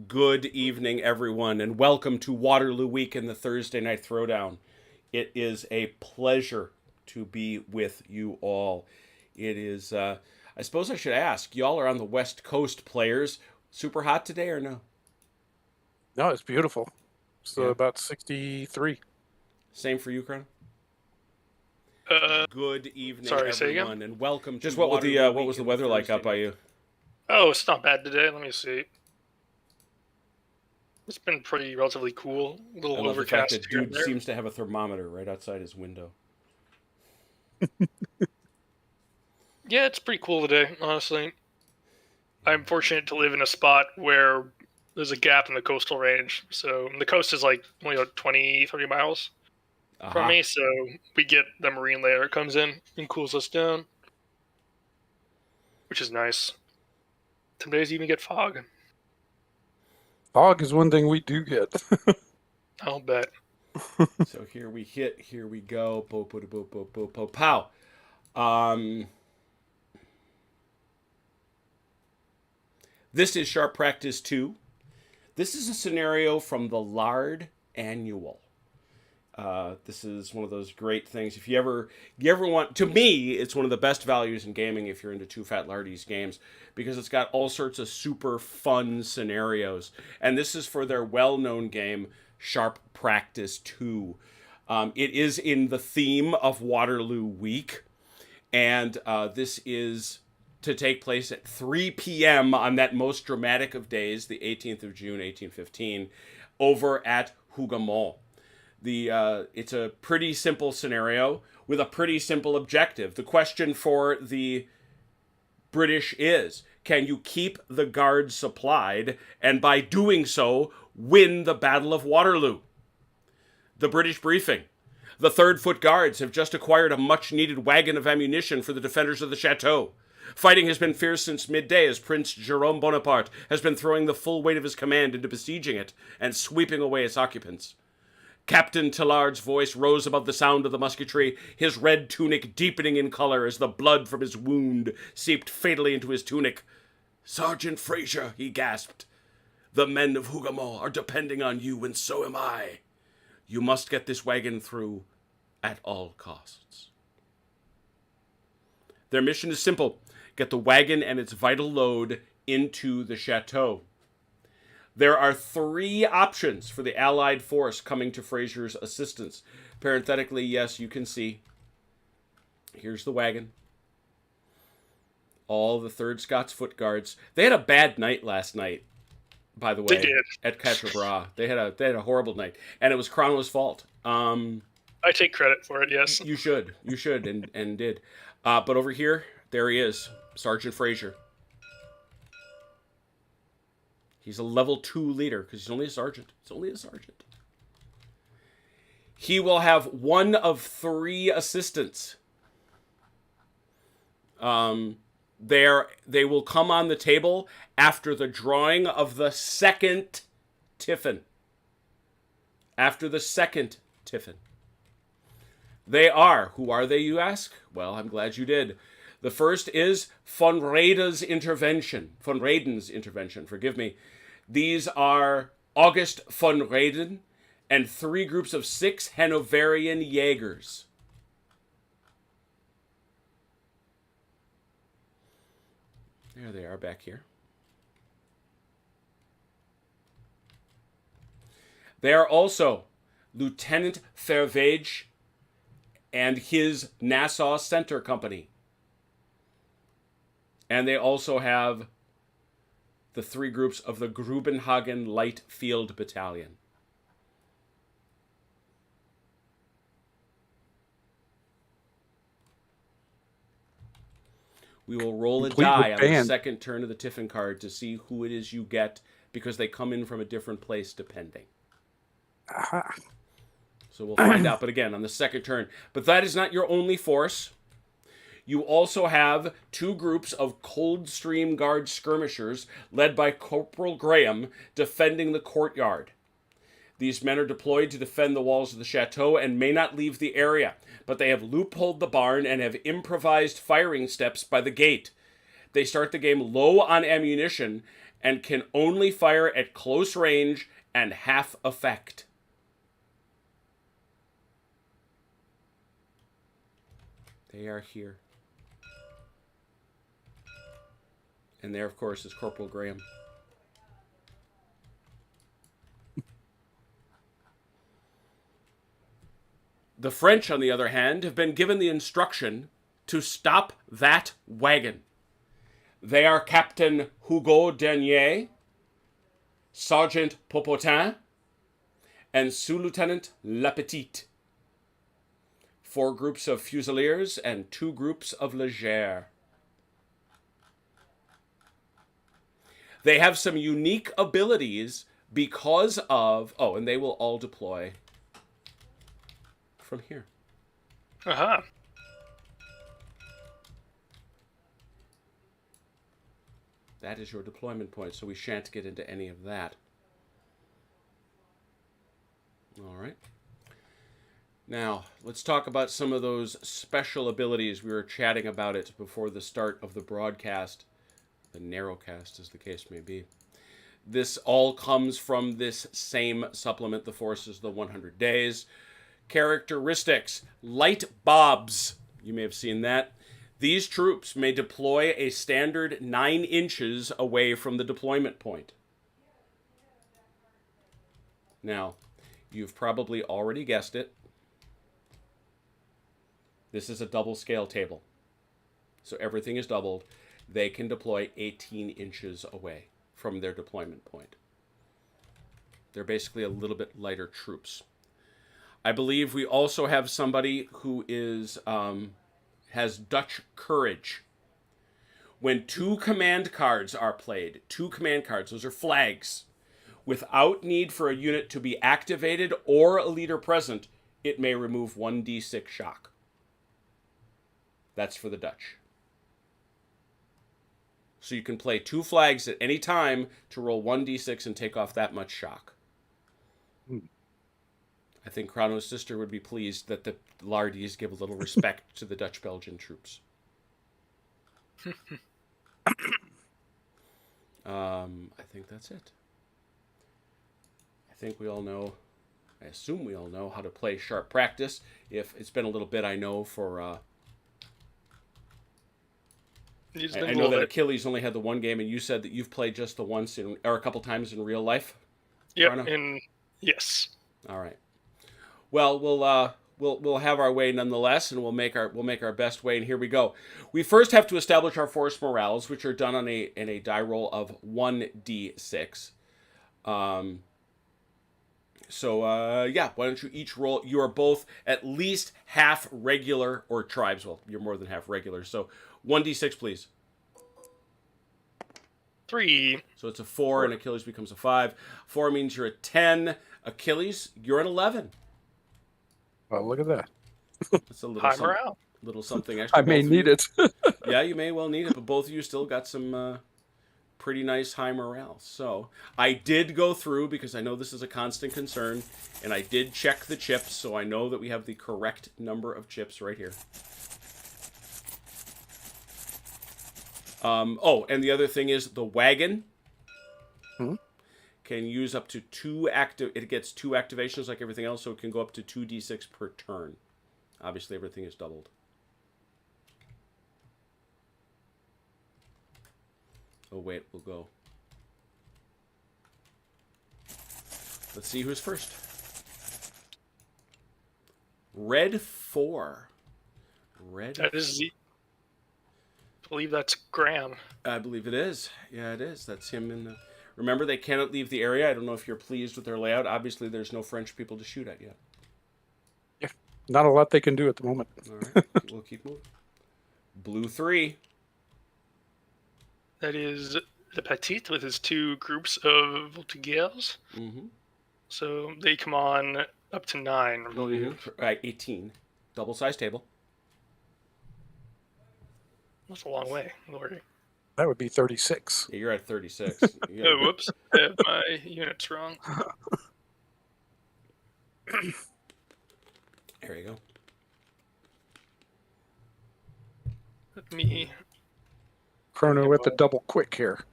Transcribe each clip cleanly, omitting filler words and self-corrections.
Good evening, everyone, and welcome to Waterloo Week and the Thursday Night Throwdown. It is a pleasure to be with you all. I suppose I should ask, y'all are on the West Coast players. Super hot today or no? No, it's beautiful. It's Yeah. about 63. Same for you, Crown? Uh, Good evening, Sorry, say again? everyone, and welcome Just to what Waterloo what Week was the and weather like Thursday out by Night. you? Oh, it's not bad today. Let me see. It's been pretty relatively cool. A little I love the fact overcast that here and dude there. seems to have a thermometer right outside his window. Yeah, it's pretty cool today, honestly. I'm fortunate to live in a spot where there's a gap in the coastal range. So the coast is like only about 20, 30 miles from Aha. me, so we get the marine layer comes in and cools us down, which is nice. Some days you even get fog. Fog is one thing we do get. I'll bet. So here we hit, here we go. Po po po po po po pow. Um, this is Sharp Practice 2. This is a scenario from the Lard Annual. This is one of those great things. If you ever want, to me, it's one of the best values in gaming if you're into Two Fat Lardy's games because it's got all sorts of super fun scenarios. And this is for their well-known game, Sharp Practice 2. It is in the theme of Waterloo Week, and this is to take place at 3 p.m. on that most dramatic of days, the 18th of June, 1815, over at Hougoumont. It's a pretty simple scenario with a pretty simple objective. The question for the British is, can you keep the guards supplied and by doing so win the Battle of Waterloo? The British briefing. The Third Foot Guards have just acquired a much-needed wagon of ammunition for the defenders of the chateau. Fighting has been fierce since midday as Prince Jerome Bonaparte has been throwing the full weight of his command into besieging it and sweeping away its occupants. Captain Tillard's voice rose above the sound of the musketry, his red tunic deepening in color as the blood from his wound seeped fatally into his tunic. "Sergeant Fraser," he gasped, "the men of Hougoumont are depending on you, and so am I. You must get this wagon through at all costs." Their mission is simple: get the wagon and its vital load into the chateau. There are three options for the Allied force coming to Fraser's assistance. Parenthetically, yes, you can see. Here's the wagon. All the 3rd Scots Foot Guards. They had a bad night last night, by the way. They did. At Quatre Bras. They had a horrible night. And it was Cromwell's fault. I take credit for it, yes. You should, and did. But over here, there he is, Sergeant Fraser. He's a level 2 leader because he's only a sergeant. He will have one of 3 assistants. They will come on the table after the drawing of the second tiffin. They are. Who are they, you ask? Well, I'm glad you did. The first is von Raiden's intervention. Forgive me. These are August von Raiden and 3 groups of 6 Hanoverian Jaegers. There they are back here. They are also Lieutenant Fervage and his Nassau Center Company. And they also have the 3 groups of the Grubenhagen Light Field Battalion. We will roll a die on the second turn of the Tiffin card to see who it is you get, because they come in from a different place depending. Aha. So we'll find out, but again, on the second turn. But that is not your only force. You also have 2 groups of Coldstream Guard skirmishers led by Corporal Graham defending the courtyard. These men are deployed to defend the walls of the chateau and may not leave the area, but they have loopholed the barn and have improvised firing steps by the gate. They start the game low on ammunition and can only fire at close range and half effect. They are here. And there, of course, is Corporal Graham. The French, on the other hand, have been given the instruction to stop that wagon. They are Captain Hugo Denier, Sergeant Popotin, and Sous-Lieutenant Lapetite. 4 groups of Fusiliers and 2 groups of Légers. They have some unique abilities because of... Oh, and they will all deploy from here. Uh-huh. That is your deployment point, so we shan't get into any of that. All right. Now, let's talk about some of those special abilities. We were chatting about it before the start of the broadcast. The narrowcast, as the case may be. This all comes from this same supplement, The Forces, the 100 Days. Characteristics. Light bobs. You may have seen that. These troops may deploy a standard 9 inches away from the deployment point. Now, you've probably already guessed it. This is a double scale table. So everything is doubled. They can deploy 18 inches away from their deployment point. They're basically a little bit lighter troops. I believe we also have somebody who is has Dutch courage. When 2 command cards are played, 2 command cards, those are flags, without need for a unit to be activated or a leader present, it may remove 1d6 shock. That's for the Dutch. So you can play 2 flags at any time to roll 1d6 and take off that much shock. I think Chrono's sister would be pleased that the Lardies give a little respect to the Dutch-Belgian troops. I think that's it. I think we all know, I assume we all know how to play Sharp Practice. If it's been a little bit, I know for... I know that Achilles only had the 1 game, and you said that you've played just the once or a couple times in real life. Yep, yes. All right. Well, we'll have our way nonetheless, and we'll make our best way. And here we go. We first have to establish our force morales, which are done on a die roll of 1d6. Yeah, why don't you each roll? You are both at least half regular or tribes. Well, you're more than half regular. So 1d6, please. 3. So it's a 4, and Achilles becomes a 5. 4 means you're a 10. Achilles, you're an 11. Well, look at that. That's a little something extra. I may need it. Yeah, you may well need it, but both of you still got some pretty nice high morale. So I did go through, because I know this is a constant concern, and I did check the chips, so I know that we have the correct number of chips right here. And the other thing is the wagon can use up to 2 it gets 2 activations like everything else, so it can go up to 2d6 per turn. Obviously, everything is doubled. Away it will go. Let's see who's first. Red 4. That is I believe that's Graham. I believe it is. Yeah, it is. That's him in the... Remember, they cannot leave the area. I don't know if you're pleased with their layout. Obviously, there's no French people to shoot at yet. Yeah, not a lot they can do at the moment. All right, we'll keep moving. Blue 3. That is Le Petit with his 2 groups of Voltigeurs. Mm-hmm. So they come on up to 9, I believe. Right, 18. Double-sized table. That's a long way, Lordy. That would be 36. Yeah, you're at 36. Oh, whoops. My unit's wrong. There you go. Let me... Chrono at the double quick here.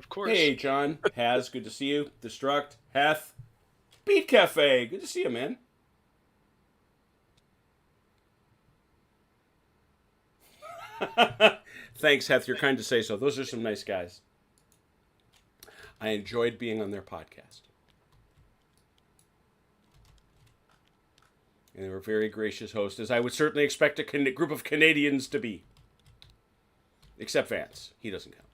Of course. Hey, John. Haz, good to see you. Destruct. Heth. Beat Cafe. Good to see you, man. Thanks, Heth. You're kind to say so. Those are some nice guys. I enjoyed being on their podcast. And they were very gracious hosts, as I would certainly expect a group of Canadians to be. Except Vance. He doesn't count.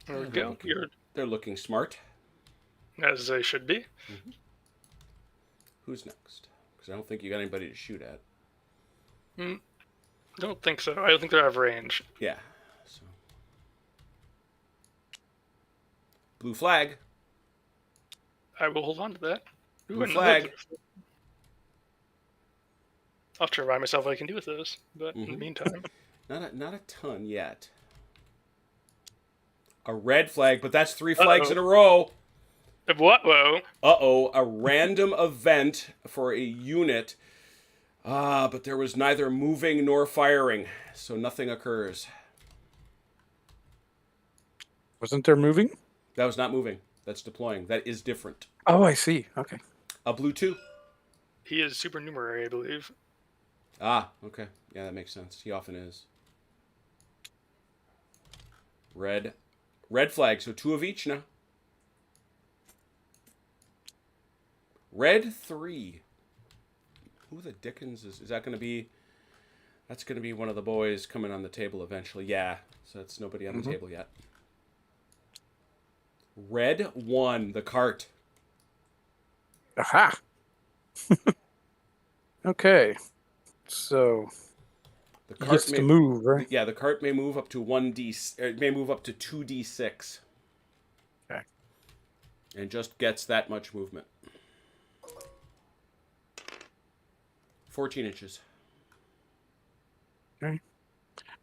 There we go. They're looking smart. As they should be. Mm-hmm. Who's next? Because I don't think you got anybody to shoot at. Don't think so. I don't think they're out of range. Yeah. So. Blue flag. I will hold on to that. Blue flag. I'll have to remind myself what I can do with those. But in the meantime, not a ton yet. A red flag, but that's 3 flags in a row. What? Whoa. A random event for a unit. But there was neither moving nor firing, so nothing occurs. Wasn't there moving? That was not moving. That's deploying. That is different. Oh, I see. Okay. A blue 2. He is supernumerary, I believe. Okay. Yeah, that makes sense. He often is. Red flag, so 2 of each now. Red 3. Who the dickens is that going to be? That's going to be one of the boys coming on the table eventually. Yeah, so that's nobody on the table yet. Red 1, the cart. Aha. Okay. So The he cart gets to move, right? Yeah, the cart may move up to 1d. It may move up to 2d6. Okay. And just gets that much movement. 14 inches. Okay.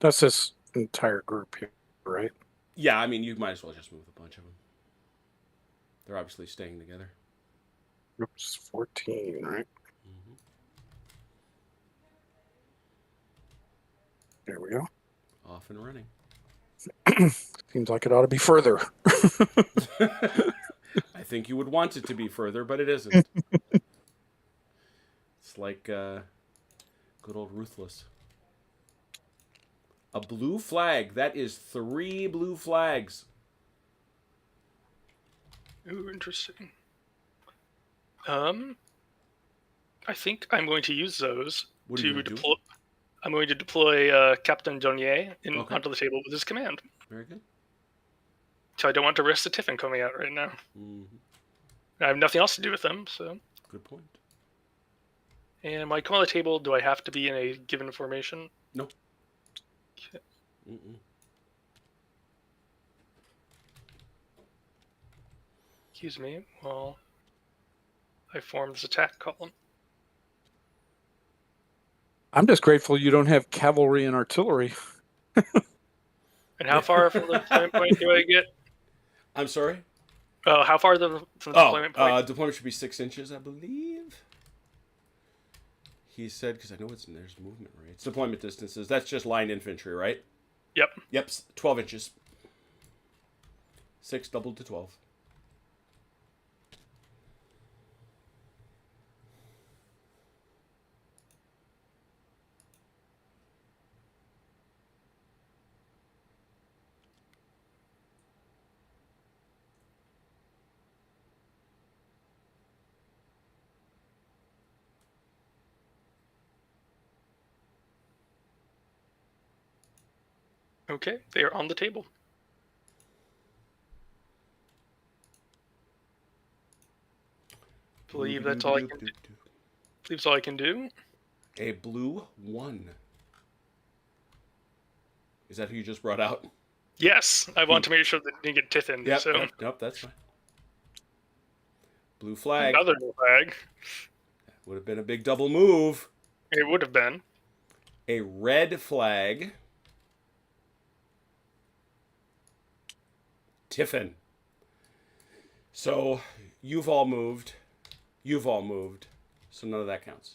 That's this entire group here, right? Yeah, I mean, you might as well just move a bunch of them. They're obviously staying together. Group's 14, right? There we go. Off and running. Seems like it ought to be further. I think you would want it to be further, but it isn't. It's like good old Ruthless. A blue flag. That is 3 blue flags. Ooh, interesting. I think I'm going to use those to deploy. I'm going to deploy Captain Donier onto the table with his command. Very good. So I don't want to risk the Tiffin coming out right now. I have nothing else to do with them, so. Good point. And when I come on the table, do I have to be in a given formation? No. Okay. Excuse me while I form this attack column. I'm just grateful you don't have cavalry and artillery. And how far from the deployment point do I get? I'm sorry? How far from the deployment point? Deployment should be 6 inches, I believe. He said, because I know there's movement rates. Deployment distances. That's just line infantry, right? Yep. Yep, 12 inches. 6 doubled to 12. Okay, they are on the table. Believe that's all I can do. Believe's all I can do. A blue 1. Is that who you just brought out? Yes, I want to make sure that they didn't get Tiffin. Yep, so. Nope, that's fine. Blue flag. Another blue flag. Would have been a big double move. It would have been. A red flag. Tiffin. So, you've all moved. So none of that counts.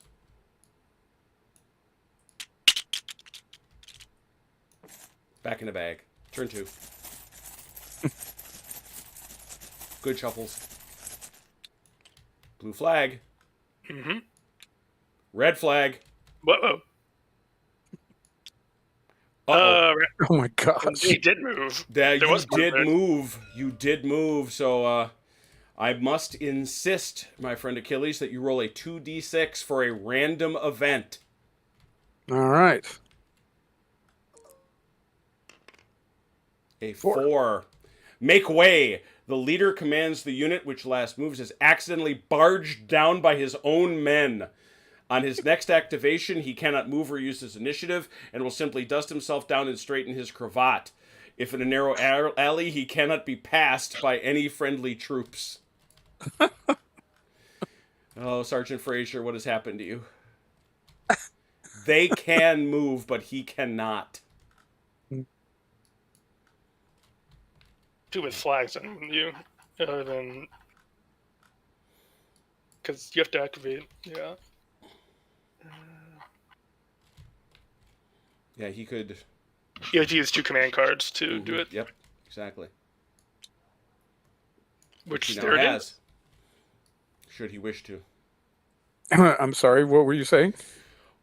Back in the bag. Turn 2. Good shuffles. Blue flag. Mm-hmm. Red flag. Whoa. Uh-oh. Oh my gosh. He did move. That There you was did movement. move. You did move. So I must insist, my friend Achilles, that you roll a 2d6 for a random event. All right. A 4. Make way. The leader commands the unit which last moves is accidentally barged down by his own men. On his next activation, he cannot move or use his initiative and will simply dust himself down and straighten his cravat. If in a narrow alley, he cannot be passed by any friendly troops. Oh, Sergeant Frazier, what has happened to you? They can move, but he cannot. Two with flags on you. Then. Because you have to activate. Yeah. Yeah, he could. You have to use 2 command cards to do it. Yep, exactly. Which he now there it has. is. Should he wish to. I'm sorry, what were you saying?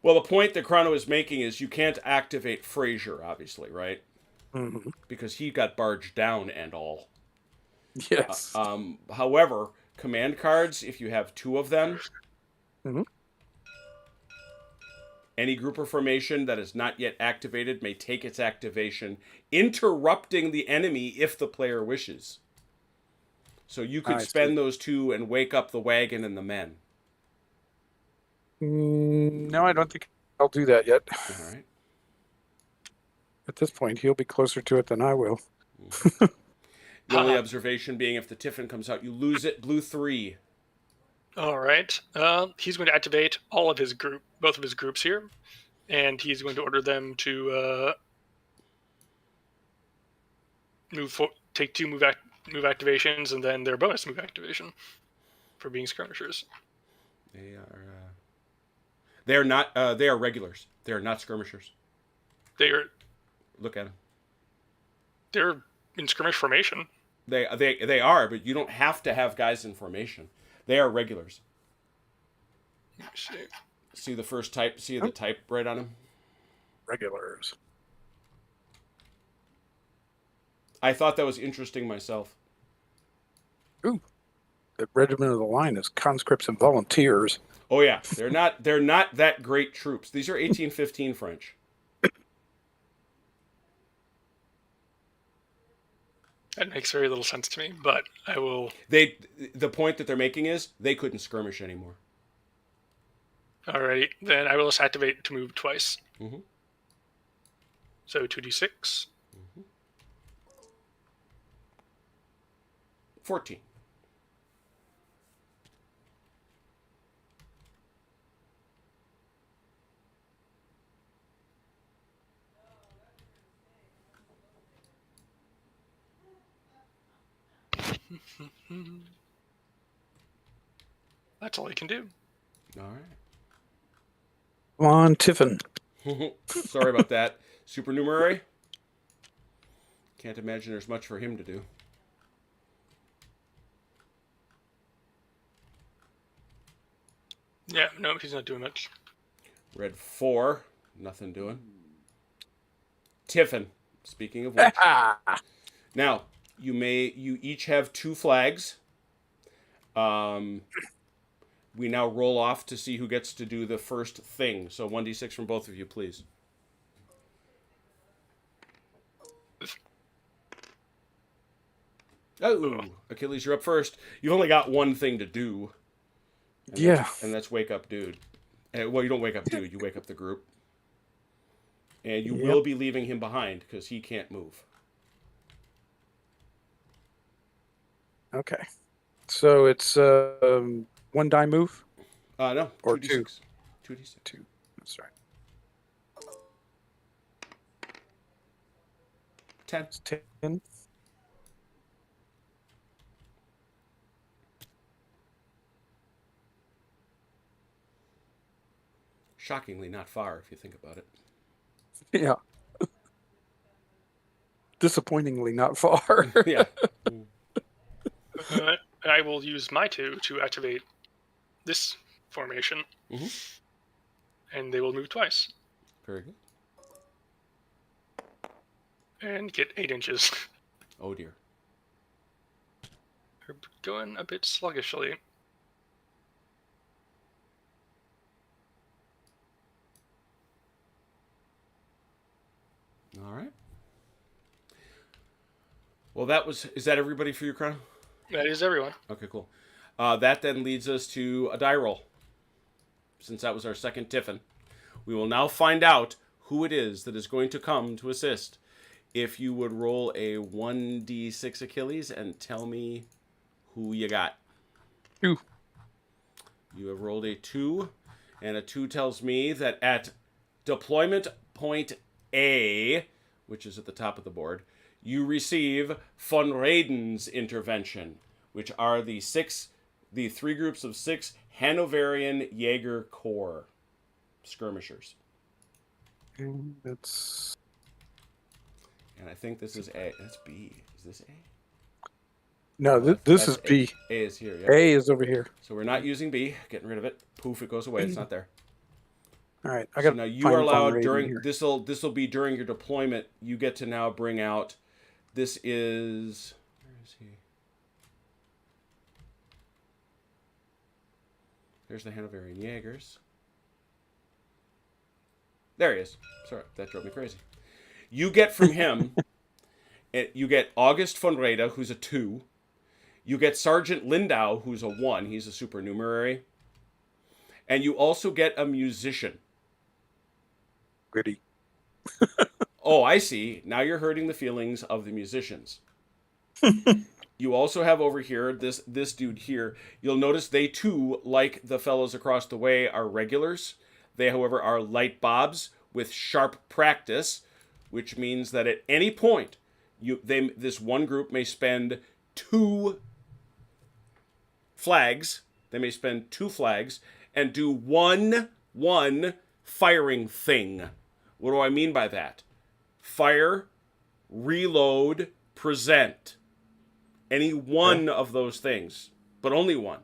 Well, the point that Chrono is making is you can't activate Frazier, obviously, right? Mm-hmm. Because he got barged down and all. Yes. However, command cards, if you have 2 of them, Mm-hmm. any group or formation that is not yet activated may take its activation, interrupting the enemy if the player wishes. So you could spend those 2 and wake up the wagon and the men. No, I don't think I'll do that yet. All right. At this point, he'll be closer to it than I will. The only observation being if the Tiffin comes out, you lose it. Blue 3. All right. He's going to activate both of his groups here, and he's going to order them to take 2 move activations, and then their bonus move activation for being skirmishers. They are not. They are regulars. They are not skirmishers. Look at them. They're in skirmish formation. They are, but you don't have to have guys in formation. They are regulars. Let me see. See the first type. See the type right on them. Regulars. I thought that was interesting myself. Ooh, the regiment of the line is conscripts and volunteers. Oh yeah, they're not that great troops. These are 1815 French. That makes very little sense to me, but I will. The point that they're making is they couldn't skirmish anymore. Alrighty, then I will just activate to move twice. Mm-hmm. So 2d6. Mm-hmm. 14. That's all I can do. All right. Come on, Tiffin. Sorry about that. Supernumerary? Can't imagine there's much for him to do. Yeah, no, he's not doing much. Red 4. Nothing doing. Tiffin. Speaking of which. Now, you each have 2 flags. We now roll off to see who gets to do the first thing. So 1d6 from both of you, please. Oh, Achilles, you're up first. You've only got one thing to do. And that's wake up dude. Well, you don't wake up dude. You wake up the group. And you will be leaving him behind because he can't move. Okay. So it's 1 die move? No. Or 2d6. 2. 2d6. 2. That's right. 10. It's 10. Shockingly not far if you think about it. Yeah. disappointingly not far. Yeah. I will use my 2 to activate this formation, and they will move twice Very good. and get 8 inches. Oh dear. They're going a bit sluggishly. All right. Well, is that everybody for your crown? That is everyone. Okay, cool. That then leads us to a die roll. Since that was our second Tiffin, we will now find out who it is that is going to come to assist. If you would roll a 1d6 Achilles and tell me who you got. 2. You have rolled a 2, and a 2 tells me that at deployment point A, which is at the top of the board, you receive von Raiden's intervention, which are the 3 groups of 6 Hanoverian Jaeger Corps skirmishers. That's... And I think this is A. That's B. Is this A? No, this is B. A is here, yeah. A is over here. So we're not using B. Getting rid of it. Poof, it goes away. It's not there. All right, I got. So now you are allowed during this will be during your deployment. You get to now bring out. This is where is he? There's the Hanoverian Jaegers. There he is. Sorry, that drove me crazy. You get from him. You get August von Reda, who's a 2. You get Sergeant Lindau, who's a 1. He's a supernumerary. And you also get a musician. Goody. Oh, I see. Now you're hurting the feelings of the musicians. You also have over here this dude here. You'll notice they too, like the fellows across the way, are regulars. They, however, are light bobs with sharp practice, which means that at any point, this one group may spend 2 flags. They may spend 2 flags and do one firing thing. What do I mean by that? Fire, reload, present. Any one of those things, but only one.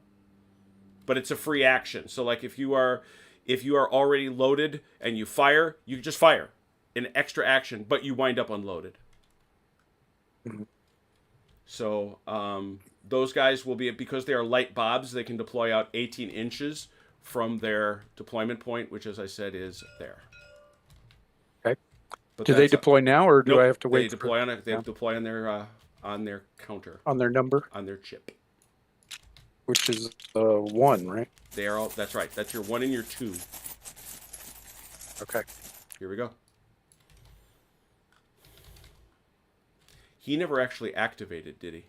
But it's a free action. So like if you are already loaded and you fire, you just fire. An extra action, but you wind up unloaded. Mm-hmm. So those guys will be, because they are light bobs, they can deploy out 18 inches from their deployment point, which, as I said, is there. Okay. But do they deploy now, or do I have to wait? They deploy deploy on their counter. On their number? On their chip. Which is 1, right? They are all. That's right. That's your 1 and your 2. Okay. Here we go. He never actually activated, did he?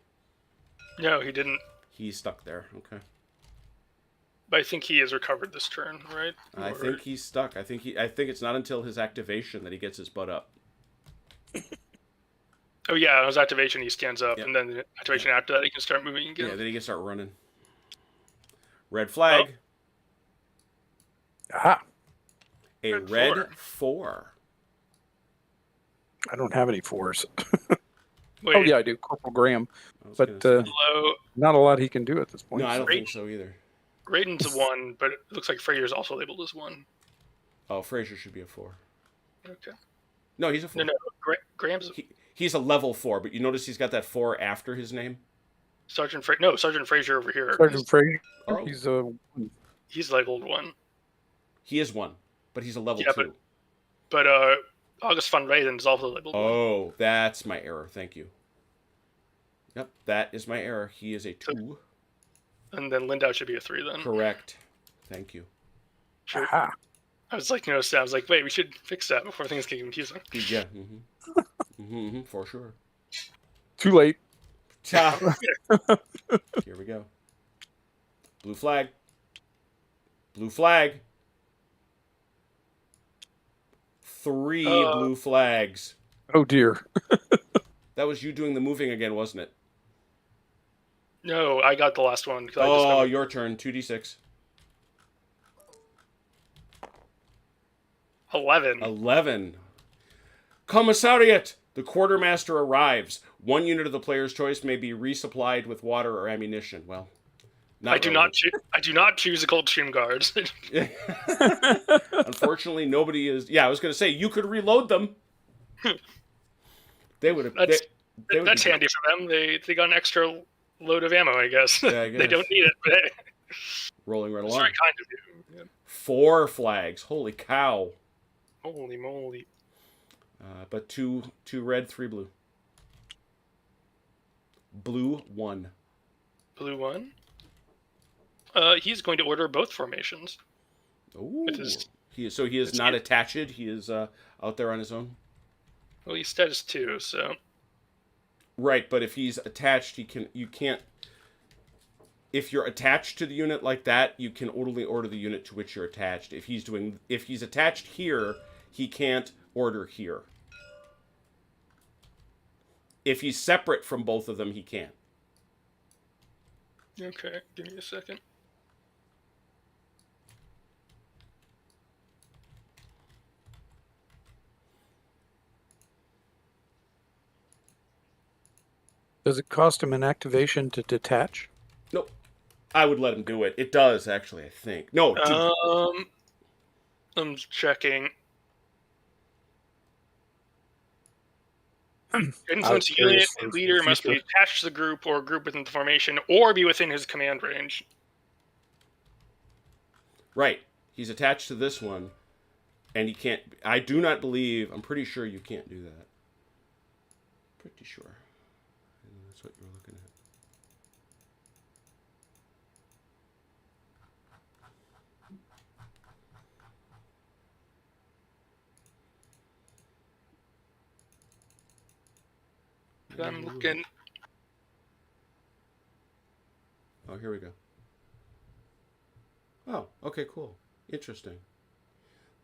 No, he didn't. He's stuck there. Okay. But I think he has recovered this turn, right? I think he's stuck. I think it's not until his activation that he gets his butt up. Oh yeah, his activation he stands up, and then the activation after that he can start moving again. Yeah, then he can start running. Red flag. Oh. Aha. A red 4. I don't have any 4s. Wait, oh yeah, I do. Corporal Graham, but not a lot he can do at this point. No, I don't think so either. Raiden's a 1, but it looks like Frazier's also labeled as 1. Oh, Frazier should be a 4. Okay. No, he's a 4. No, Graham's. He's a level 4, but you notice he's got that 4 after his name. Sergeant Frazier over here. Sergeant Frazier. Oh. He's labeled 1. He is 1, but he's a level 2. But August von Raiden is also labeled 1. Oh, that's my error. Thank you. Yep, that is my error. He is a 2. And then Lindau should be a 3 then. Correct. Thank you. Sure. Aha. I was like, wait, we should fix that before things get confusing. Yeah. For sure. Too late. Here we go. Blue flag. Blue flag. 3 blue flags. Oh dear. That was you doing the moving again, wasn't it? No, I got the last one. Oh, your turn. 2d6. 11. 11. Commissariat! The quartermaster arrives. One unit of the player's choice may be resupplied with water or ammunition. Well, I do not choose the Coldstream Guards. Unfortunately, nobody is. Yeah, I was going to say you could reload them. They would have. That's handy for them. They got an extra load of ammo, I guess. Yeah, I guess. They don't need it. But rolling right it's along. very kind of you. Yeah. 4 flags. Holy cow! Holy moly! But two red, 3 blue. Blue 1. Blue 1. He's going to order both formations. Ooh. He is not attached. He is out there on his own. Well, he's status 2, so. Right, but if he's attached, you can't. If you're attached to the unit like that, you can only order the unit to which you're attached. If he's attached here, he can't order here. If he's separate from both of them, he can. Okay, give me a second. Does it cost him an activation to detach? Nope. I would let him do it. It does, actually, I think. No. I'm checking. Influence unit leader must be attached to the group or group within the formation or be within his command range. Right. He's attached to this one, and he can't. I do not believe. I'm pretty sure you can't do that. Pretty sure. That's what you're looking at. I'm looking. Oh, here we go. Oh, okay, cool. Interesting.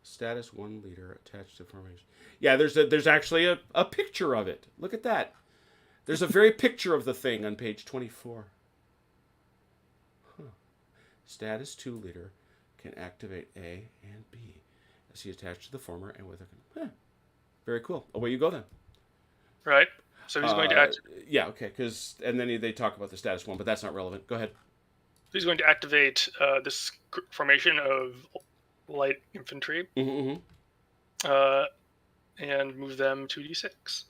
Status 1 leader attached to formation. Yeah, there's actually a picture of it. Look at that. There's a very picture of the thing on page 24. Huh. Status 2 leader can activate A and B as he attached to the former and with a... Very cool. Away you go then. Right. So he's going to activate. Yeah, okay. And then they talk about the status 1, but that's not relevant. Go ahead. He's going to activate this formation of light infantry and move them to D6.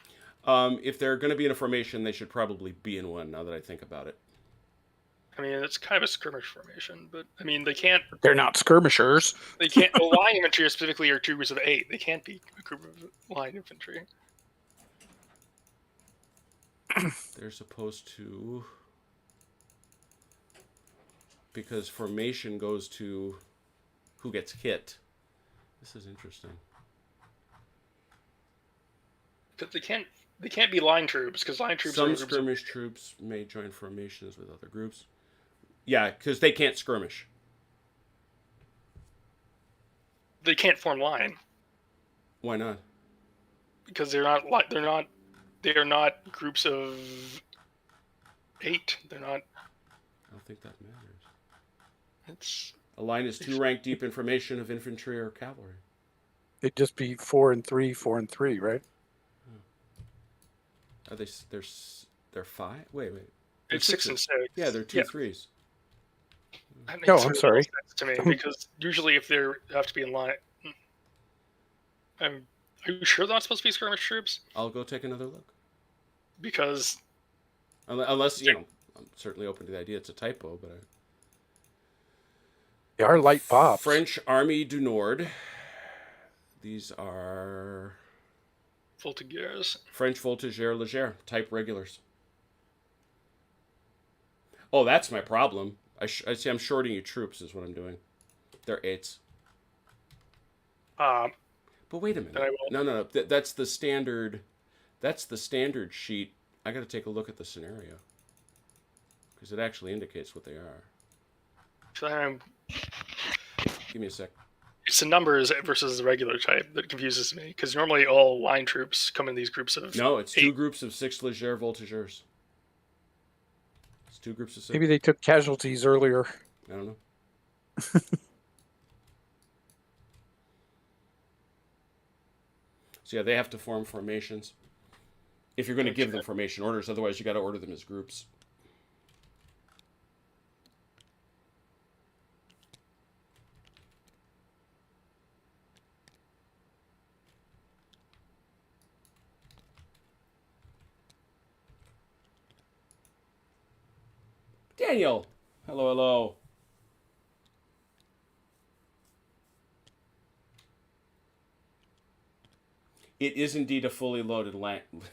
If they're going to be in a formation, they should probably be in one, now that I think about it. I mean, it's kind of a skirmish formation, but I mean, they can't. They're not skirmishers. They can't. The line infantry specifically are 2 groups of 8. They can't be a group of line infantry. They're supposed to, because formation goes to who gets hit. This is interesting. But they can't be line troops because line troops. Some skirmish troops may join formations with other groups. Yeah, because they can't skirmish. They can't form line. Why not? Because they are not groups of 8. They're not. I don't think that matters. It's a line is 2 rank deep in formation of infantry or cavalry. It'd just be 4 and 3, 4 and 3, right? Are they? They're 5. Wait. They're 6 and 6. Yeah, they're 2 3s. No, I'm sorry. To me, because usually if they have to be in line, are you sure they're not supposed to be skirmish troops? I'll go take another look. Because unless I'm certainly open to the idea it's a typo, but they are light pops. French Army du Nord. These are Voltigeurs. French Voltigeur Leger type regulars. Oh, that's my problem. I see. I'm shorting you troops is what I'm doing. They're 8s. But wait a minute. No. That's the standard. That's the standard sheet. I got to take a look at the scenario because it actually indicates what they are. Give me a sec. It's the numbers versus the regular type that confuses me because normally all line troops come in these groups of. No, it's 8. 2 groups of 6 Leger Voltigeurs. It's 2 groups of 6. Maybe they took casualties earlier. I don't know. So yeah, they have to form formations. If you're going to give them formation orders, otherwise you got to order them as groups. Daniel, hello, hello. It is indeed a fully loaded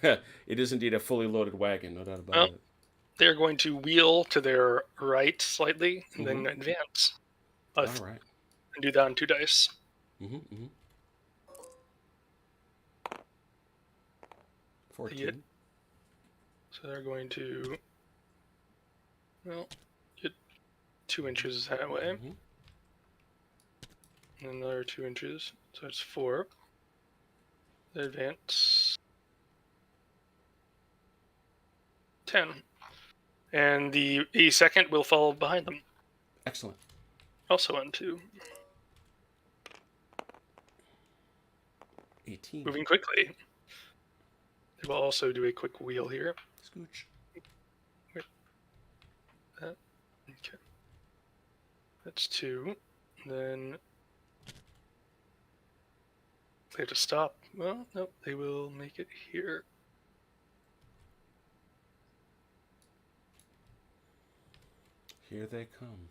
It is indeed a fully loaded wagon, no doubt about it. They're going to wheel to their right slightly and then advance. All right. And do that on 2 dice. 14. So they're going to, get 2 inches that way. And another 2 inches. So it's 4. They advance 10. And a second will follow behind them. Excellent. Also on 2. 18. Moving quickly. They will also do a quick wheel here. Scooch. Wait. That. Okay. That's 2. Then they have to stop. Well, no, they will make it here. Here they come.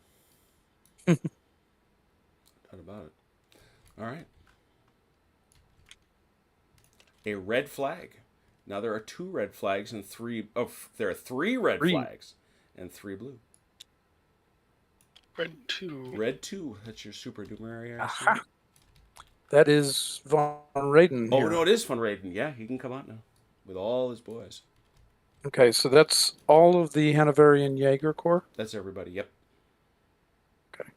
Not about it. All right. A red flag. Now there are 2 red flags and 3. Oh, there are 3 red flags and 3 blue. Red 2. Red 2. That's your supernumerary. Aha. That is Von Raiden. Oh, here. no, it is Von Raiden. Yeah, he can come out now with all his boys. Okay, so that's all of the Hanoverian Jaeger Corps? That's everybody. Yep. Okay.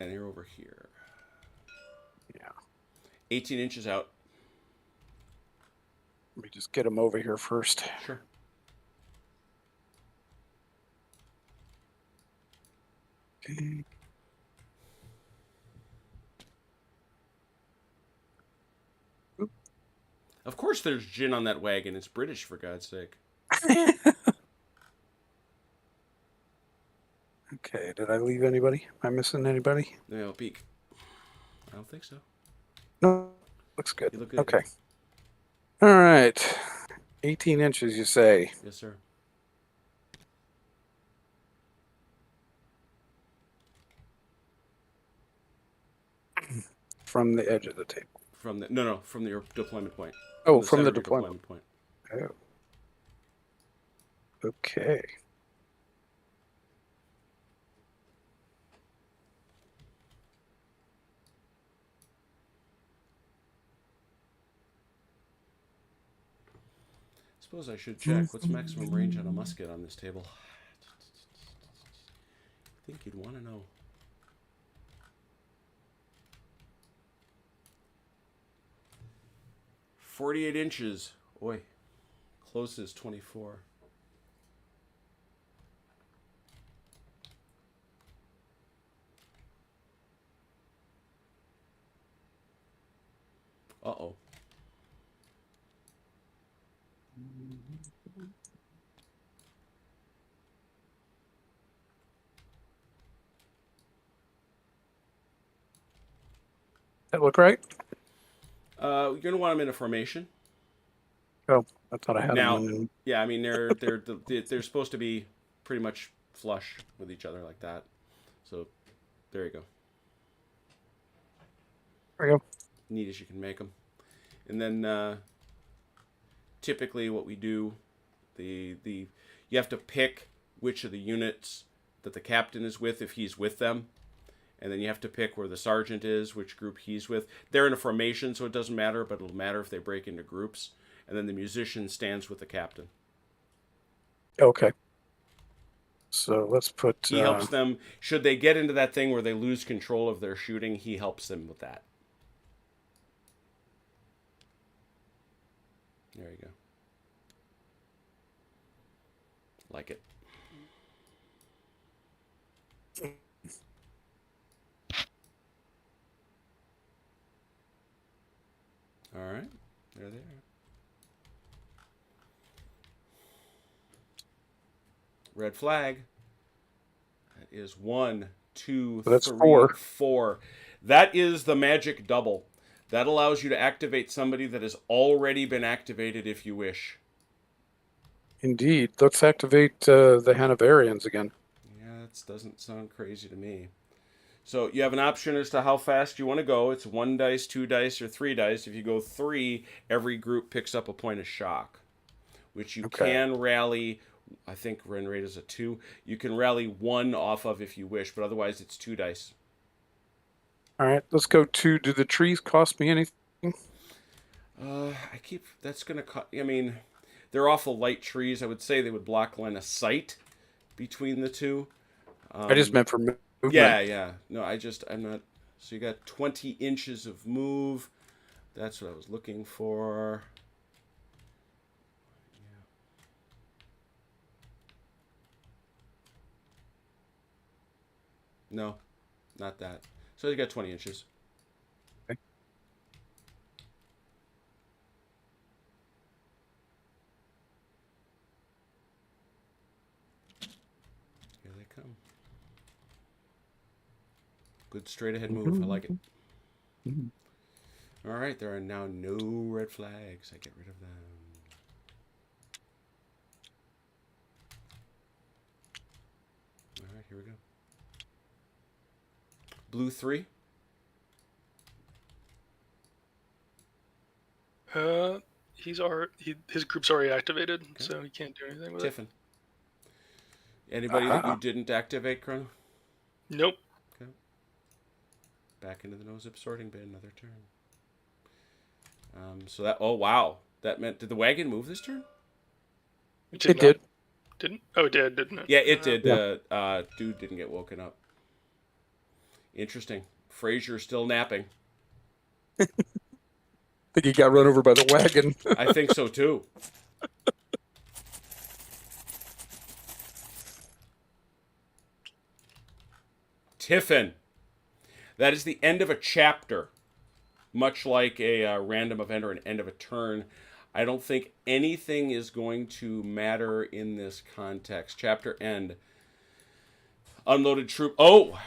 And they're over here. Yeah. 18 inches out. Let me just get them over here first. Sure. Okay. Of course there's gin on that wagon. It's British, for God's sake. Okay, did I leave anybody? Am I missing anybody? No, peek. I don't think so. No, looks good. You look good. Okay. All right. 18 inches, you say? Yes, sir. From the edge of the table. From your deployment point. Oh, from the center of your deployment point. Oh. Okay. Suppose I should check. What's maximum range on a musket on this table? I think you'd want to know. .48 inches. Oi. Closest 24. Uh-oh. That look right? You're gonna want them in a formation. Oh, I thought I had Now, them in. yeah, I mean they're supposed to be pretty much flush with each other like that. So there you go. There we go. Neat as you can make them. And then typically what we do, you have to pick which of the units that the captain is with if he's with them. And then you have to pick where the sergeant is, which group he's with. They're in a formation, so it doesn't matter, but it'll matter if they break into groups. And then the musician stands with the captain. Okay. So let's put. He helps them. Should they get into that thing where they lose control of their shooting, he helps them with that. There you go. Like it. All right. There they are. Red flag. That is 1, 2, So that's 3, four. 4. That is the magic double. That allows you to activate somebody that has already been activated if you wish. Indeed. Let's activate the Hanoverians again. Yeah, that doesn't sound crazy to me. So you have an option as to how fast you want to go. It's 1 dice, 2 dice, or 3 dice. If you go 3, every group picks up a point of shock, which you Okay. can rally. I think run rate is a 2. You can rally 1 off of if you wish, but otherwise it's 2 dice. All right, let's go 2. Do the trees cost me anything? That's going to cut. I mean, they're awful light trees. I would say they would block line of sight between the two. I just meant for movement. Yeah. No, I'm not. So you got 20 inches of move. That's what I was looking for. No, not that. So you got 20 inches. Okay. Here they come. Good straight ahead move. I like it. All right, there are now no red flags. I get rid of them. All right, here we go. Blue 3. His group's already activated, so he can't do anything with Tiffin. Anybody that Aha. you didn't activate, Chrono? it. Nope. Okay. Back into the no-zip sorting bin. Another turn. So that. Oh wow. That meant. Did the wagon move this turn? It did. Didn't? Oh, it did, didn't it? Yeah, it did. Yeah. Dude didn't get woken up. Interesting. Fraser's still napping. I think he got run over by the wagon. I think so too. Tiffin. That is the end of a chapter. Much like a random event or an end of a turn. I don't think anything is going to matter in this context. Chapter end. Unloaded troop. Oh!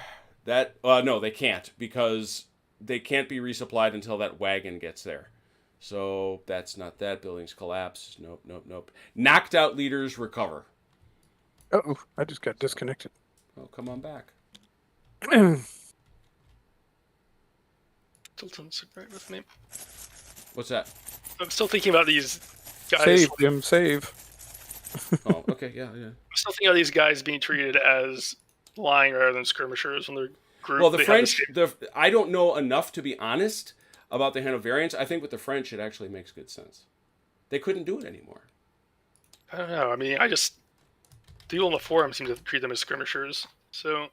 That. No, they can't. Because they can't be resupplied until that wagon gets there. So that's not that. Buildings collapse. Nope. Knocked out leaders recover. Uh-oh, I just got disconnected. Oh, come on back. Still doesn't sit right with me. What's that? I'm still thinking about these guys. Save, Jim, save. Oh, okay, yeah. I'm still thinking about these guys being treated as lying rather than skirmishers when they're group. Well, the they French, I don't know enough to be honest about the Hanoverians. I think with the French, it actually makes good sense. They couldn't do it anymore. I don't know. I mean, the people in the forum seem to treat them as skirmishers. So,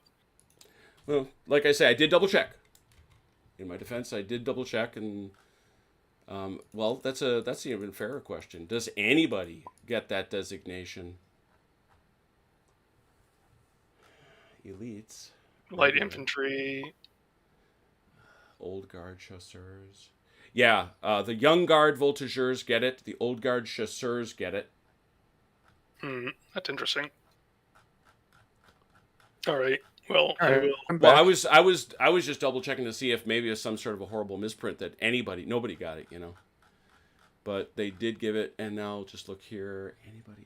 Well, like I say, I did double check. In my defense, I did double check, and well, that's an even fairer question. Does anybody get that designation? Elites, light infantry. old guard chasseurs. Yeah, the young guard voltigeurs get it. The old guard chasseurs get it. That's interesting. All right. Well, All right, I will. I'm Well, back. I was just double checking to see if maybe it's some sort of a horrible misprint that nobody got it, But they did give it, and now just look here. Anybody?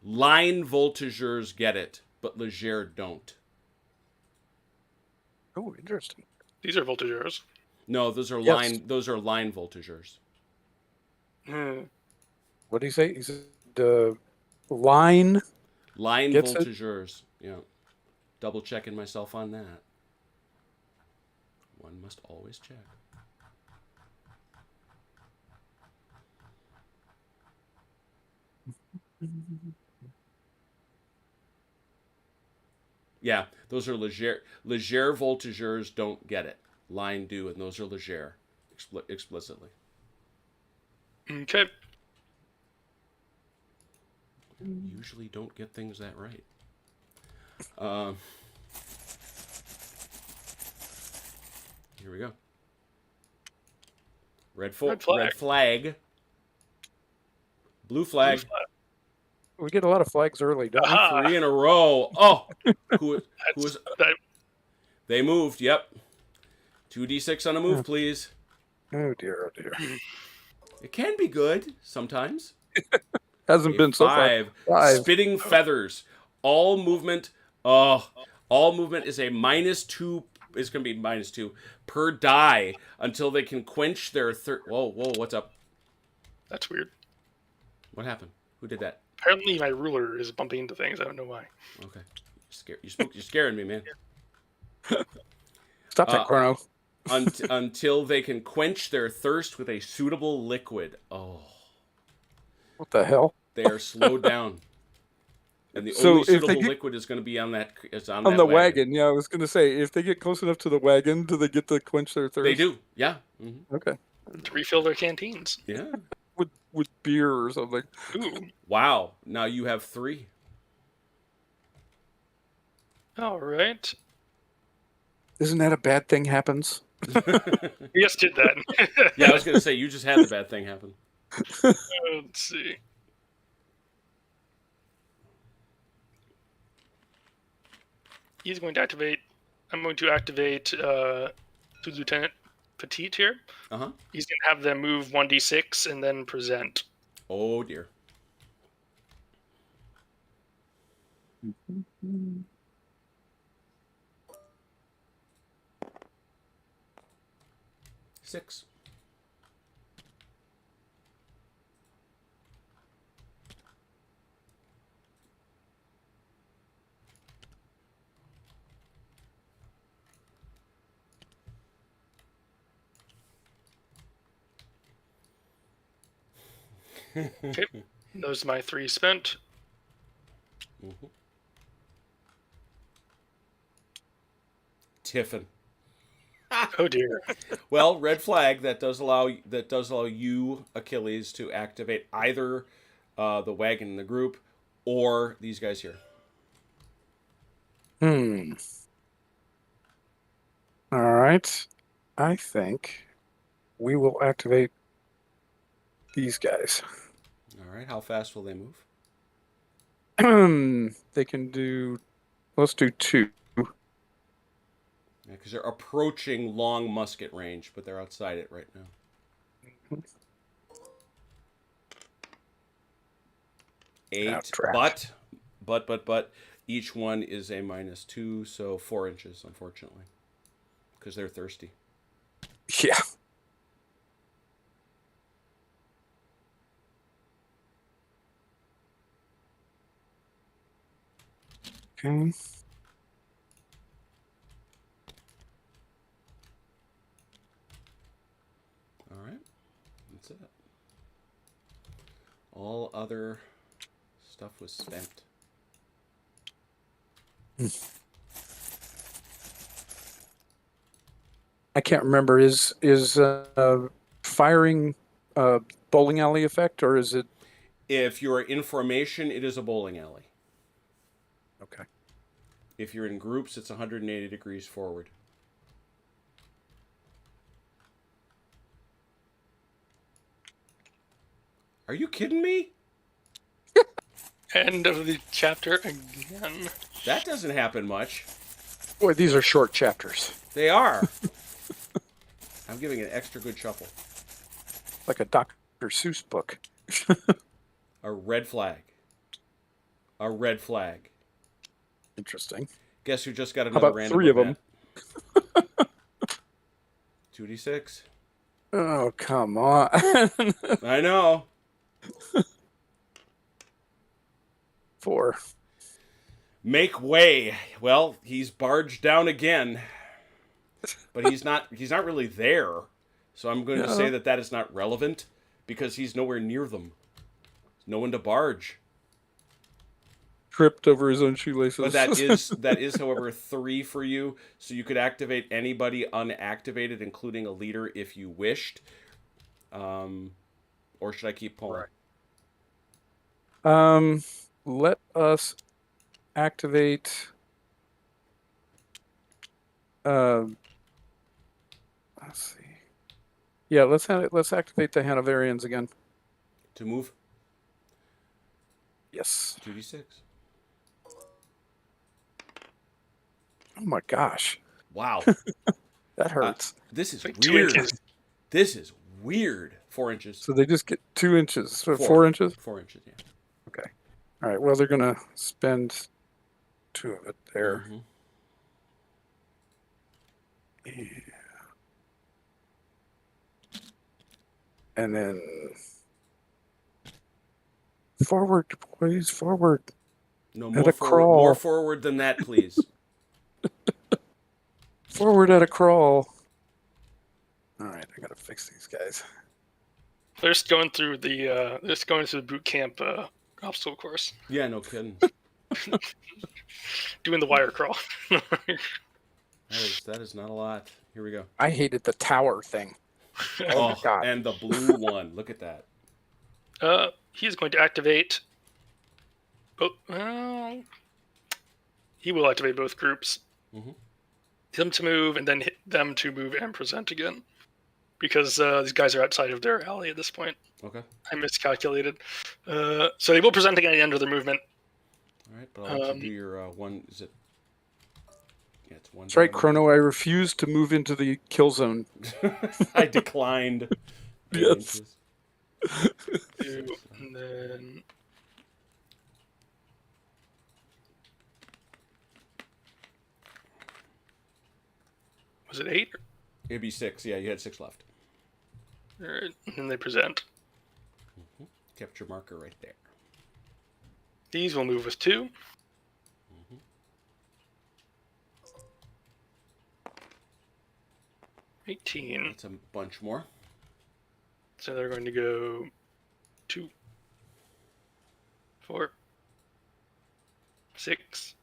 Line voltigeurs get it, but Leger don't. Oh, interesting. These are voltigeurs. No, those are Yes. line voltigeurs. What did he say? He said line. Line Gets it? voltigeurs. Yeah. Double checking myself on that. One must always check. Yeah, those are Leger. Leger voltigeurs don't get it. Line do, and those are Leger explicitly. Okay. Usually don't get things that right. Here we go. Red flag. flag. Blue Blue flag. flag. We get a lot of flags early, don't we? Aha. 3 in a row. Oh, who was? That, They moved. Yep. 2d6 on a move, please. Oh dear, oh dear. It can be good sometimes. Hasn't been so far. 5. 5. Spitting feathers. All movement. All movement is a -2. Is going to be -2 per die until they can quench their third. Whoa, what's up? that's weird. What happened? Who did that? Apparently, my ruler is bumping into things. I don't know why. Okay. You're scaring me, man. Stop that, Chrono. Until they can quench their thirst with a suitable liquid. Oh. What the hell? They are slowed down. And the So only if they suitable get- liquid is going to be on that On the wagon. Yeah, I was going to say, if they get close enough to the wagon, do they get to quench their thirst? They do. Yeah. Mm-hmm. Okay. To refill their canteens. Yeah. With beer or something. Ooh. Wow. Now you have 3. All right. Isn't that a bad thing happens? We just did that. Yeah, I was going to say, you just had the bad thing happen. Let's see. He's going to activate. I'm going to activate Lieutenant Petite here. Uh-huh. He's going to have them move 1d6 and then present. Oh, dear. Six. Okay. Those are my 3 spent. Mm-hmm. Tiffin. Oh dear. Well, red flag. That does allow you, Achilles, to activate either the wagon in the group or these guys here. All right. I think we will activate these guys. All right. How fast will they move? They can do. Let's do 2. Yeah, because they're approaching long musket range, but they're outside it right now. 8, but each one is a -2, so 4 inches, unfortunately, because they're thirsty. Yeah. Okay. All right, that's it. All other stuff was spent. I can't remember. Is firing a bowling alley effect, or is it? If you're in formation, it is a bowling alley. Okay. If you're in groups, it's 180 degrees forward. Are you kidding me? End of the chapter again. That doesn't happen much. Boy, these are short chapters. They are. I'm giving it an extra good shuffle. Like a Dr. Seuss book. A red flag. A red flag. Interesting. Guess who just got How another about random 3 of them? event? 2d6. Oh, come on. I know. 4. Make way. Well, he's barged down again. But he's not really there. So I'm going to say that is not relevant because he's nowhere near them. No one to barge. Tripped over his own shoelaces. But that is, however, 3 for you. So you could activate anybody unactivated, including a leader, if you wished. Or should I keep pulling? Right. Let us activate. Let's see. Yeah, let's activate the Hanoverians again. To move Yes. 2d6. Oh my gosh, Wow. that hurts. This is Like 2 weird. inches. This is weird. 4 inches. So they just get 2 inches, so 4. 4 inches. 4 inches, yeah. Okay. All right. Well, they're gonna spend 2 of it there. Mhm. Yeah. And then forward, please, forward. No, At more a forward, crawl. more forward than that, please. Forward at a crawl. All right, I gotta fix these guys. They're just going through the boot camp obstacle course, Yeah, no kidding. doing the wire crawl. That is not a lot. Here we go. I hated the tower thing. Oh my god. And the blue one. Look at that. He's going to activate. Well, he will activate both groups. Mhm. Them to move, and then hit them to move and present again, because these guys are outside of their alley at this point. Okay. I miscalculated. So they will present again at the end of their movement. All right, but I'll let you do your one. Is it? Yeah, it's one. That's right, damage. Chrono. I refuse to move into the kill zone. I declined. 8 Yes. inches. And then was it 8? It'd be 6. Yeah, you had 6 left. All right, and then they present. Kept your marker right there. These will move with 2. 18. That's a bunch more. So they're going to go 2, 4, 6.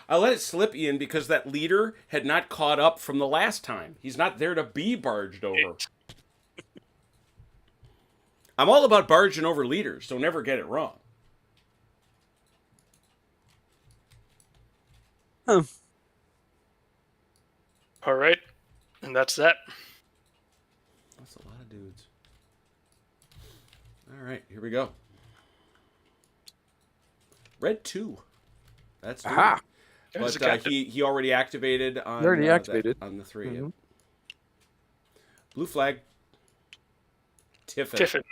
I let it slip, Ian, because that leader had not caught up from the last time. He's not there to be barged over. 8. I'm all about barging over leaders, so never get it wrong. Huh. All right, and that's that. That's a lot of dudes. All right, here we go. Red 2. That's new. Aha! There's the But captain. he already activated on. Already activated. on the 3. Mhm. Blue flag. Tiffin. Tiffin.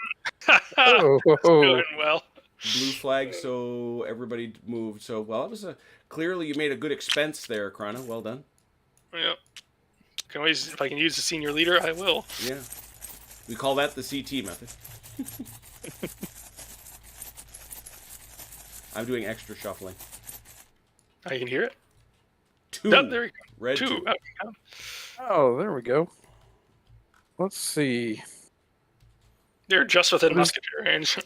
Oh, Doing well. Blue flag, so everybody moved. So, well, it was clearly you made a good expense there, Chrono. Well done. Yeah. Can always, if I can use the senior leader, I will. Yeah. We call that the CT method. I'm doing extra shuffling. I can hear it. 2. No, there we go. Red 2. 2. Oh, yeah. oh, there we go. Let's see. They're just within musketry range.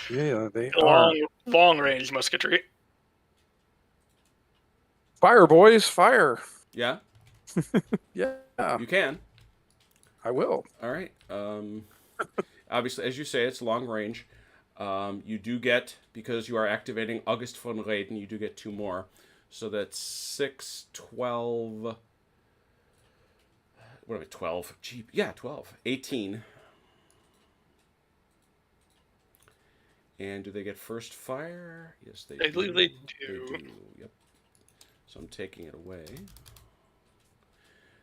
Yeah, they are. Long range musketry. Fire, boys, fire. Yeah, Yeah, you can. I will. All right. Obviously, as you say, it's long range. You do get, because you are activating August von Reden, you do get 2 more. So that's 6, 12. What am I, 12? Gee, yeah, 12. 18. And do they get first fire? Yes, they I do. believe they They do. do, yep. So I'm taking it away.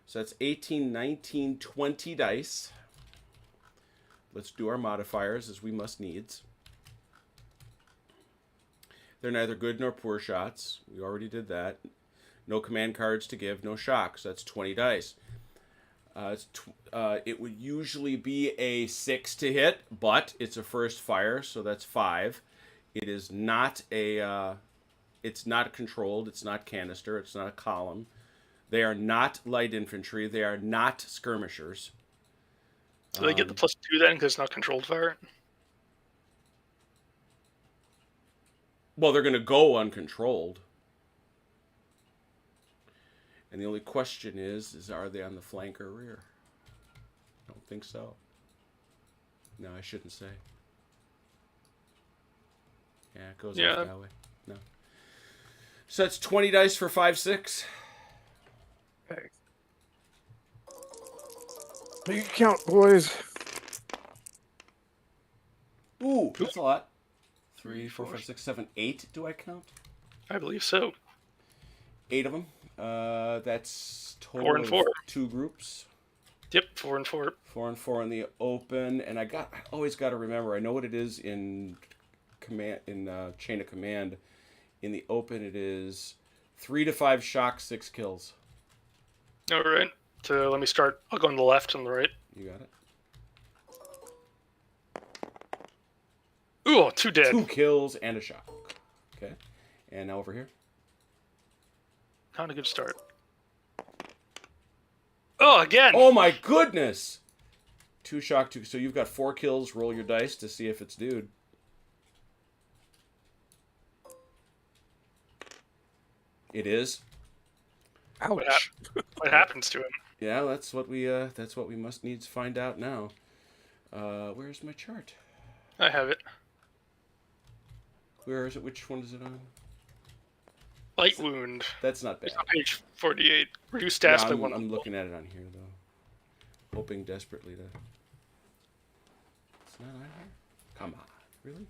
So that's 18, 19, 20 dice. Let's do our modifiers, as we must needs. They're neither good nor poor shots. We already did that. No command cards to give, no shocks. That's 20 dice. It would usually be a 6 to hit, but it's a first fire, so that's 5. It is not a... it's not controlled. It's not canister. It's not a column. They are not light infantry. They are not skirmishers. So they get the +2 then, because it's not controlled fire. Well, they're going to go uncontrolled. And the only question is are they on the flank or rear? I don't think so. No, I shouldn't say. Yeah, it goes off that way. No. So that's 20 dice for 5, 6. Okay. You count, boys. Ooh, that's a lot. 3, 4, 5, 6, 7, 8. Do I count? I believe so. 8 of them. That's total 4 and 4. of 2 groups. Yep, 4 and 4. 4 and 4 in the open, and I always got to remember. I know what it is in chain of command. In the open, it is 3 to 5 shock, 6 kills. All right. So let me start. I'll go on the left and the right. You got it. Ooh, 2 dead. 2 kills and a shock. Okay, and now over here. Not a good start. Oh, again. Oh my goodness! 2 shock, 2. So you've got 4 kills. Roll your dice to see if it's dude. It is. Ouch. What happens to him? Yeah, that's what we must needs find out now. Where's my chart? I have it. Where is it? Which one is it on? Light wound. That's not bad. It's on page 48. Reduce stats Yeah, by 1. I'm looking at it on here though, hoping desperately to. It's not on here. Come on, really?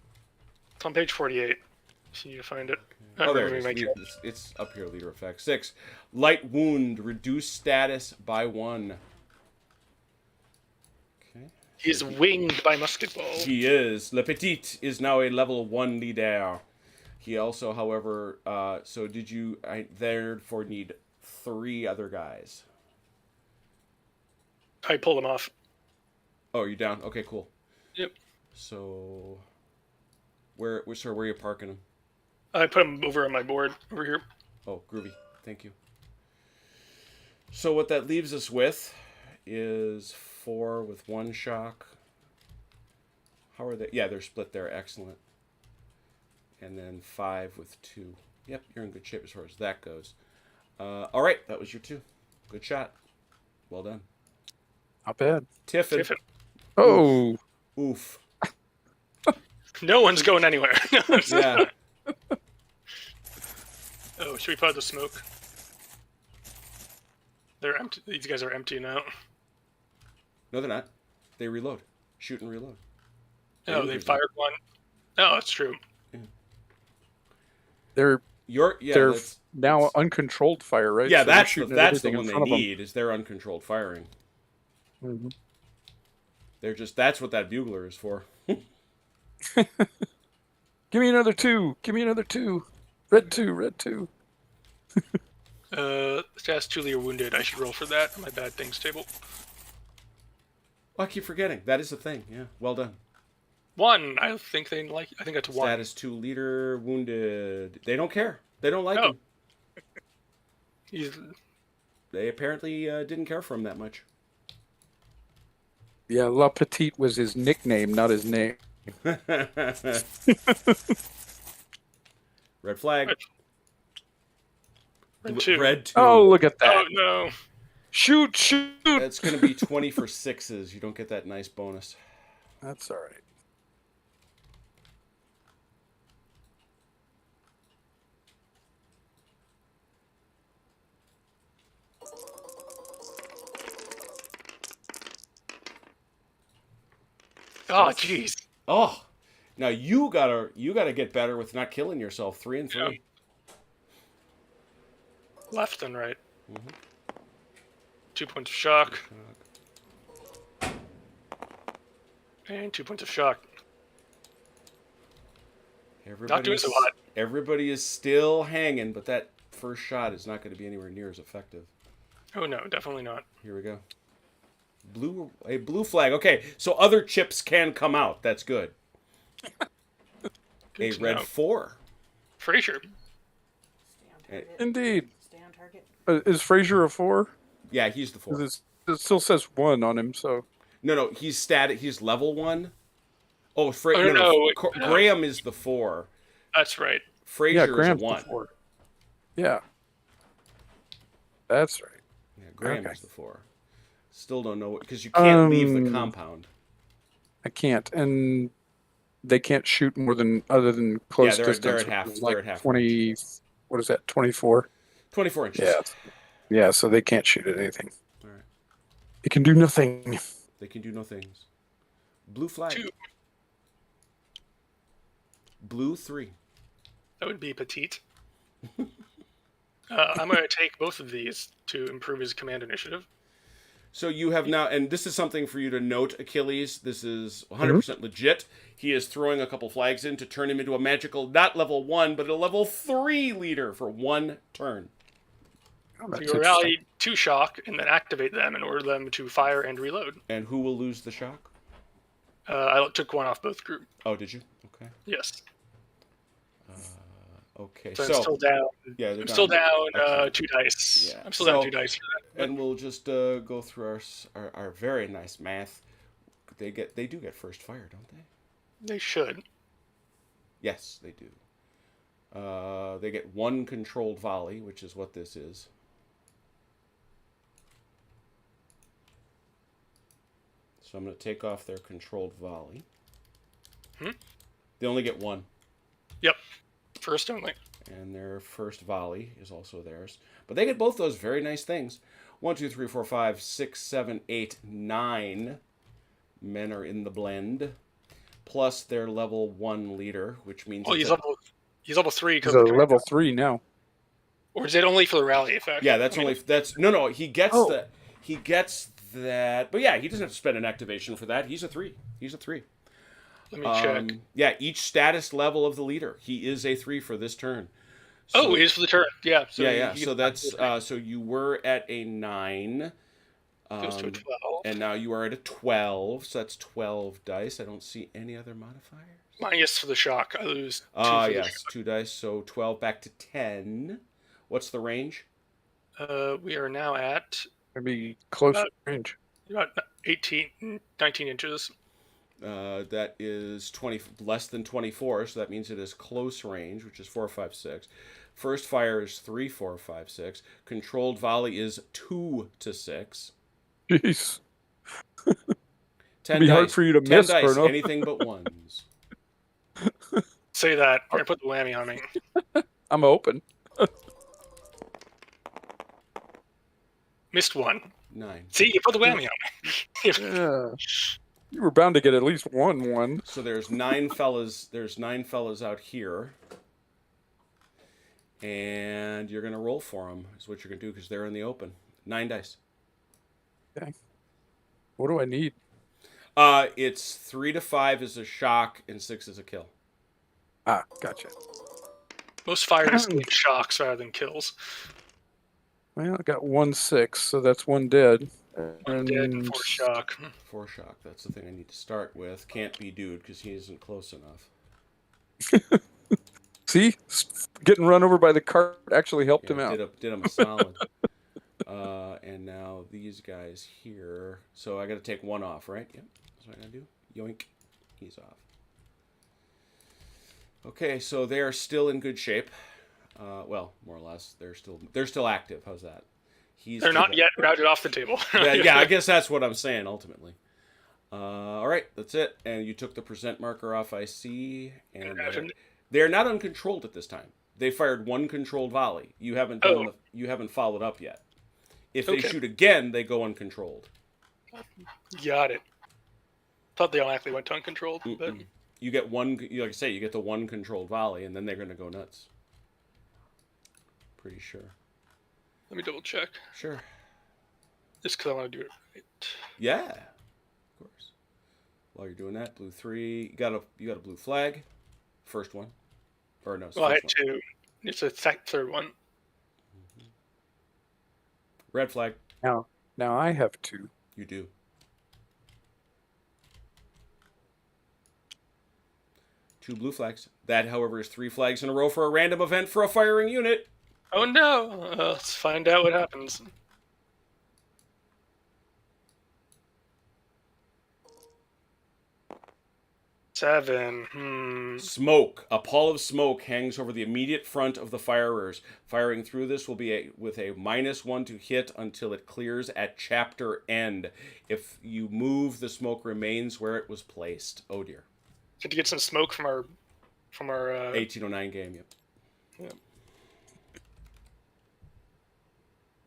It's on page 48. So you need to find it. Oh, there it is. It's up here. Leader effect 6. Light wound. Reduce status by 1. Okay. He's winged by musket ball. He is. Le Petit is now a level 1 leader. He also, however, so did you? I therefore need 3 other guys. I pulled him off. Oh, you're down. Okay, cool. Yep. So, where are you parking him? I put him over on my board over here. Oh, groovy. Thank you. So what that leaves us with is 4 with 1 shock. How are they? Yeah, they're split there. Excellent. And then 5 with 2. Yep, you're in good shape as far as that goes. All right, that was your 2. Good shot. Well done. Not bad. Tiffin. Oh. Oof. No one's going anywhere. Yeah. Oh, should we put out the smoke? They're empty. These guys are empty now. No, they're not. They reload. Shoot and reload. Oh, they fired one. Oh, that's true. They're They're now uncontrolled fire, right? Yeah, So they're that's shooting the everything one in they front of them. need is their uncontrolled firing. Mm-hmm. That's what that bugler is for. Give me another 2. Give me another 2. Red 2. Red 2. Stats 2 leader wounded. I should roll for that on my bad things table. Oh, I keep forgetting. That is a thing. Yeah, well done. 1. I think that's 1. Status 2 leader wounded. They don't care. They don't like Oh. him. They apparently didn't care for him that much. Yeah, La Petite was his nickname, not his name. Red flag. Red 2. Red 2. Oh, look at that. Oh, no. Shoot, shoot. That's going to be 20 for 6s. You don't get that nice bonus. That's all right. Oh, jeez. Oh, now you gotta get better with not killing yourself. 3 and 3. Yeah. Left and right. Mm-hmm. 2 points of shock. And 2 points of shock. Not doing so hot. Everybody is still hanging, but that first shot is not going to be anywhere near as effective. Oh no, definitely not. Here we go. A blue flag. Okay, so other chips can come out. That's good. Good A to red know. 4. Frazier. Indeed. Stay on target. Is Frazier a 4? Yeah, he's the 4. 'Cause it still says 1 on him, so. No, he's static. He's level 1. Oh, no, Graham is the 4. That's right. Frazier Yeah, is a Graham's 1. the 4. Yeah. That's right. Yeah, Graham Okay. is the 4. Still don't know because you can't leave the compound. I can't, and they can't shoot more than close they're distance. at half. which is They're like at half 20. What is that? 24. 24 inches. Yeah. Yeah, so they can't shoot at anything. All right. It can do nothing. They can do no things. Blue flag. 2. Blue 3. That would be petite. I'm going to take both of these to improve his command initiative. So you have now, and this is something for you to note, Achilles. This is 100% legit. He is throwing a couple flags in to turn him into a magical, not level 1, but a level 3 leader for 1 turn. Oh, So that's you interesting. rally 2 shock and then activate them and order them to fire and reload. And who will lose the shock? I took 1 off both group. Oh, did you? Okay. Yes. Okay. So I'm still down. Yeah, they're I'm still down Okay. 2 dice. Yeah. I'm still down 2 dice. And we'll just go through our very nice math. They do get first fire, don't they? They should. Yes, they do. They get 1 controlled volley, which is what this is. So I'm going to take off their controlled volley. They only get 1. Yep. First only. And their first volley is also theirs. But they get both those very nice things. 1, 2, 3, 4, 5, 6, 7, 8, 9 men are in the blend. Plus their level 1 leader, which means... Oh, he's level 3. He's a level 3 now. Or is it only for the rally effect? Yeah, that's only... No, he gets He gets that... But yeah, he doesn't have to spend an activation for that. He's a 3. Let me check. Yeah, each status level of the leader. He is a 3 for this turn. So, it is for the turn. Yeah. So So that's so you were at a 9. Goes to a 12. And now you are at a 12. So that's 12 dice. I don't see any other modifiers. Minus for the shock. I lose 2 for the Yes, shock. 2 dice. So 12 back to 10. What's the range? We are now at Maybe close range. about 19 inches. That is 20 less than 24, so that means it is close range, which is 4, 5, 6. First fire is 3, 4, 5, 6. Controlled volley is 2 to 6. Jeez. 10 It'd be dice. hard for you to 10 miss, dice, Bruno. anything but ones. Say that. Or put the whammy on me. I'm open. Missed 1. 9. See, you put the whammy on me. Yeah. You were bound to get at least one. So there's 9 fellas. There's 9 fellas out here, and you're gonna roll for them. Is what you're gonna do because they're in the open. 9 dice. Okay. What do I need? It's 3 to 5 is a shock and 6 is a kill. Ah, gotcha. Most fires need shocks rather than kills. Well, I got 1 6, so that's 1 dead. I'm dead and 4 shock. 4 shock. That's the thing I need to start with. Can't be dude because he isn't close enough. See, getting run over by the cart actually helped him out. Did him a solid. And now these guys here. So I got to take 1 off, right? Yep. That's what I got to do. Yoink. He's off. Okay, so they are still in good shape. Well, more or less, they're still active. How's that? They're not yet routed off the table. yeah, I guess that's what I'm saying ultimately. All right, that's it. And you took the present marker off. I see, and they're not uncontrolled at this time. They fired 1 controlled volley. You haven't done you haven't followed up yet. If they shoot again, they go uncontrolled. Got it. Thought they automatically went to uncontrolled, but you get 1. Like I say, you get the 1 controlled volley, and then they're going to go nuts. Pretty sure. Let me double check. Sure. Just because I want to do it right. Yeah, of course. While you're doing that, blue 3. You got a blue flag. First one, or no? Well, I had 2. It's a third one. Red flag. Now I have 2. You do. Two blue flags. That, however, is 3 flags in a row for a random event for a firing unit. Oh no! Let's find out what happens. Seven. Smoke. A pall of smoke hangs over the immediate front of the firers. Firing through this will be with a -1 to hit until it clears at chapter end. If you move, the smoke remains where it was placed. Oh dear. Good to get some smoke from our 1809 game. Yep. Yep.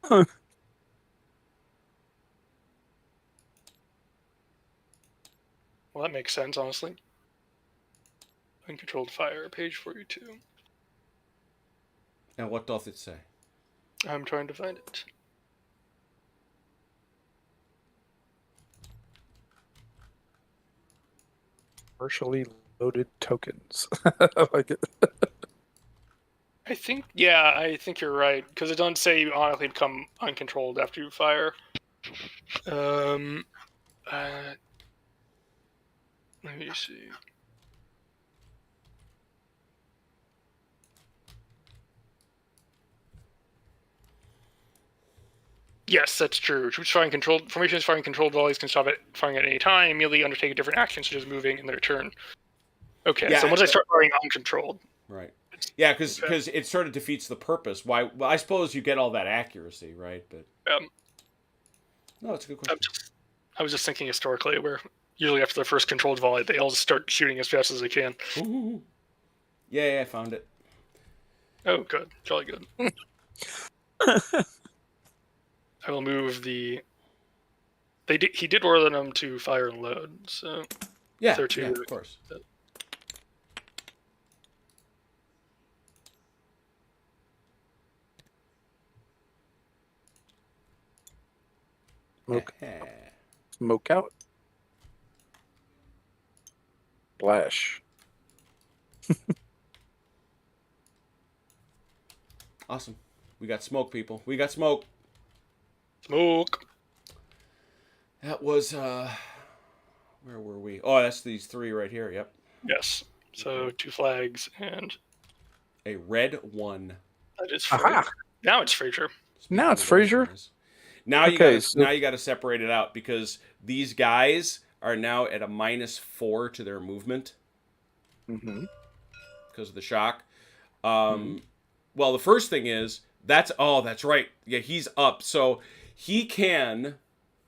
Well, that makes sense, honestly. Uncontrolled fire, page 42. And what doth it say? I'm trying to find it. Partially loaded tokens. I like it. I think you're right, because it doesn't say you automatically become uncontrolled after you fire. Let me see. Yes, that's true. Troops firing controlled formations firing controlled volleys can stop it firing at any time, immediately undertake a different action, such as moving in their turn. Okay, Yeah, so once I start firing uncontrolled. Right. Yeah, because it sort of defeats the purpose. Why? Well, I suppose you get all that accuracy, right? But no, it's a good question. I was just thinking historically, where usually after the first controlled volley, they all just start shooting as fast as they can. Ooh. Yeah, I found it. Oh, good. Jolly good. I will move the... He did order them to fire and load, so... Yeah, of course. Smoke out. Splash. Awesome. We got smoke, people. We got smoke. Smoke. That was, where were we? Oh, that's these three right here. Yep. Yes. So 2 flags and... A red 1. That is Fraser. Now it's Fraser. Now it's Fraser. Now you got to separate it out because these guys are now at a -4 to their movement because of the shock. Well, the first thing is that's right. Yeah, he's up, so he can.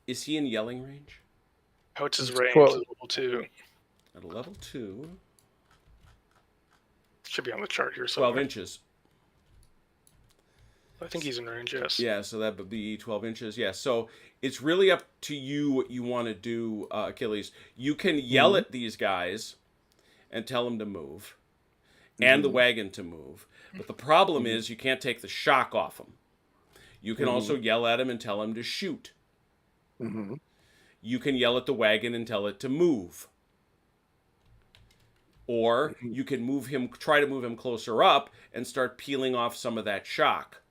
Is he in yelling range? What's his range? Level 2. At a level 2. Should be on the chart here somewhere. 12 inches. I think he's in range, yes. Yeah, so that would be 12 inches. Yeah, so it's really up to you what you want to do, Achilles. You can yell at these guys and tell them to move, and the wagon to move. But the problem is you can't take the shock off them. You can also yell at them and tell them to shoot. You can yell at the wagon and tell it to move. Or you can try to move him closer up and start peeling off some of that shock.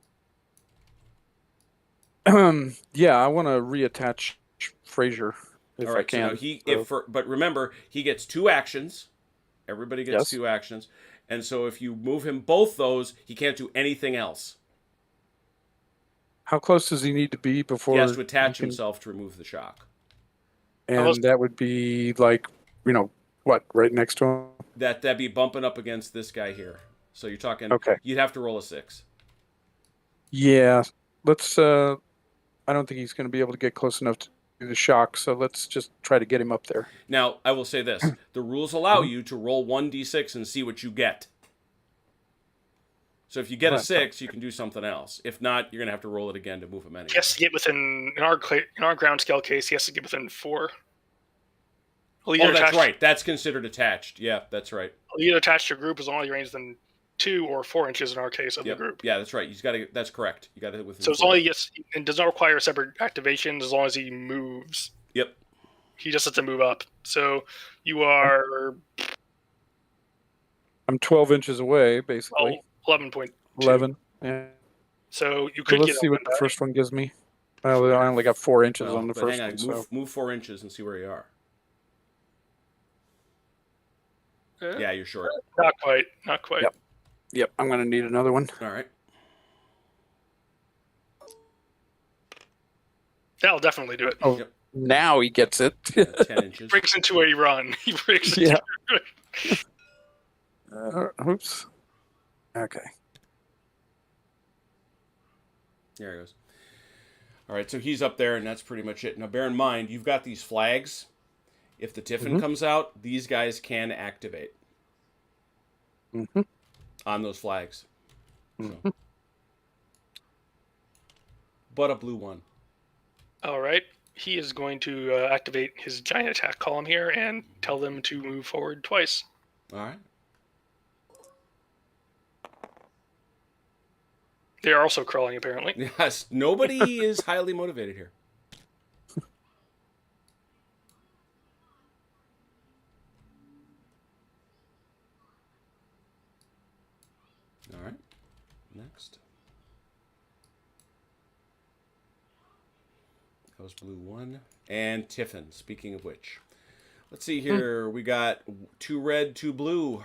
Yeah, I want to reattach Fraser if I can. But remember, he gets 2 actions. Everybody gets 2 actions. And so if you move him both those, he can't do anything else. How close does he need to be before he has to attach himself to remove the shock? And that would be like, what, right next to him? That'd be bumping up against this guy here. So you're talking, you'd have to roll a 6. Yeah, let's, I don't think he's going to be able to get close enough to do the shock, so let's just try to get him up there. Now, I will say this. The rules allow you to roll 1d6 and see what you get. So if you get a 6, you can do something else. If not, you're going to have to roll it again to move him anyway. He has to get within, in our ground scale case, he has to get within 4. That's right. That's considered attached. Yeah, that's right. He'll either attach to a group as long as you're within 2 or 4 inches in our case of the group. Yeah, that's right. That's correct. You got to within. So as long as he gets, and does not require a separate activation as long as he moves. Yep. He just has to move up. So you are. I'm 12 inches away, basically. 11.2. 11. Yeah. So you could. Let's see what the first one gives me. Well, I only got 4 inches on the first one. Move 4 inches and see where you are. Yeah, you're short. Not quite. Not quite. Yep. I'm going to need another one. All right. That'll definitely do it. Oh, now he gets it. 10 inches. Breaks into a run. He breaks into oops. Okay. There he goes. All right, so he's up there, and that's pretty much it. Now, bear in mind, you've got these flags. If the Tiffin comes out, these guys can activate on those flags. So. but a blue 1. All right. He is going to activate his giant attack column here and tell them to move forward twice. All right. They are also crawling, apparently. Yes, nobody is highly motivated here. All right. Next. That was blue 1. And Tiffin, speaking of which. Let's see here. We got 2 red, 2 blue.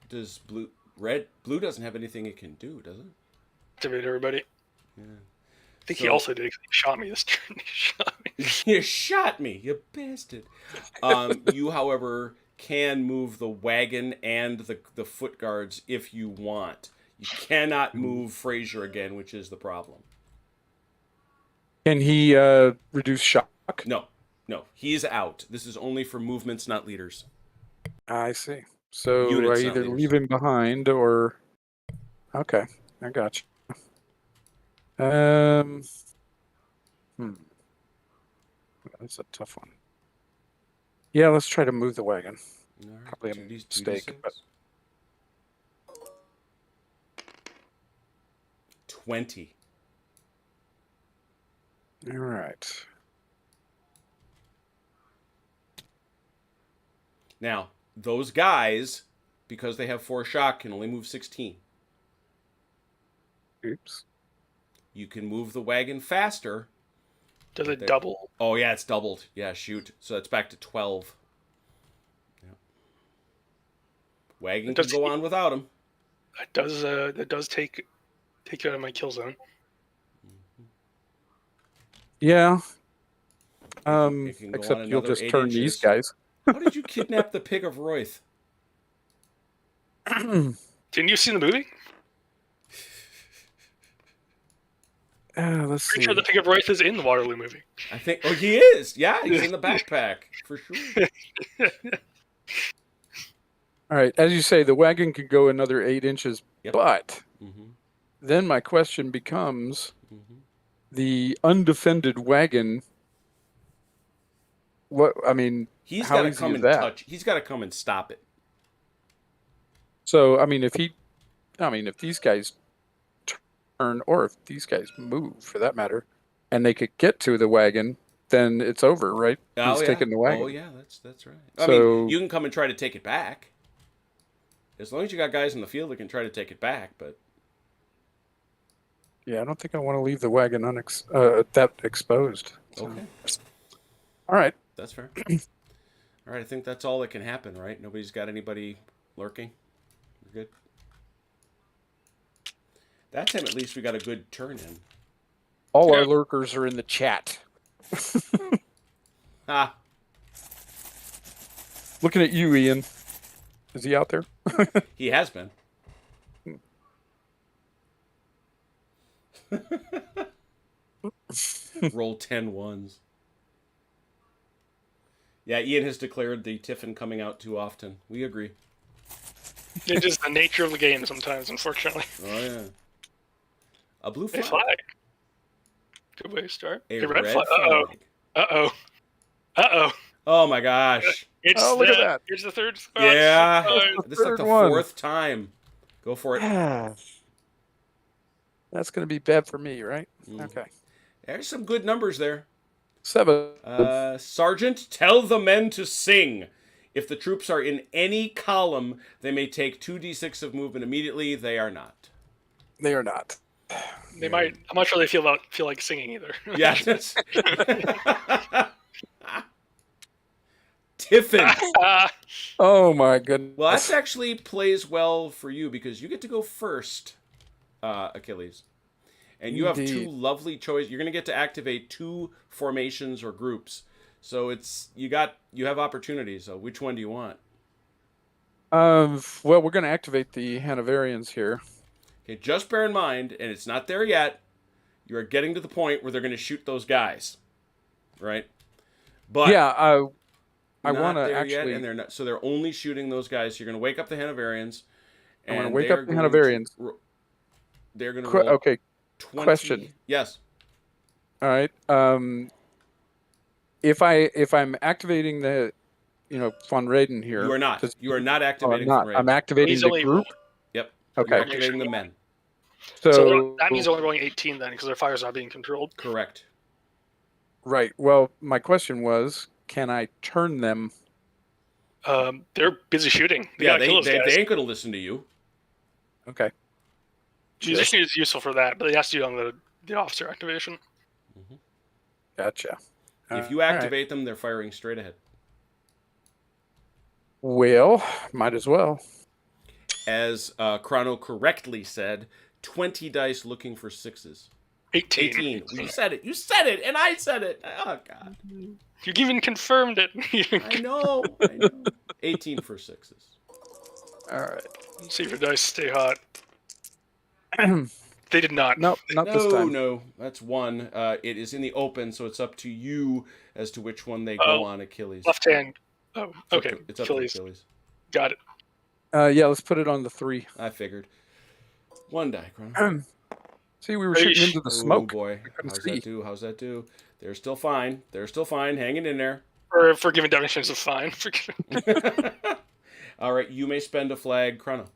Does blue doesn't have anything it can do, does it? Activate everybody. Yeah. I think he also did, because he shot me this turn. He shot me. You shot me, you bastard. You, however, can move the wagon and the foot guards if you want. You cannot move Frazier again, which is the problem. Can he reduce shock? No, he's out. This is only for movements, not leaders. I see. So Units, I not either leaders. leave him behind or... Okay, I got you. That's a tough one. Yeah, let's try to move the wagon. All right, Probably a 2D6. mistake, but 20. all right. Now, those guys, because they have 4 shock, can only move 16. Oops. You can move the wagon faster. Does it double? Oh, yeah, it's doubled. Yeah, shoot. So it's back to 12. Yeah. Wagon can go on without him. That does take you out of my kill zone. Yeah. It can go on Except you'll another just 8 turn inches. these guys. How did you kidnap the pig of Royth? Didn't you see the movie? Let's see. Pretty sure the Pig of Royth is in the Waterloo movie. I think. Oh, he is. Yeah, he's in the backpack for sure. All right. As you say, the wagon could go another 8 inches, Yep. but Mm-hmm. then my question becomes Mm-hmm. the undefended wagon. What I mean, He's how got to easy come is and that? touch. He's got to come and stop it. So I mean, if these guys turn, or if these guys move, for that matter, and they could get to the wagon, then it's over, right? Oh, He's yeah. taking the wagon. Oh yeah, that's right. I So- mean, you can come and try to take it back. As long as you got guys in the field that can try to take it back, but Yeah, I don't think I want to leave the wagon that exposed. So- okay, All right. that's fair. All right, I think that's all that can happen, right? Nobody's got anybody lurking. We're good. That time, at least, we got a good turn in. All Yeah. our lurkers are in the chat. Ah, Looking at you, Ian. Is he out there? he has been. Roll 10 ones. Yeah, Ian has declared the Tiffin coming out too often. We agree. It's just the nature of the game sometimes, unfortunately. Oh, yeah. A blue A flag. flag. Good way to start. A A red flag. flag. Uh-oh. Uh-oh. Oh, my gosh. It's Oh, look at that. Here's the third spot. Yeah. Surprise. This is like the Third one. 4th time. Go for it. That's going to be bad for me, right? Okay. There's some good numbers there. 7. Sergeant, tell the men to sing. If the troops are in any column, they may take 2d6 of movement immediately. They are not. They are not. They might. I'm not sure they feel like singing either. Yeah. That's... Tiffin. Oh my goodness. Well, that actually plays well for you because you get to go first, Achilles. And you have 2 Indeed. lovely choices. You're going to get to activate 2 formations or groups. So you have opportunities. So which one do you want? Well, we're going to activate the Hanoverians here. Okay, just bear in mind, and it's not there yet, you are getting to the point where they're going to shoot those guys. Right? But Yeah, I not want to there actually. yet, and they're not, so they're only shooting those guys. You're going to wake up the Hanoverians. I'm gonna and wake they're up the going to Hanoverians. They're going to roll Okay, 20. question. Yes. All right. If I'm activating the, Von Raiden here, You are not. does You are not I'm activating not. from I'm Raiden. activating He's the only group. Yep. Okay. You're activating the men. So that means only rolling 18 then, because their fire's not being controlled. Correct. Right. Well, my question was, can I turn them? They're busy shooting. They Yeah, gotta kill those they guys. ain't gonna listen to you. Okay. Musician is useful for that, but it has to be on the officer activation. Gotcha. If you All right. activate them, they're firing straight ahead. Well, might as well. As Chrono correctly said, 20 dice looking for sixes. 18. 18. You said it. You said it, and I said it. Oh, God. You even confirmed it. I know. I know. 18 for sixes. All right. See if your dice stay hot. They did not. Nope, not this time. No. That's one. It is in the open, so it's up to you as to which one they go on Achilles. Left hand. Oh, okay. It's up to Achilles. Got it. Yeah, let's put it on the 3. I figured. One die, Chrono. See, we were shooting into the smoke. Oh, boy. How's that do? They're still fine. Hanging in there. For giving definitions of fine. All right, you may spend a flag, Chrono.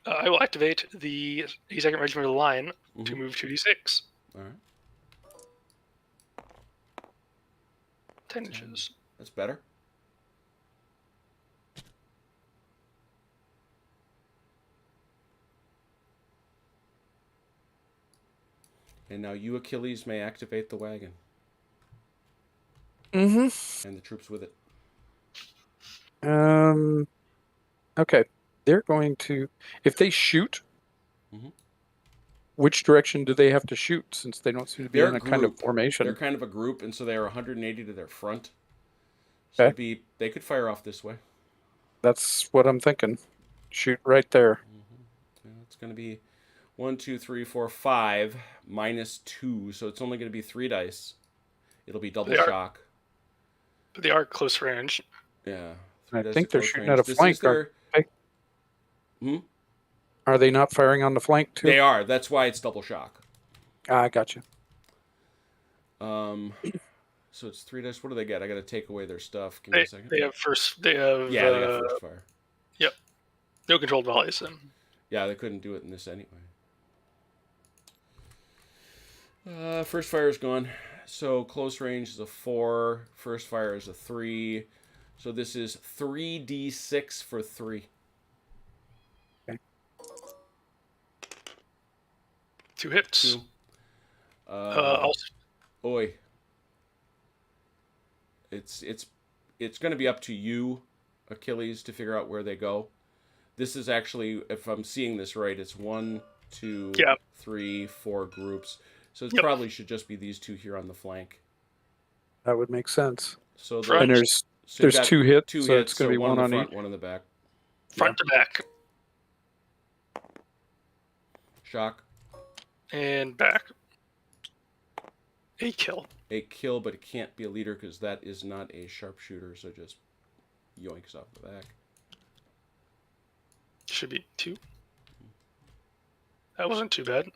I will activate the 82nd Regiment of the Line to move 2d6. All right. 10 inches. That's better. And now you, Achilles, may activate the wagon. Mm-hmm. And the troops with it. Okay. They're going to, if they shoot, Mhm. which direction do they have to shoot, since they don't seem to be They're in a a kind of group. formation? They're kind of a group, and so they are 180 to their front. So Okay. they could fire off this way. That's what I'm thinking. Shoot right there. Yeah, it's going to be 1, 2, 3, 4, 5 minus 2, so it's only going to be 3 dice. It'll be double shock. But they are close range. Yeah. I think they're shooting at a flank. Are they not firing on the flank too? They are. That's why it's double shock. I gotcha. So it's 3 dice. What do they get? I got to take away their stuff. Give me a second. They have first. They have. Yeah, they got first fire. Yep. No controlled volleys. Then. Yeah, they couldn't do it in this anyway. First fire is gone. So close range is a 4. First fire is a 3. So this is 3d6 for 3. Okay. 2 hits. 2. Also, Oi. It's going to be up to you, Achilles, to figure out where they go. This is actually, if I'm seeing this right, it's 1, 2, 3, 4 groups. So it probably should just be these 2 here on the flank. That would make sense. So and there's 2 hits, so it's going to be one on front, each. one in the back. front to back Shock. and back. A kill. A kill, but it can't be a leader because that is not a sharpshooter. So just yoinks off the back. Should be 2. That wasn't too bad.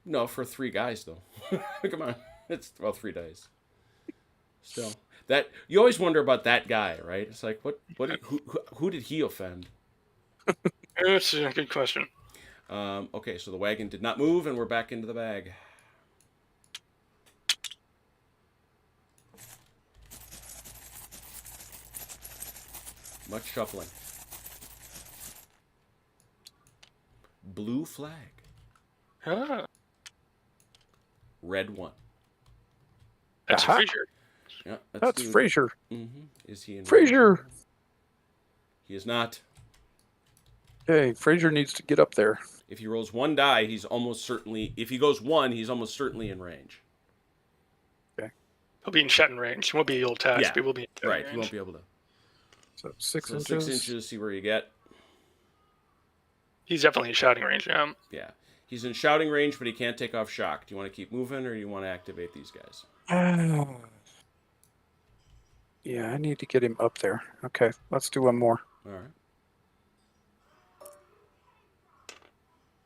No, for 3 guys though. Come on, it's 3 dice. Still, that you always wonder about that guy, right? It's like who did he offend? That's a good question. Okay, so the wagon did not move, and we're back into the bag. Much shuffling. Blue flag. Ah, Red 1. that's Aha. Frazier. Yeah, That's Frazier. Mm-hmm. Is he in Frazier. range? He is not. Okay, Frazier needs to get up there. If he rolls 1 die, he's almost certainly. If he goes 1, he's almost certainly in range. Okay. He'll be in shutting range. He won't be able to attach, but he will be in shutting Right. range. He won't be able to. So 6 So inches. 6 inches. See where you get. He's definitely in shouting range, yeah. Yeah. He's in shouting range, but he can't take off shock. Do you want to keep moving, or do you want to activate these guys? Yeah, I need to get him up there. Okay, let's do one more. All right.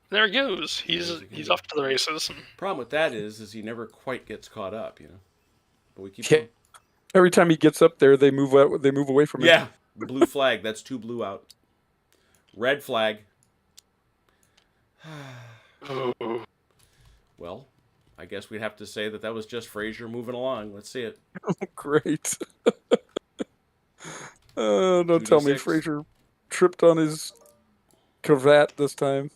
There he goes. He's There's a he's guy. off to the races. Problem with that is he never quite gets caught up, you know. But we keep Yeah. going. Every time he gets up there, they move out. They move away from him. Yeah, blue flag. That's 2 blue out. Red flag. Oh. Well, I guess we'd have to say that was just Frazier moving along. Let's see it. Great. Don't tell me 2d6. Frazier tripped on his cravat this time.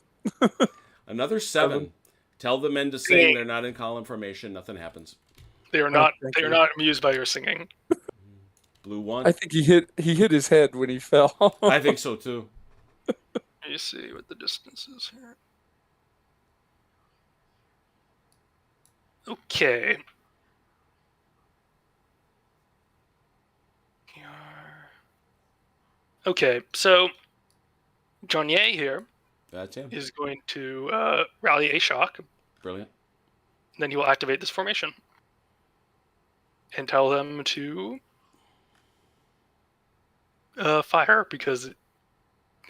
Another 7. Tell the men to sing. They're not in column formation. Nothing happens. They are not. thank They are you. not amused by your singing. Blue 1. I think he hit his head when he fell. I think so too. Let me see what the distance is here. Okay. Okay, so Johnnier here That's him. is going to rally a shock. Brilliant. Then he will activate this formation and tell them to fire because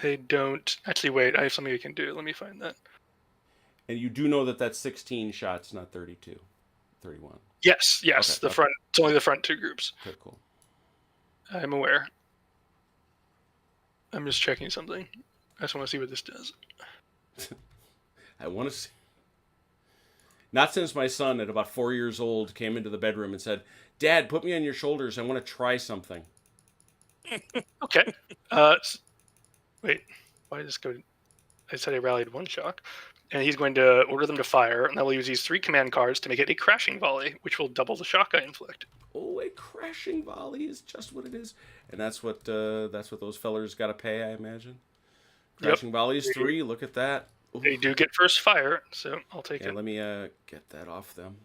they don't. Actually, wait. I have something I can do. Let me find that. And you do know that that's 16 shots, not 32, 31. Yes. Okay, The okay. front. It's only the front 2 groups. Okay, cool. I'm aware. I'm just checking something. I just want to see what this does. I want to see. Not since my son, at about 4 years old, came into the bedroom and said, "Dad, put me on your shoulders. I want to try something." Okay. Wait. Why did this go? I said I rallied 1 shock. And he's going to order them to fire, and I will use these 3 command cards to make it a crashing volley, which will double the shock I inflict. Oh, a crashing volley is just what it is, and that's what those fellers got to pay, I imagine. Crashing volley is 3. Look at that. Ooh. They do get first fire, so I'll take Yeah, it. let me get that off them.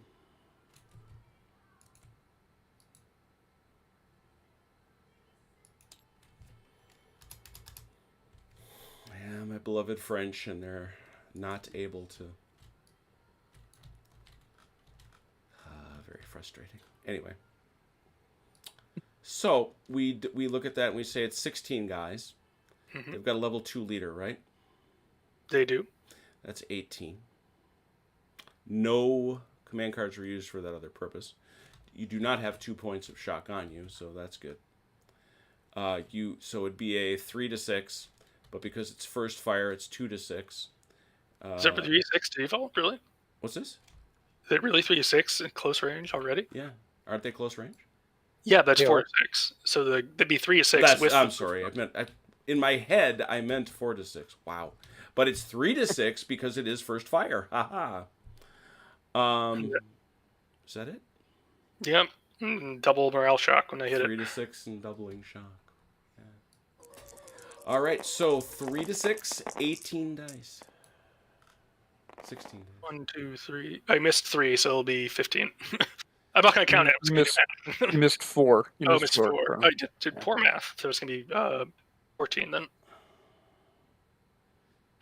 Yeah, my beloved French, and they're not able to. Very frustrating. Anyway, so we look at that and we say it's 16 guys. Mhm. They've got a level 2 leader, right? They do. That's 18. No command cards were used for that other purpose. You do not have 2 points of shock on you, so that's good. So it'd be a 3 to 6, but because it's first fire, it's 2 to 6. Is it for 3-6 default, really? What's this? Is it really 3-6 in close range already? Yeah, aren't they close range? Yeah, that's Yeah. 4-6. So they'd be 3-6 with. I'm sorry. In my head, I meant 4 to 6. Wow, but it's 3 to 6 because it is first fire. Ha ha. Is that it? Yeah, double morale shock when I hit 3 it. to 6 and doubling shock. Yeah. All right, so 3 to 6, 18 dice. 16 dice. 1, 2, 3. I missed 3, so it'll be 15. I'm not gonna count it. You missed 4. You Oh, missed 4. Bro. I did poor math, so it's gonna be 14 then.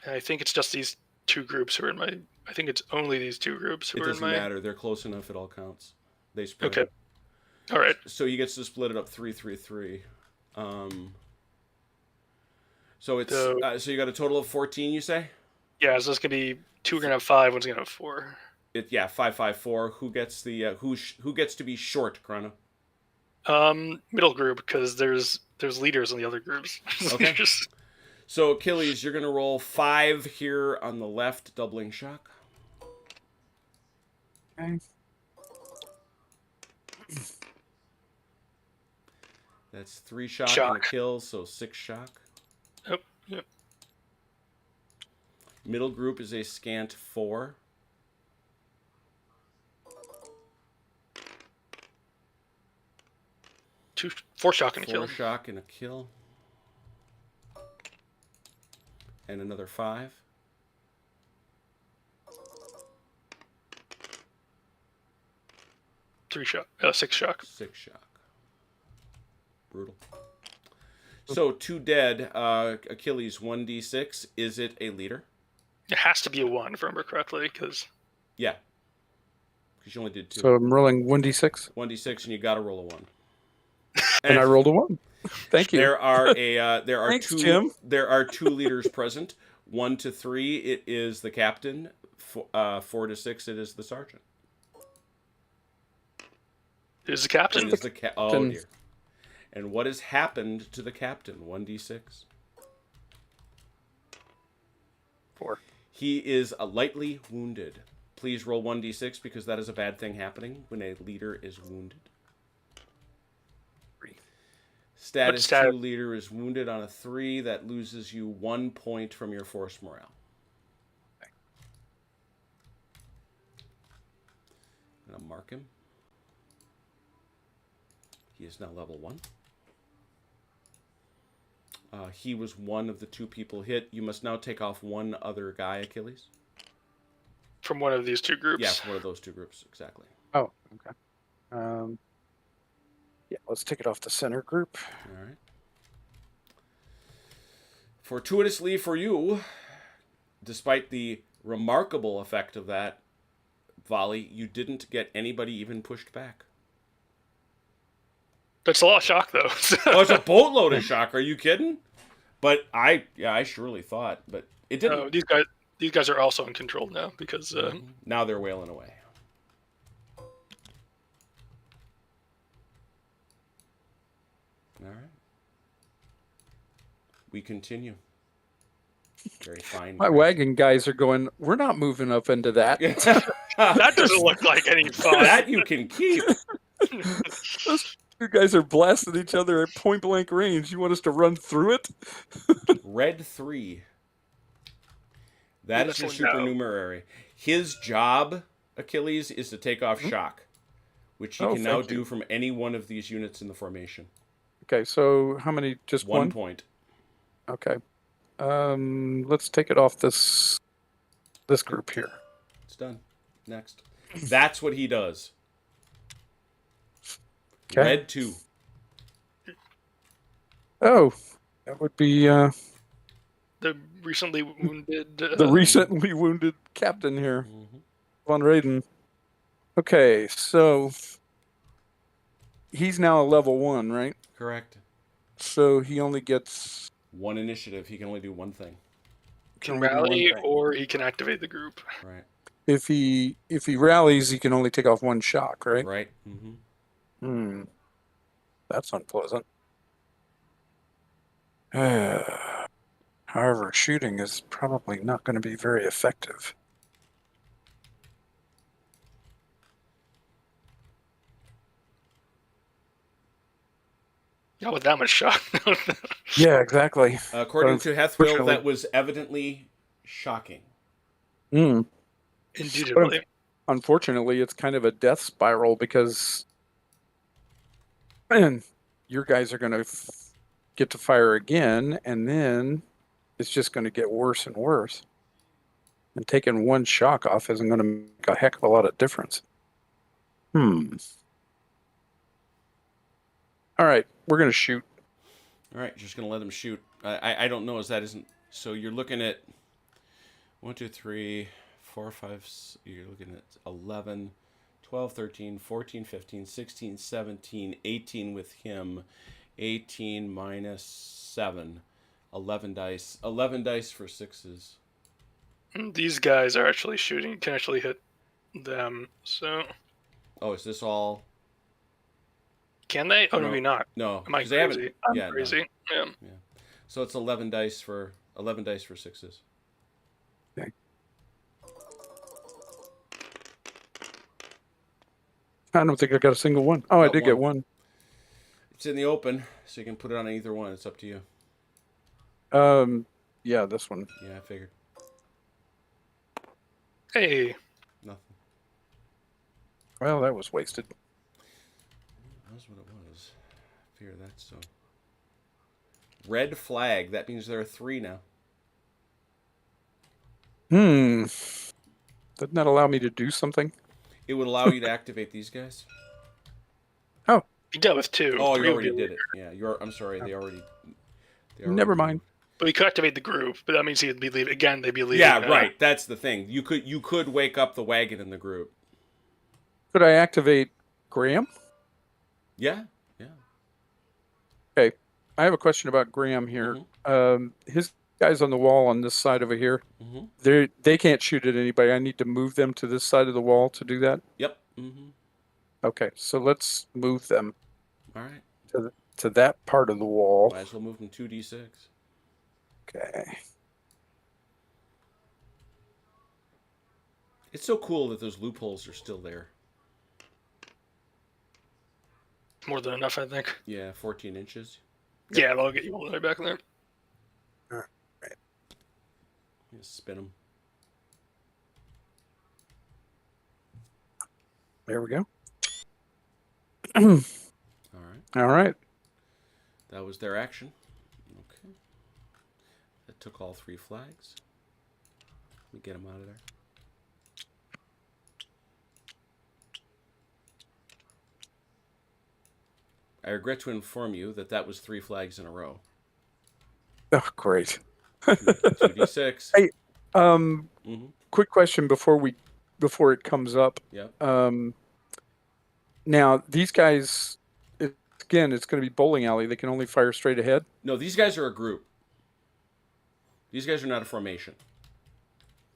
And I think it's just these 2 groups who are in my. I think it's only these 2 groups who It are in doesn't my. matter. They're close enough. It all counts. They split. Okay. It. All right. So he gets to split it up 3, 3, 3. So it's so you got a total of 14. You say? Yeah, so it's gonna be 2 are gonna have 5, one's gonna have 4. 5, 5, 4. Who gets the who gets to be short, Chrono? Middle group because there's leaders in the other groups. Okay. So Achilles, you're gonna roll 5 here on the left, doubling shock. Okay. That's 3 shock and a kill, so 6 shock. Oh, yep. Middle group is a scant 4. Four shock and a 4 kill. shock and a kill. And another 5. Six shock. 6 shock. Brutal. So 2 dead. Achilles 1d6. Is it a leader? It has to be a 1 if I remember correctly, because Yeah. Because you only did 2. So I'm rolling 1d6, 1d6, and you got to roll a 1. and I rolled a 1. Thank you. There are Thanks, two Jim. there are 2 leaders present. 1 to 3, it is the captain. 4 to 6, it is the sergeant. Who's the captain? It is the oh dear. And what has happened to the captain? 1d6. 4. He is lightly wounded. Please roll 1d6 because that is a bad thing happening when a leader is wounded. 3. Status 2 leader is wounded on a 3. That loses you 1 point from your force morale. Okay. I'm going to mark him. He is now level 1. He was one of the 2 people hit. You must now take off 1 other guy, Achilles. From one of these 2 groups? Yeah, from one of those 2 groups, exactly. Oh, okay. Yeah, let's take it off the center group. All right. Fortuitously for you, despite the remarkable effect of that volley, you didn't get anybody even pushed back. That's a lot of shock, though. Oh, it's a boatload of shock. Are you kidding? But I surely thought, but it didn't. Oh, these guys are also in control now because now they're wailing away. All right. We continue. Very fine. My wagon guys are going, we're not moving up into that. that doesn't look like any fun. That you can keep. Those 2 guys are blasting each other at point blank range. You want us to run through it? Red 3. That is your supernumerary. His job, Achilles, is to take off shock, which he can now do from any one of these units in the formation. Okay, so how many? Just 1 point. Okay. Let's take it off this group here. It's done. Next. That's what he does. Okay. Red 2. Oh, that would be The recently wounded... the recently wounded captain here, Von Raiden. Okay, so he's now a level 1, right? Correct. So he only gets 1 initiative. He can only do 1 thing. can rally or he can activate the group. Right. If he rallies, he can only take off 1 shock, right? Right. That's unpleasant. However, shooting is probably not going to be very effective. Not with that much shock. Yeah, exactly. According to Hethville, that was evidently shocking. Indubitably. Unfortunately, it's kind of a death spiral because your guys are going to get to fire again, and then it's just going to get worse and worse. And taking 1 shock off isn't going to make a heck of a lot of difference. All right, we're going to shoot. All right, just going to let him shoot. I don't know as that isn't... So you're looking at 1, 2, 3, 4, 5... You're looking at 11, 12, 13, 14, 15, 16, 17, 18 with him. 18 minus 7. 11 dice. 11 dice for 6s. These guys are actually shooting. Can actually hit them, so... Oh, is this all... Can they? Oh, No. maybe not. No. Am I 'cause they haven't- crazy? I'm yeah, no. crazy. Yeah. So it's 11 dice for 6s. Okay. I don't think I got a single one. Oh, I did get 1. It's in the open, so you can put it on either one. It's up to you. Yeah, this one. Yeah, I figured. Hey. Nothing. Well, that was wasted. That's what it was. I figured that, so... Red flag. That means there are 3 now. Doesn't that allow me to do something? It would allow you to activate these guys. Oh. You dealt with 2. Oh, 3 you would be already did weird. it. Yeah, I'm sorry. They already Never mind. But we could activate the group, but that means he'd be leaving. Again, they'd be leaving. Yeah, right. That's the thing. You could wake up the wagon in the group. Could I activate Graham? Yeah. Okay. I have a question about Graham here. His Guys on the wall on this side over here. Mm-hmm. They can't shoot at anybody. I need to move them to this side of the wall to do that. Yep. Mm-hmm. Okay, so let's move them All right. to that part of the wall. Might as well move them 2d6. Okay. It's so cool that those loopholes are still there. More than enough, I think. Yeah, 14 inches. Yeah, that'll get you all the way back there. All right. Just spin them. There we go. All right. All right. That was their action. Okay. That took all 3 flags. Let me get them out of there. I regret to inform you that that was 3 flags in a row. Oh, great. 2d6. Hey, Mm-hmm. quick question before it comes up. Yep. Now these guys, it's going to be bowling alley. They can only fire straight ahead. No, these guys are a group. These guys are not a formation.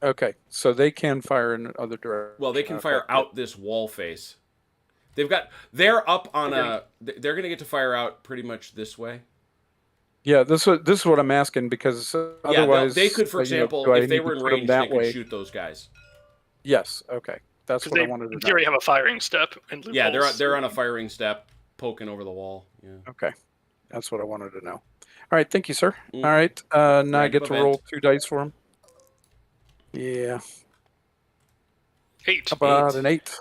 Okay, so they can fire in other directions. Well, they can Okay, fire good. out this wall face. They're up on they're going to get to fire out pretty much this way. Yeah, this is what I'm asking because Yeah, otherwise they could, for example, do I if they need were to in put 'em range, that they could way? shoot those guys. Yes. Okay, that's Because what I they, wanted in to theory, know. have a firing step. And Yeah, loopholes. they're on a firing step, poking over the wall. Yeah. Okay, that's what I wanted to know. All right, thank you, sir. Mhm. All right, now I Random get to event. roll 2 dice for him. Yeah, 8. how about 8. an 8?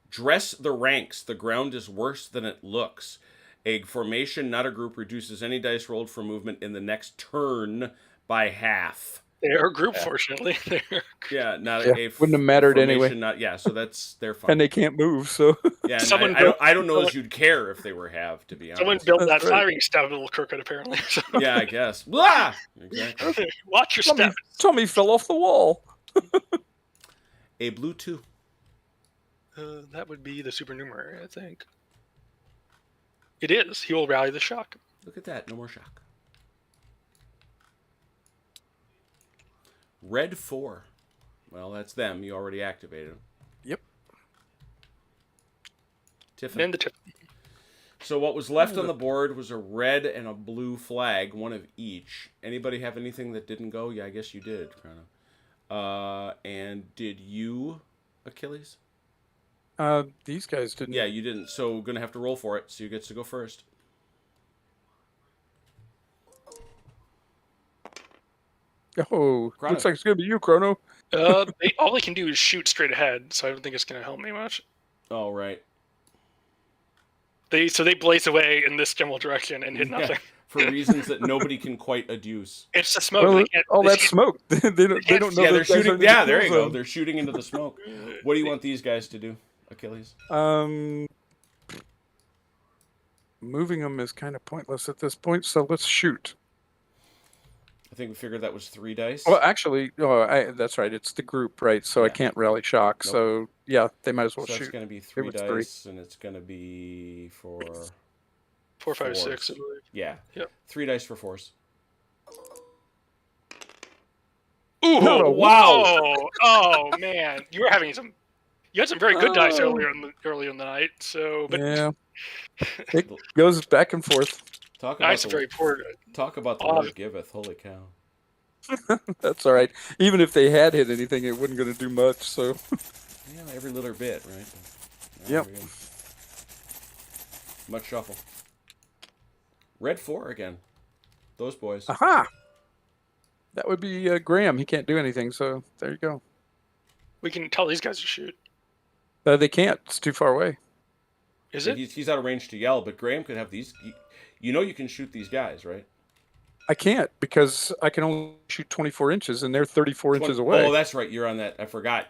Dress the ranks. The ground is worse than it looks. A formation, not a group, reduces any dice rolled for movement in the next turn by half. They're a group, fortunately. Yeah, not Yeah, a wouldn't have mattered formation, anyway. Not so they're fine. And they can't move, so Yeah, and Someone I don't know as you'd care if they were half, to be honest. Someone built That's that right. firing step a little crooked, apparently. So. Yeah, I guess. Blah! Exactly. Watch your step. Tommy fell off the wall. A blue 2. That would be the supernumerary, I think. It is. He will rally the shock. Look at that. No more shock. Red 4. Well, that's them. You already activated them. Yep. Tiffany. And the tip. So what was left on the board was a red and a blue flag, one of each. Anybody have anything that didn't go? Yeah, I guess you did, Chrono. And did you, Achilles? These guys didn't. Yeah, you didn't. So we're going to have to roll for it. So you gets to go first. Oh, Chrono. looks like it's gonna be you, Chrono. All they can do is shoot straight ahead, so I don't think it's going to help me much. Oh, right. They blaze away in this general direction and hit Yeah, nothing. for reasons that nobody can quite adduce. It's the smoke. Well, They can't, all they that can't- smoke. they don't know. Yeah, those they're guys shooting. are in the Yeah, there kill you go. zone. They're shooting into the smoke. What do you want these guys to do, Achilles? Moving them is kind of pointless at this point, so let's shoot. I think we figured that was 3 dice. Well, actually, that's right. It's the group, right? So I Yeah. can't rally shock. Nope. So yeah, they might as well So that's shoot. going to be 3 was 3. dice, and it's going to be for 4, 5, fours. 6, I believe. Yeah. Yep. 3 dice for 4s. Ooh! Not a Wow! Oh man, you had some very good dice Oh. earlier in the night. So, but Yeah, it goes back and forth. Talk I about had some very poor. the odd- Lord giveth. Holy cow! That's all right. Even if they had hit anything, it wasn't going to do much. So Yeah, every little bit, right? Yep. There we go. Much shuffle. Red 4 again. Those boys. aha, that would be Graham. He can't do anything. So there you go. We can tell these guys to shoot. They can't. It's too far away. Is it? He's out of range to yell, but Graham could have these. You know you can shoot these guys, right? I can't because I can only shoot 24 inches, and they're 34 inches away. Oh, that's right. You're on that. I forgot.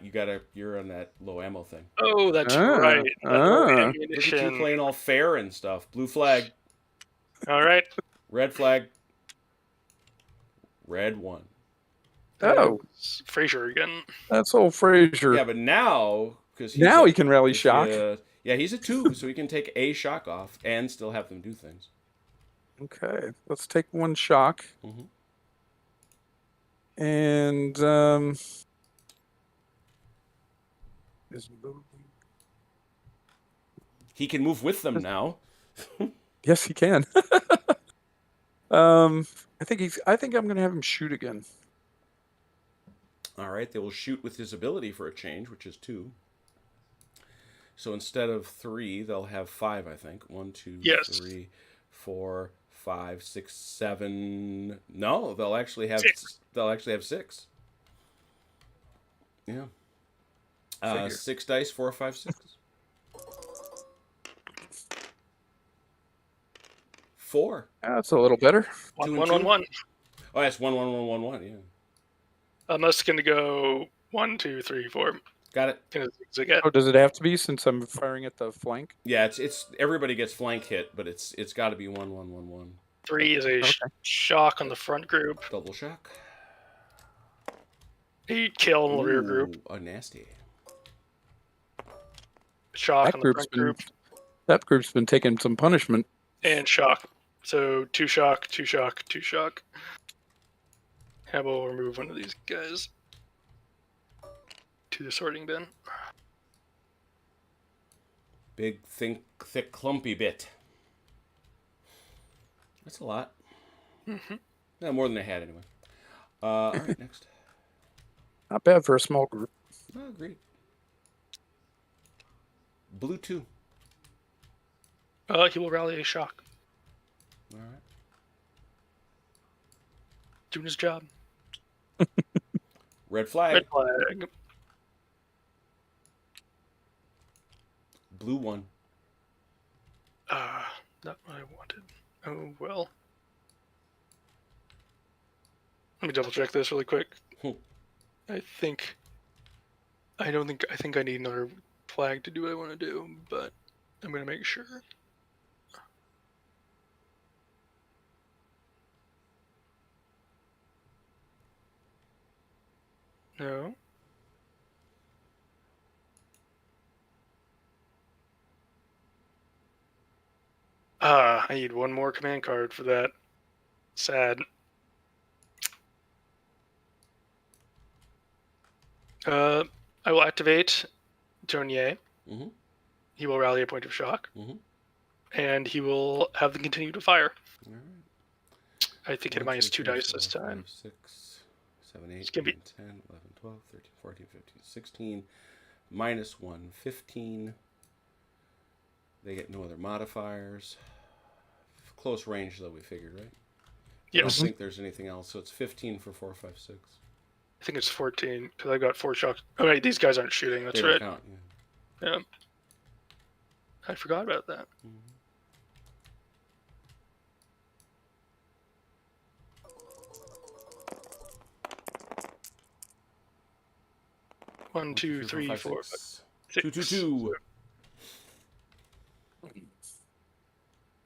You're on that low ammo thing. Oh, that's Ah, right. That low ah. Look at you ammunition. playing all fair and stuff. Blue flag, All right. red flag, red 1. Oh, It's Fraser again. that's old Frazier. Yeah, but now because Now he can rally shock. Yeah, he's a 2, so he can take a shock off and still have them do things. Okay, let's take 1 shock. Mhm. And is moving. He can move with them now. Yes, he can. I think I'm gonna have him shoot again. All right, they will shoot with his ability for a change, which is 2. So instead of 3, they'll have 5, I think. 1, 2, Yes. 3, 4, 5, 6, 7. No, they'll actually have 6. 6. Yeah. Figure. 6 dice, 4, 5, 6. 4. That's a little better. 1, 2 1, and 1, 2? 1. Oh, that's 1, 1, 1, 1, 1. Yeah. Musket going to go 1, 2, 3, 4. Got it. Gonna zigzag. Oh, does it have to be since I'm firing at the flank? Yeah, it's everybody gets flank hit, but it's got to be 1, 1, 1, 1. 3 is a Okay. shock on the front group. Double shock. 8 kill on the rear group. Ooh, nasty. Shock That on the front group. That group's been taking some punishment. And shock. So 2 shock, 2 shock, 2 shock. How about remove one of these guys to the sorting bin? Big, thick, clumpy bit. That's a lot. Mm-hmm. Yeah, more than I had anyway. All right, next. Not bad for a small group. Oh, great. Blue 2. He will rally a shock. All right. Doing his job. Red flag. Red flag. Blue 1. Not what I wanted. Oh, well. Let me double check this really quick. I think I need another flag to do what I want to do, but I'm going to make sure. No. I need one more command card for that. Sad. I will activate Tournier. Mm-hmm. He will rally a point of shock. Mm-hmm. And he will have them continue to fire. All right. I think it minus 2 dice this time. 5, 6, 7, 8, It's gonna 9, be- 10, 11, 12, 13, 14, 15, 16. Minus 1, 15. They get no other modifiers. Close range, though, we figured, right? I don't Yes. think there's anything else, so it's 15 for 4, 5, 6. I think it's 14 because I got 4 shocks. Oh, wait, these guys aren't shooting. That's They don't right. count, Yeah. I forgot about that. yeah. 1, 2, 3, 4, 5, 6. 2, 2, 2.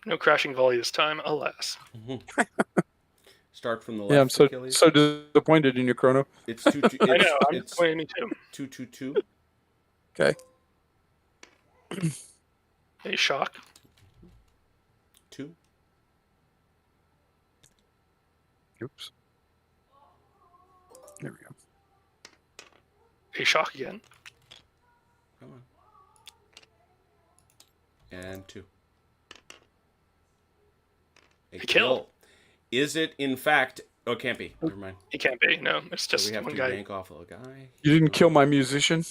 No crashing volley this time, alas. Start from the left. Yeah, I'm so Achilles. disappointed in you, Chrono. It's 2, 2. I know. I'm It's disappointed, me too. 2, 2, 2. Okay. A shock. 2. Oops. There we go. A shock again. Come on. And 2. A kill. Is it, in fact... Oh, it can't be. Never mind. He can't be. No, it's So just we have one to guy. bank off a guy. You didn't kill my musician?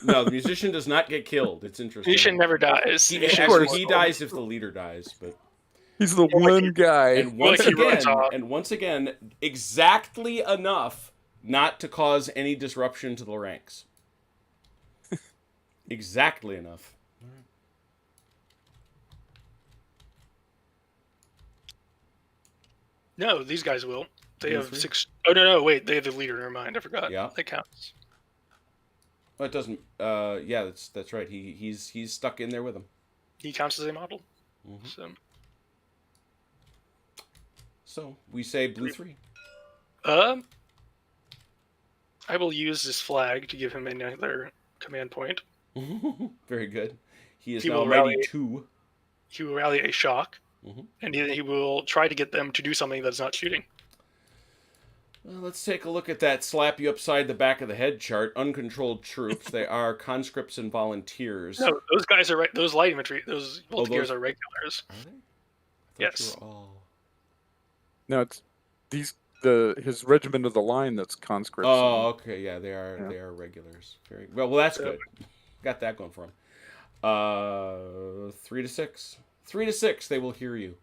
No, the musician does not get killed. It's interesting. Musician never dies. He, Musician actually, is- he dies if the leader dies, but... He's the like one guy. And once he runs again, off. exactly enough not to cause any disruption to the ranks. Exactly enough. No, these guys will. They Blue have 3? 6. Oh, no, wait. They have the leader. Never mind. I forgot. Yeah. That counts. Well, it doesn't. Yeah, that's right. He's stuck in there with him. He counts as a model. Mhm. So, So we say blue 3. I will use this flag to give him another command point. Very good. He is He now will mighty rally. 2. He will rally a shock, Mhm. and he will try to get them to do something that's not shooting. Well, let's take a look at that slap you upside the back of the head chart. Uncontrolled troops. They are conscripts and volunteers. No, those guys are those light infantry. Those volunteers those- are regulars. Are they? I thought Yes. you were all... No, it's his regiment of the line that's conscripts. Oh, okay. Yeah, they are. Yeah. They are regulars. Very well. Well, that's good. Got that going for them. 3 to 6. 3 to 6. They will hear you.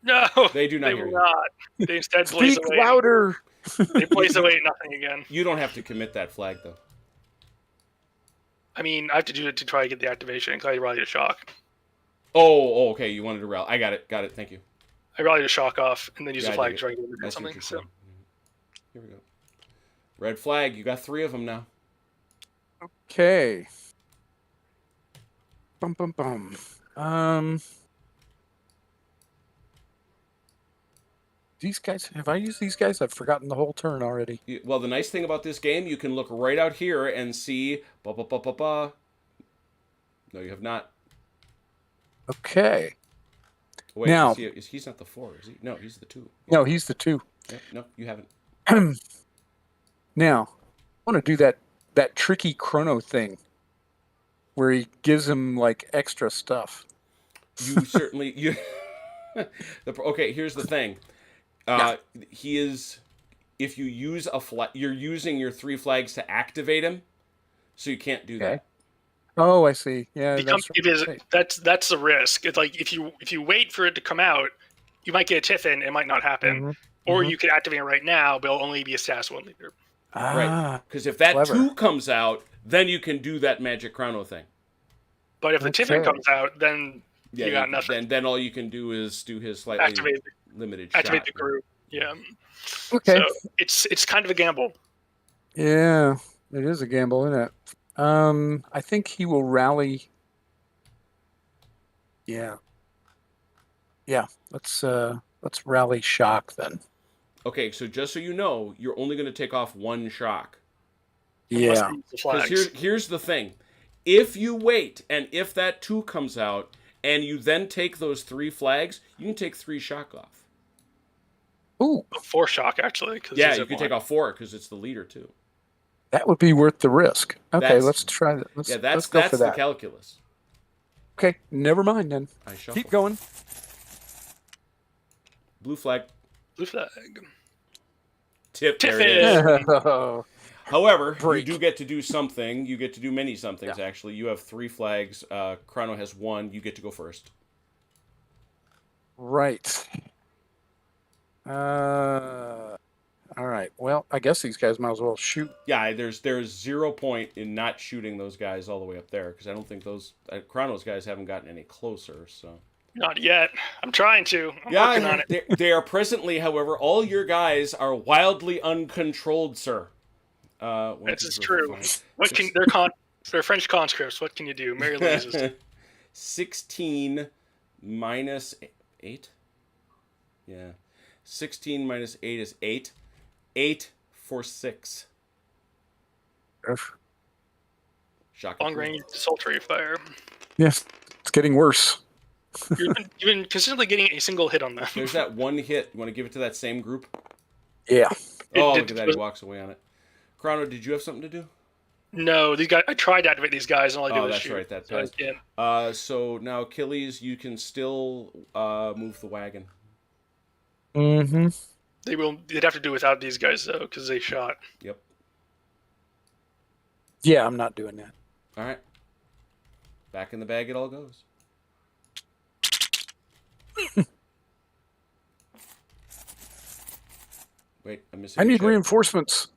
No, They do not they hear will you. not. They instead blaze Speak away. louder. They blaze away at nothing again. You don't have to commit that flag though. I mean, I have to do it to try to get the activation because I rallied a shock. Oh, okay. You wanted to rally. I got it. Got it. Thank you. I rallied a shock off and then use Yeah, the I flag dig to try to get rid of I see what something. you're So saying. Here we go. Red flag. You got 3 of them now. Okay. Bum bum bum. These guys, have I used these guys? I've forgotten the whole turn already. Well, the nice thing about this game, you can look right out here and see. Ba ba ba ba ba. No, you have not. Okay. Wait, Now- he's not the 4, is he? No, he's the 2. No, he's the 2. Yep, no, you haven't. Now, I want to do that tricky chrono thing where he gives him like extra stuff. You certainly you. Okay, here's the thing. He is. If you use a flag, you're using your 3 flags to activate him, so you can't do that. Oh, I see. Yeah, that's the risk. It's like if you wait for it to come out, you might get a Tiffin. It might not happen, Mhm. or Mhm. you could activate it right now, but it'll only be a status 1 leader. Right. Because if that clever. 2 comes out, then you can do that magic chrono thing. But if the Tiffin Okay. comes out, then you got nothing. Then all you can do is do his slightly limited Activate shot. the group. Yeah. Okay. So it's kind of a gamble. Yeah, it is a gamble, isn't it? I think he will rally. Yeah. Yeah. Let's rally shock then. Okay, so just so you know, you're only going to take off 1 shock. Unless Yeah. they use the Because flags. here's the thing. If you wait, and if that 2 comes out, and you then take those 3 flags, you can take 3 shock off. Ooh, 4 shock actually. Cause Yeah, he's you at can 1. take off 4 because it's the leader too. that would be worth the risk. Okay, That's- let's try that. Let's That's go for the that. calculus. Okay, never mind then. I shuffle. Keep going. Blue flag. Blue flag. Tip. There it Tiffin. is. However, Break. you do get to do something. You get to do many somethings, actually. You have 3 flags. Chrono has 1. You get to go first. Right. All right. Well, I guess these guys might as well shoot. Yeah, there's 0 point in not shooting those guys all the way up there because I don't think those Chrono's guys haven't gotten any closer. So Not yet. I'm trying to. I'm working on it. they are presently, however, all your guys are wildly uncontrolled, sir. This is true. What can they're French conscripts. What can you do? Mary Louise is 16 minus 8. Yeah, 16 minus 8 is 8. 8 for 6. Shocking. long range sultry fire. Yes, it's getting worse. You've been consistently getting a single hit on them. There's that 1 hit. You want to give it to that same group? Yeah. Oh, look at that. He walks away on it. Chrono, did you have something to do? No, these guys. I tried to activate these guys, and all I did was that's shoot. right. That So I does. can't. So now, Achilles, you can still move the wagon. Mm-hmm. They'd have to do without these guys though, because they shot. Yep. Yeah, I'm not doing that. All right. Back in the bag it all goes. Wait, I'm missing. I a need chip. reinforcements.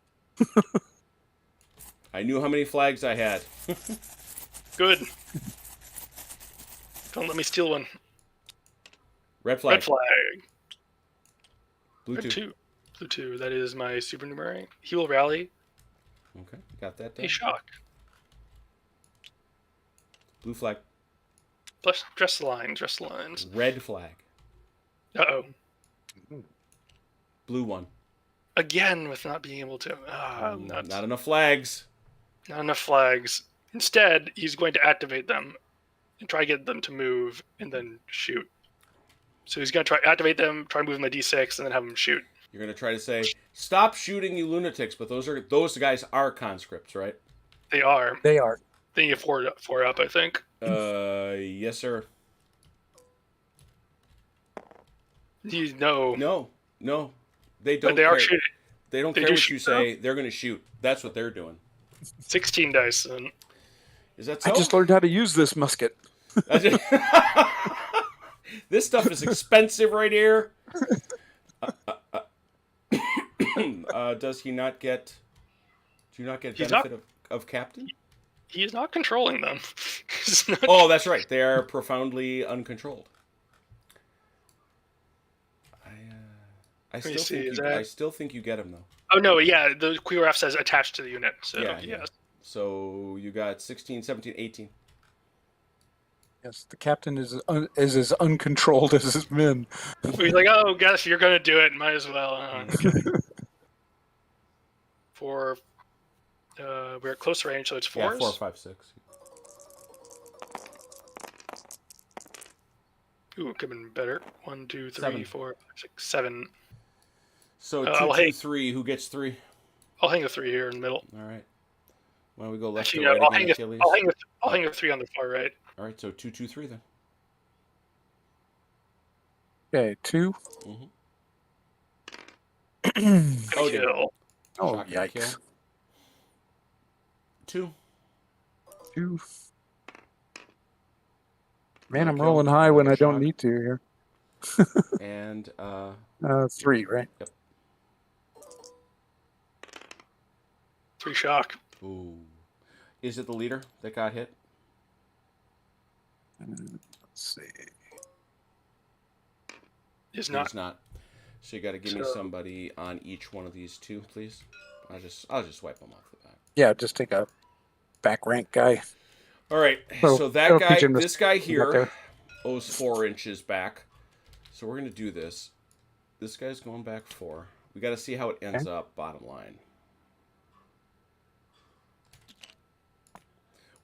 I knew how many flags I had. Good. Don't let me steal one. Red flag. Red flag. Blue Red 2. 2. Blue 2. That is my supernumerary. He will rally. Okay, got that done. A shock. Blue flag. Plus, dress the lines. Dress the lines. Red flag. Uh-oh. Blue 1. Again, with not being able to. Nuts. Not enough flags. Not enough flags. Instead, he's going to activate them and try to get them to move and then shoot. So he's gonna try activate them, try to move them to D6, and then have them shoot. You're gonna try to say, "Stop shooting, you lunatics!" But those guys are conscripts, right? They are. They are. They get four up, I think. Yes, sir. No. No, they don't. But they are care. shooting. They don't They care do what you shoot, say. They're gonna shoot. That's what they're doing. 16 dice. And Is that so? I just learned how to use this musket. This stuff is expensive right here. Does he not get? Do you not get benefit of captain? he is not controlling them. He's not- Oh, that's right. They are profoundly uncontrolled. I me still see, think is you, that- I still think you get him though. Oh no, yeah, the QRF says attached to the unit. So Yeah. yes. So you got 16, 17, 18. Yes, the captain is as uncontrolled as his men. He's like, oh, guess you're gonna do it. Might as well. Okay. For we're at close range, so it's fours. Yeah, 4, 5, 6. Ooh, it could have been better. 1, 2, 3, 7. 4, 5, 6, 7. So I'll 2, 2, hang- 3. Who gets 3? I'll hang a 3 here in the middle. All right. Why don't we go left Actually, to right I'll again, hang Achilles? I'll hang a 3 on the far right. All right, so 2, 2, 3 then. Okay, 2. Mm-hmm. Oh, dear. kill. Oh, Shotgun yikes. kill. 2. 2. Man, I'm Kill. rolling high when I don't Shock. need to here. And 3, right? 3 shock. ooh. Is it the leader that got hit? Let's see. Is not. It's not. So you got to give me So- somebody on each one of these 2, please. I'll just wipe them off the back. Yeah, just take a back rank guy. All right. Oh, So that it'll guy, teach him to this guy get here, there. owes 4 inches back. So we're gonna do this. This guy's going back 4. We got to see how it ends up. Bottom line.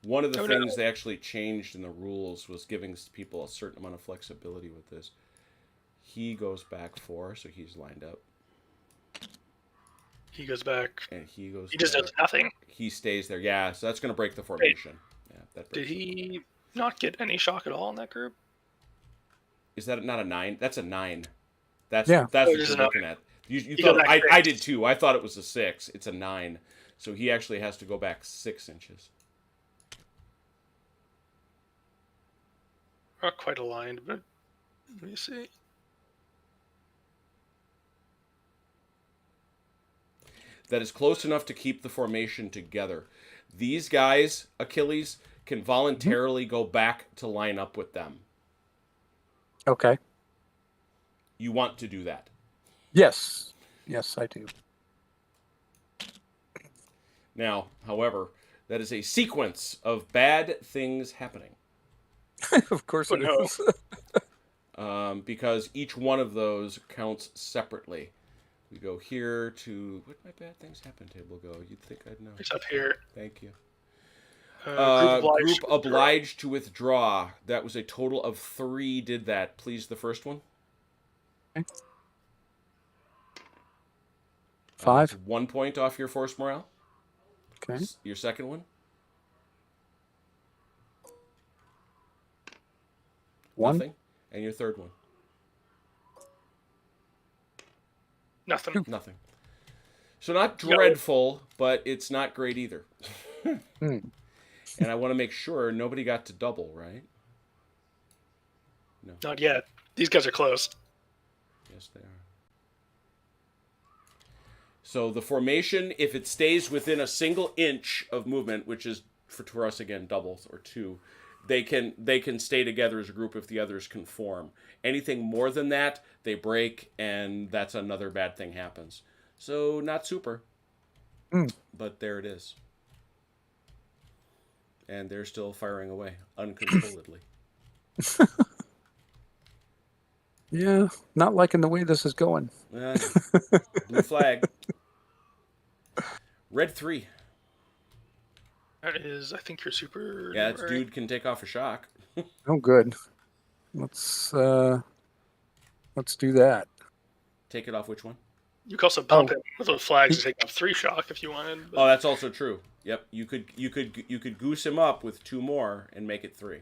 One of the things they actually changed in the rules was giving people a certain amount of flexibility with this. He goes back 4, so he's lined up, He goes back. and he goes. He just back. does nothing. He stays there. Yeah, so that's going to break the formation. Yeah, that Did breaks it. he not get any shock at all in that group? Is that not a 9? That's a 9. That's Yeah. that's Oh, what it is you're a looking at. You He thought goes back I 6. did too. I thought it was a 6. It's a 9. So he actually has to go back 6 inches. Not quite aligned, but let me see. That is close enough to keep the formation together. These guys, Achilles, can voluntarily go back to line up with them. Okay. You want to do that. Yes. Yes, I do. Now, however, that is a sequence of bad things happening. Of course Oh, it no. is. Because each one of those counts separately. We go here to... Where'd my bad things happen table go? You'd think I'd know. It's up here. Thank you. Group Group obliged to withdraw. That was a total of 3 did that. Please, the first one. Okay. 5. 1 point off your force morale. Okay. Your second one. 1. Nothing. And your third one. Nothing. Nothing. So not dreadful, but it's not great either. Hmm. And I want to make sure nobody got to double, right? No. Not yet. These guys are close. Yes, they are. So the formation, if it stays within a single inch of movement, which is for us again doubles or 2, they can stay together as a group if the others conform. Anything more than that, they break, and that's another bad thing happens. So not super, but there it is. And they're still firing away uncontrolledly. Yeah, not liking the way this is going. Blue flag. Red 3. That is, I think you're super. Yeah, it's right? dude can take off a shock. Oh, good. Let's Let's do that. Take it off which one? You could also pump him with those flags to take off 3 shock if you wanted. But... Oh, that's also true. Yep, you could goose him up with 2 more and make it 3.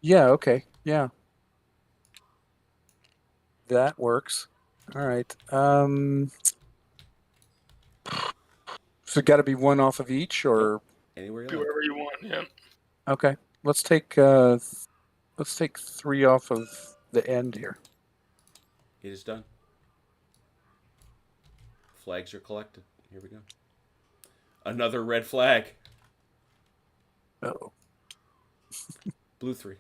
Yeah. Okay. Yeah. That works. All right. So got to be 1 off of each, or anywhere you like. Wherever you want. Yeah. Okay. Let's take 3 off of the end here. It is done. Flags are collected. Here we go. Another red flag. Oh. Blue 3.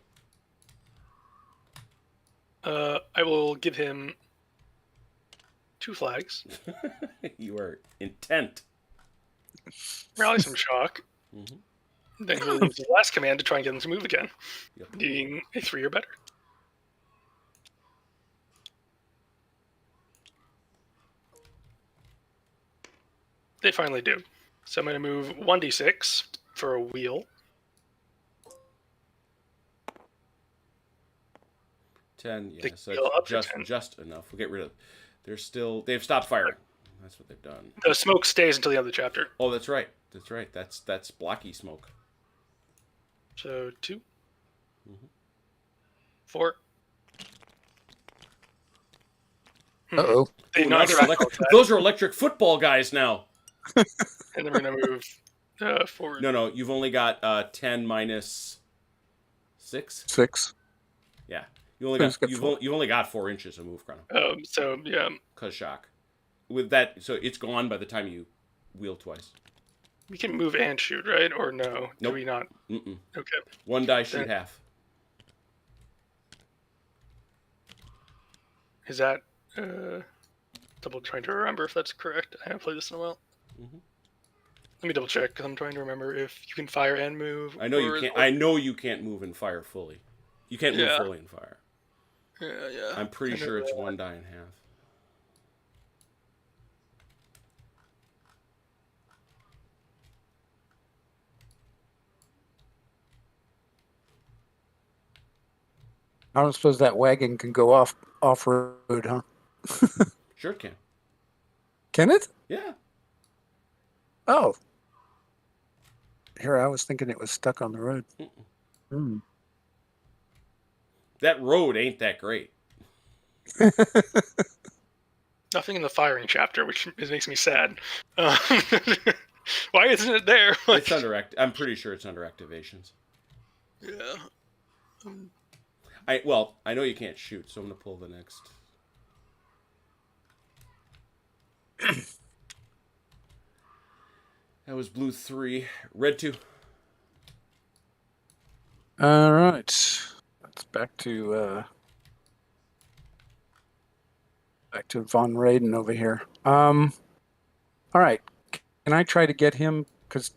I will give him 2 flags. You are intent. Rally some shock. Mm-hmm. Then he'll use his last command to try and get him to move again. Yep. Needing a 3 or better. They finally do. So I'm going to move 1d6 for a wheel. 10, yeah, The so heal up it's to 10. just enough. We'll get rid of. They've stopped firing. That's what they've done. The smoke stays until the end of the chapter. Oh, that's right. That's right. That's blocky smoke. So 2, Mhm. 4. Uh-oh. They Ooh, not now they're track elec- those are electric football guys now. and then we're going to move forward. No, you've only got 10 minus 6. 6. Yeah, you've only got 4 inches of move, Chrono. So yeah, Cause shock. With that, so it's gone by the time you wheel twice. we can move and shoot, right? Or no? Do Nope. we not? Mm-mm. Okay. 1 die, shoot Then- half. Is that double trying to remember if that's correct? I haven't played this in a while. Mhm. Let me double check because I'm trying to remember if you can fire and move. I know you can't. I know you can't move and fire fully. You can't move Yeah. fully and fire. Yeah. I'm pretty I know sure it's that. 1 die and half. I don't suppose that wagon can go off-road, huh? Sure it can. Can it? Yeah. Oh. Here, I was thinking it was stuck on the road. That road ain't that great. Nothing in the firing chapter, which makes me sad. Why isn't it there? It's under I'm pretty sure it's under activations. Yeah. I know you can't shoot, so I'm gonna pull the next. That was blue 3, red 2. All right. That's back to Von Raiden over here. All right. Can I try to get him? Because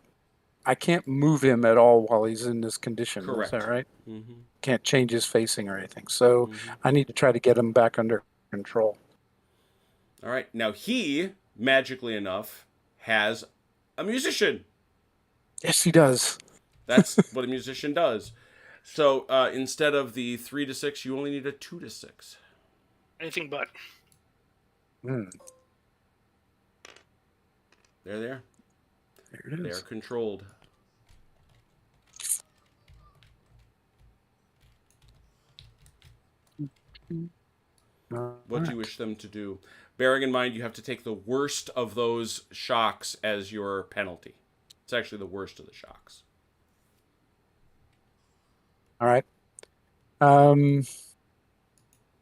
I can't move him at all while he's in this condition. Correct. Is that right? Mm-hmm. Can't change his facing or anything. So I need to try to get him back under control. All right. Now he, magically enough, has a musician. Yes, he does. That's what a musician does. So instead of the 3 to 6, you only need a 2 to 6. Anything but. Hmm. There they are. There it They are is. controlled. What do you wish them to do? Bearing in mind, you have to take the worst of those shocks as your penalty. It's actually the worst of the shocks. All right.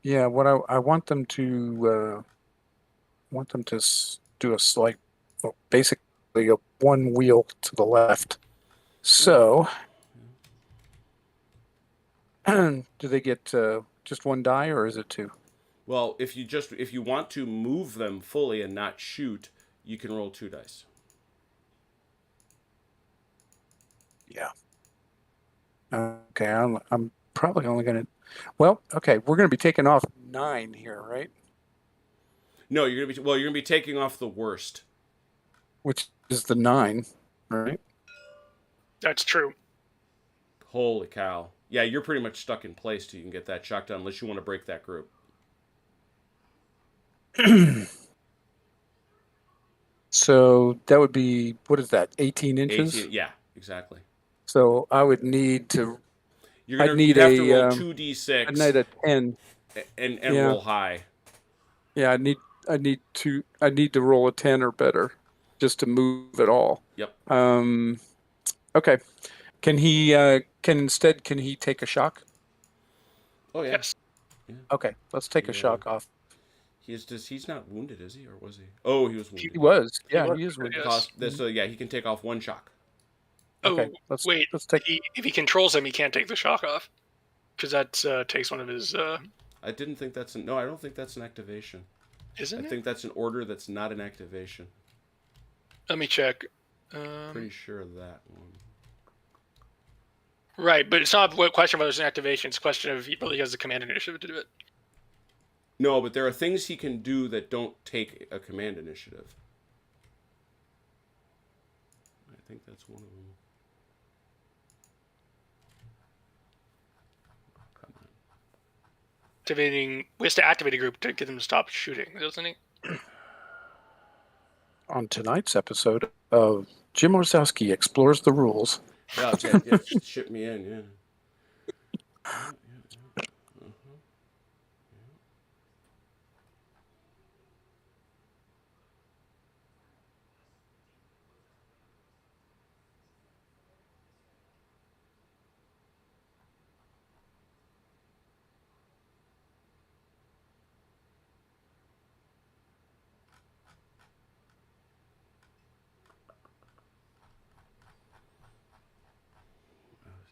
Yeah, what I want them to do a slight, well, basically a 1 wheel to the left. So, do they get just 1 die, or is it 2? Well, if you want to move them fully and not shoot, you can roll 2 dice. Yeah. Okay, I'm probably only gonna. Well, okay, we're gonna be taking off 9 here, right? No, you're gonna be taking off the worst. Which is the 9, right? That's true. Holy cow! Yeah, you're pretty much stuck in place till you can get that shock done, unless you want to break that group. So that would be, what is that, 18 inches? 18. Yeah, exactly. So I would need to, You'd have to roll 2d6 I'd need a 10. and Yeah. roll high. Yeah, I need to roll a 10 or better just to move at all. Yep. Okay. Can he take a shock? Oh yeah. Yes. Okay, let's take a Yeah. shock off. He's not wounded, is he, or was he? Oh, he was wounded. He was. He Yeah, was, he is wounded. yes. Cost this, so yeah, he can take off 1 shock. Okay, Oh, let's wait. take. If he controls him, he can't take the shock off. Because that takes one of his... I didn't think that's no, I don't think that's an activation. isn't I it? think that's an order that's not an activation. Let me check. Pretty sure of that one. Right, but it's not a question whether it's an activation. It's a question of if he really has the command initiative to do it. No, but there are things he can do that don't take a command initiative. I think that's one of them. Come on. He has to activate a group to get them to stop shooting, doesn't he? On tonight's episode of Jim Orzowski Explores the Rules. Yeah, yeah, ship me in, yeah.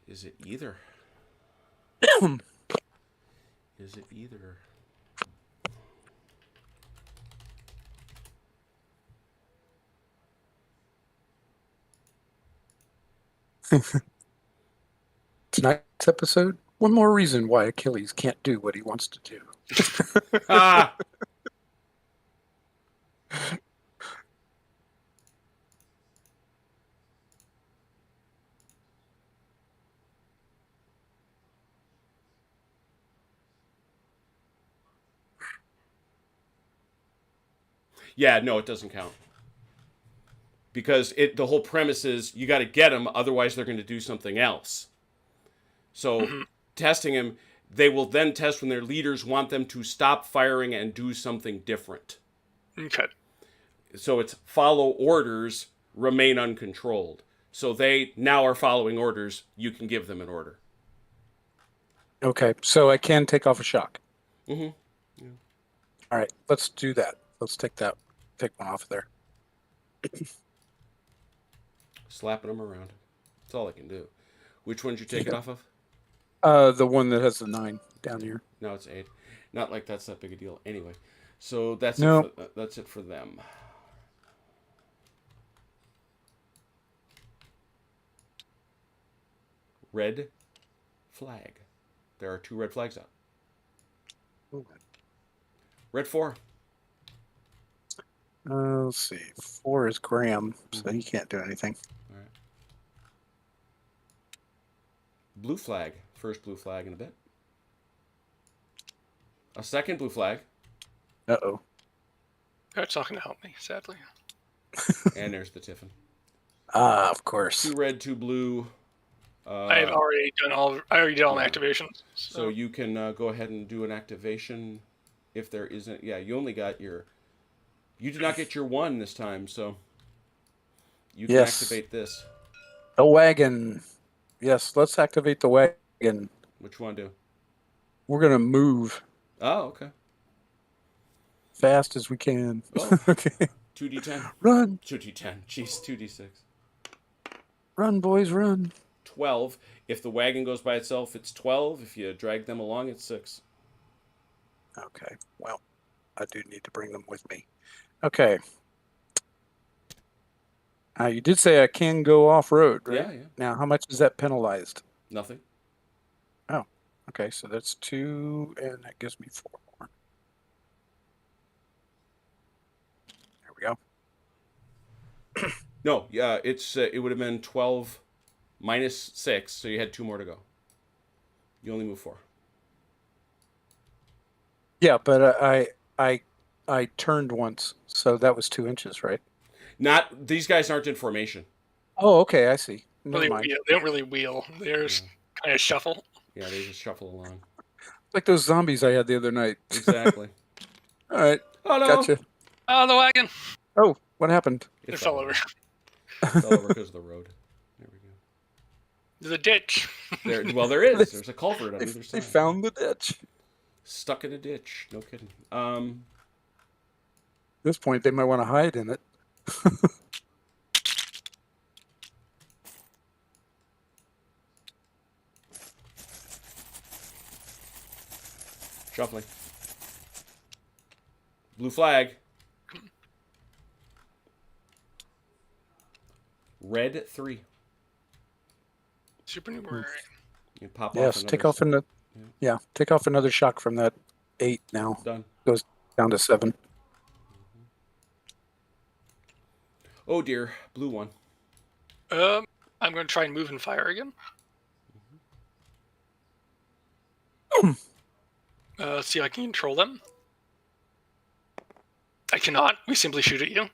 Is it either? Is it either? Tonight's episode, one more reason why Achilles can't do what he wants to do. Ah! Yeah, no, it doesn't count. Because the whole premise is you got to get them, otherwise they're going to do something else. So testing him, they will then test when their leaders want them to stop firing and do something different. Okay. So it's follow orders, remain uncontrolled. So they now are following orders. You can give them an order. Okay, so I can take off a shock. Mm-hmm. Yeah. All right, let's do that. Let's take one off of there. Slapping them around. That's all I can do. Which one did you take it off of? The one that has the 9 down here. No, it's 8. Not like that's that big a deal. Anyway, so that's it for them. Red flag. There are 2 red flags up. Ooh. Red 4. Let's see. 4 is Graham, so he can't do anything. All right. Blue flag. First blue flag in a bit. A second blue flag. Uh-oh. That's not going to help me, sadly. And there's the Tiffin. Ah, of course. 2 red, 2 blue. I already did all my activations. So you can go ahead and do an activation if there isn't. Yeah, you only got your... You did not get your 1 this time, so you can activate this. The wagon. Yes, let's activate the wagon. Which one do? We're going to move Oh, okay. fast as we can. Oh. Okay. 2d10. Run. 2d10. Jeez, 2d6. Run, boys, run. 12. If the wagon goes by itself, it's 12. If you drag them along, it's 6. Okay, well, I do need to bring them with me. Okay. You did say I can go off-road, right? Yeah, yeah. Now, how much is that penalized? Nothing. Oh, okay, so that's 2, and that gives me 4 more. There we go. No, yeah, it would have been 12 minus 6, so you had 2 more to go. You only move 4. Yeah, but I turned once, so that was 2 inches, right? Not these guys aren't in formation. Oh, okay, I see. Never Really mind. wheel. They don't really wheel. They're just kind of shuffle. Yeah, they just shuffle along. Like those zombies I had the other night. Exactly. All right, Oh no! gotcha. Oh, the wagon. Oh, what happened? It It fell over. Fell over because of the road. There we go. There's a ditch. There is. There's a culvert on either They side. found the ditch. Stuck in a ditch. No kidding. At this point, they might want to hide in it. Shuffling. Blue flag. Red 3. Supernumerary. You pop Yes, off. take off take off another shock from that 8 now. Done. Goes down to 7. Oh dear, blue 1. I'm going to try and move and fire again. See if I can control them. I cannot. We simply shoot at you.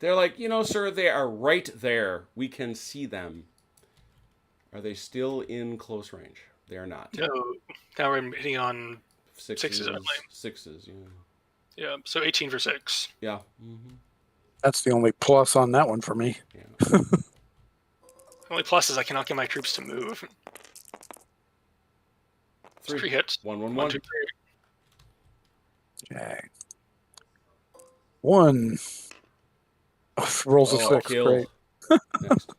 They're like, sir, they are right there. We can see them. Are they still in close range? They are not. No. Now we're hitting on Sixes. only. Sixes. Yeah. Yeah. So 18 for 6. Yeah. Mm-hmm. That's the only plus on that one for me. Yeah. The only plus is I cannot get my troops to move. 3 hits. 1, 1, 1, 1. 2, 3. Okay. 1. Oh, rolls a 6. Kill. Great. Next.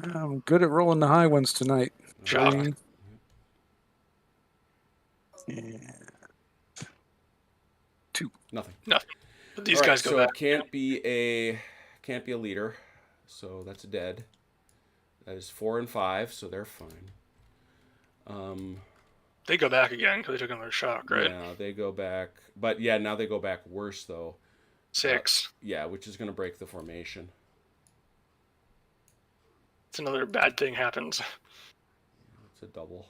I'm good at rolling the high ones tonight. Shock. 3. And 2. Nothing. But these All right, guys go so back. it can't be a leader, so that's a dead. That is 4 and 5, so they're fine. They go back again because they took another shock, right? Yeah, they go back, but yeah, now they go back worse though. 6. Yeah, which is going to break the formation. It's another bad thing happens. It's a double.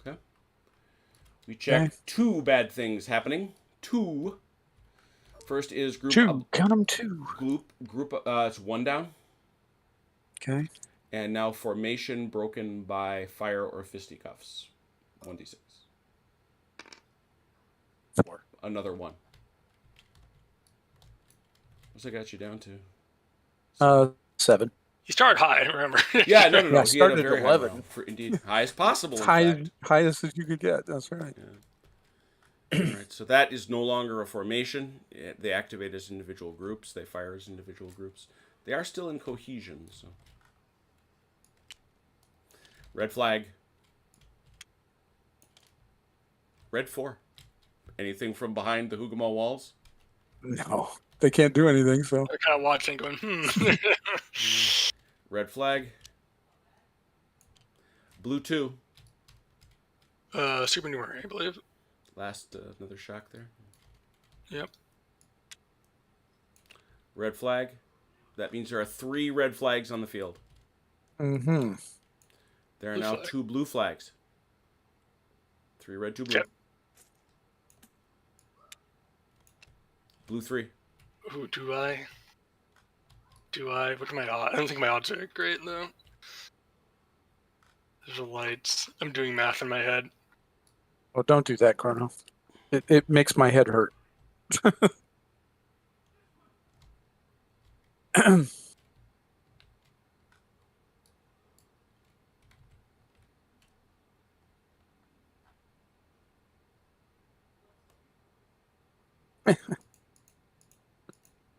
Okay. We check 2 bad things happening. 2. First is group 2. Count them 2. Group. It's 1 down. Okay. And now formation broken by fire or fisticuffs. 1d6. 4. Another 1. What's that got you down to? 7. You start high, remember? Yeah, no. Yeah, I He had started a at very 11. high round, indeed, highest possible. In High, fact. highest as you could get. That's right. Yeah. All right, so that is no longer a formation. They activate as individual groups. They fire as individual groups. They are still in cohesion. So, red flag. Red 4. Anything from behind the Hougoumont walls? No, they can't do anything. So They're kind of watching, going, Red flag. Blue 2. Supernumerary, I believe. Last another shock there. Yep. Red flag. That means there are 3 red flags on the field. Mm-hmm. There are Blue now flag. 2 blue flags. 3 red, 2 blue. Yep. Blue 3. Who do I? What are my odds? I don't think my odds are great, though. There's the lights. I'm doing math in my head. Oh, don't do that, Chrono. It makes my head hurt.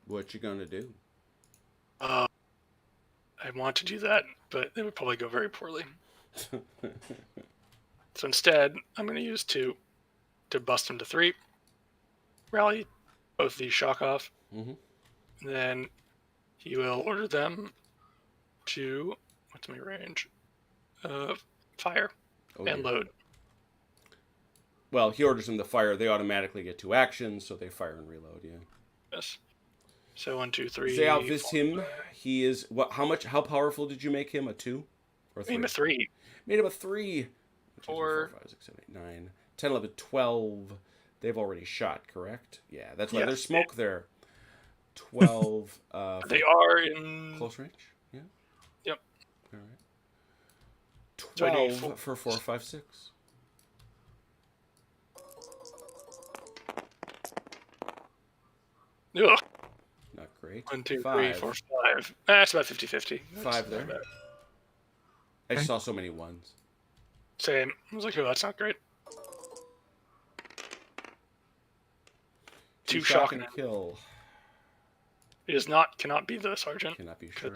What you gonna do? I want to do that, but it would probably go very poorly. So instead, I'm going to use 2 to bust him to 3. Rally both these shock off. Mm-hmm. Then he will order them to, what's my range? Fire and dear. load. Well, he orders them to fire. They automatically get 2 actions, so they fire and reload. Yeah. Yes. So 1, 2, 3. They outvis him. He is what? How powerful did you make him? A 2 or 3? Name a 3. Made him a 3. 4. 5, 6, 7, 8, 9, 10, 11, 12. They've already shot, correct? Yeah, that's why Yes. there's smoke there. 12. They are in Close range. Yeah. Yep. All right. So I need 12 for 4, 5, 6. Ugh. Not great. 1, 2, 3, 5. 4, 5. That's about 50-50. 5 there. I just saw so many ones. Same. I was like, oh, that's not great. 2 shock and kill. It is cannot be the sergeant. Cannot be sure.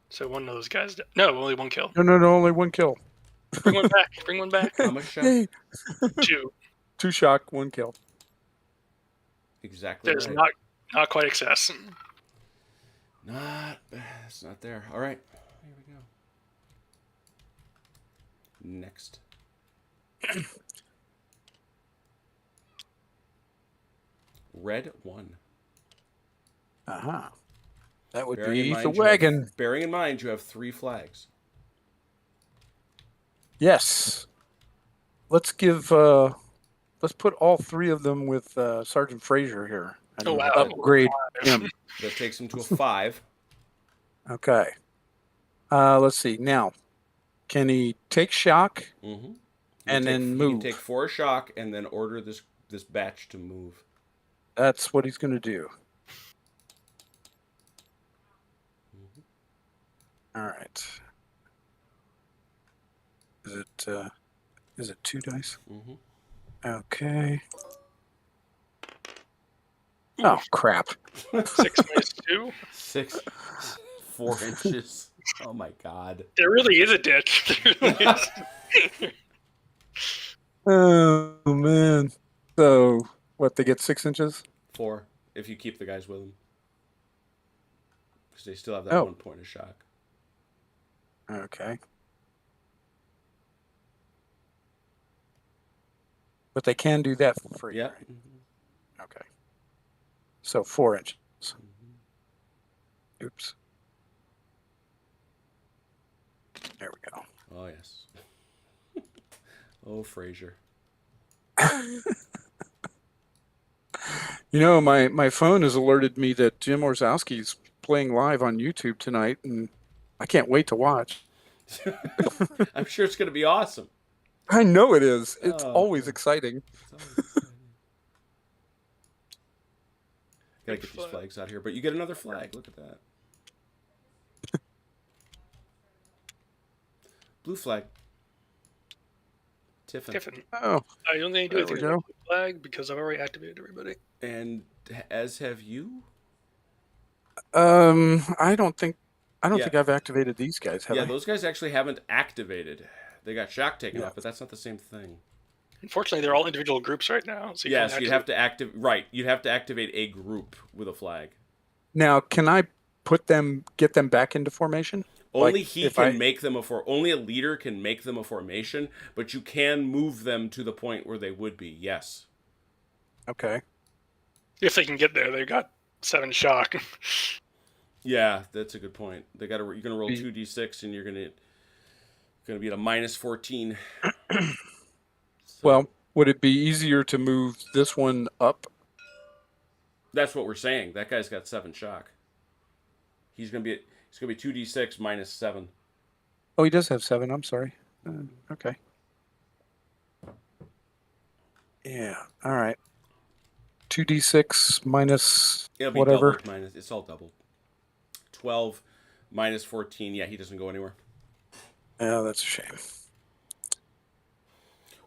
So one of those guys. No, only 1 kill. No, only 1 kill. Bring one back. Bring one back. How much shot? Hey. 2. 2 shock, 1 kill. Exactly. There's right. not quite excess. It's not there. All right. Here we go. Next. Red 1. Uh-huh. That would Bearing in be mind the you have- wagon. Bearing in mind you have 3 flags. Yes. Let's give let's put all 3 of them with Sergeant Fraser here. And Oh, wow. upgrade him. That takes him to a 5. Okay. Let's see. Now, can he take shock Mm-hmm. and then You move? can take 4 shock and then order this batch to move. That's what he's going to do. Mm-hmm. All right. Is it 2 dice? Mm-hmm. Okay. Oh crap! 6 minus 2. 6, 4 inches. Oh my God. There really is a ditch. There really is. Oh man. So what? They get 6 inches? 4 if you keep the guys with them, because they still have that 1 point of shock. Okay. But they can do that for free. Yeah. Right? Okay. So 4 inches. Mm-hmm. Oops. There we go. Oh yes. Oh, Fraser. You know, my phone has alerted me that Jim Orzowski's playing live on YouTube tonight, and I can't wait to watch. I'm sure it's going to be awesome. I know it is. It's Oh, always God. exciting. It's always exciting. Gotta get these flags out here, but you get another flag. Look at that. Blue flag. Tiffin. Oh, I only need to do There anything we with go. the flag because I've already activated everybody. And as have you? I don't think Yeah. I've activated these guys. Have Yeah, I? those guys actually haven't activated. They got shock taken Yeah. off, but that's not the same thing. Unfortunately, they're all individual groups right now. So Yes, can't you'd have to you'd have to activate a group with a flag. Now, can I get them back into formation? Only Like, he if can make them only a leader can make them a formation, but you can move them to the point where they would be. Yes. Okay. If they can get there, they got 7 shock. Yeah, that's a good point. You're gonna roll Be- 2d6 and you're gonna be at a -14. So, Well, would it be easier to move this one up? that's what we're saying. That guy's got 7 shock. He's gonna be 2d6 -7. Oh, he does have 7. I'm sorry. Okay. Yeah. All right. 2d6 minus It'll be whatever. doubled minus. It's all doubled. 12 -14. Yeah, he doesn't go anywhere. Oh, that's a shame.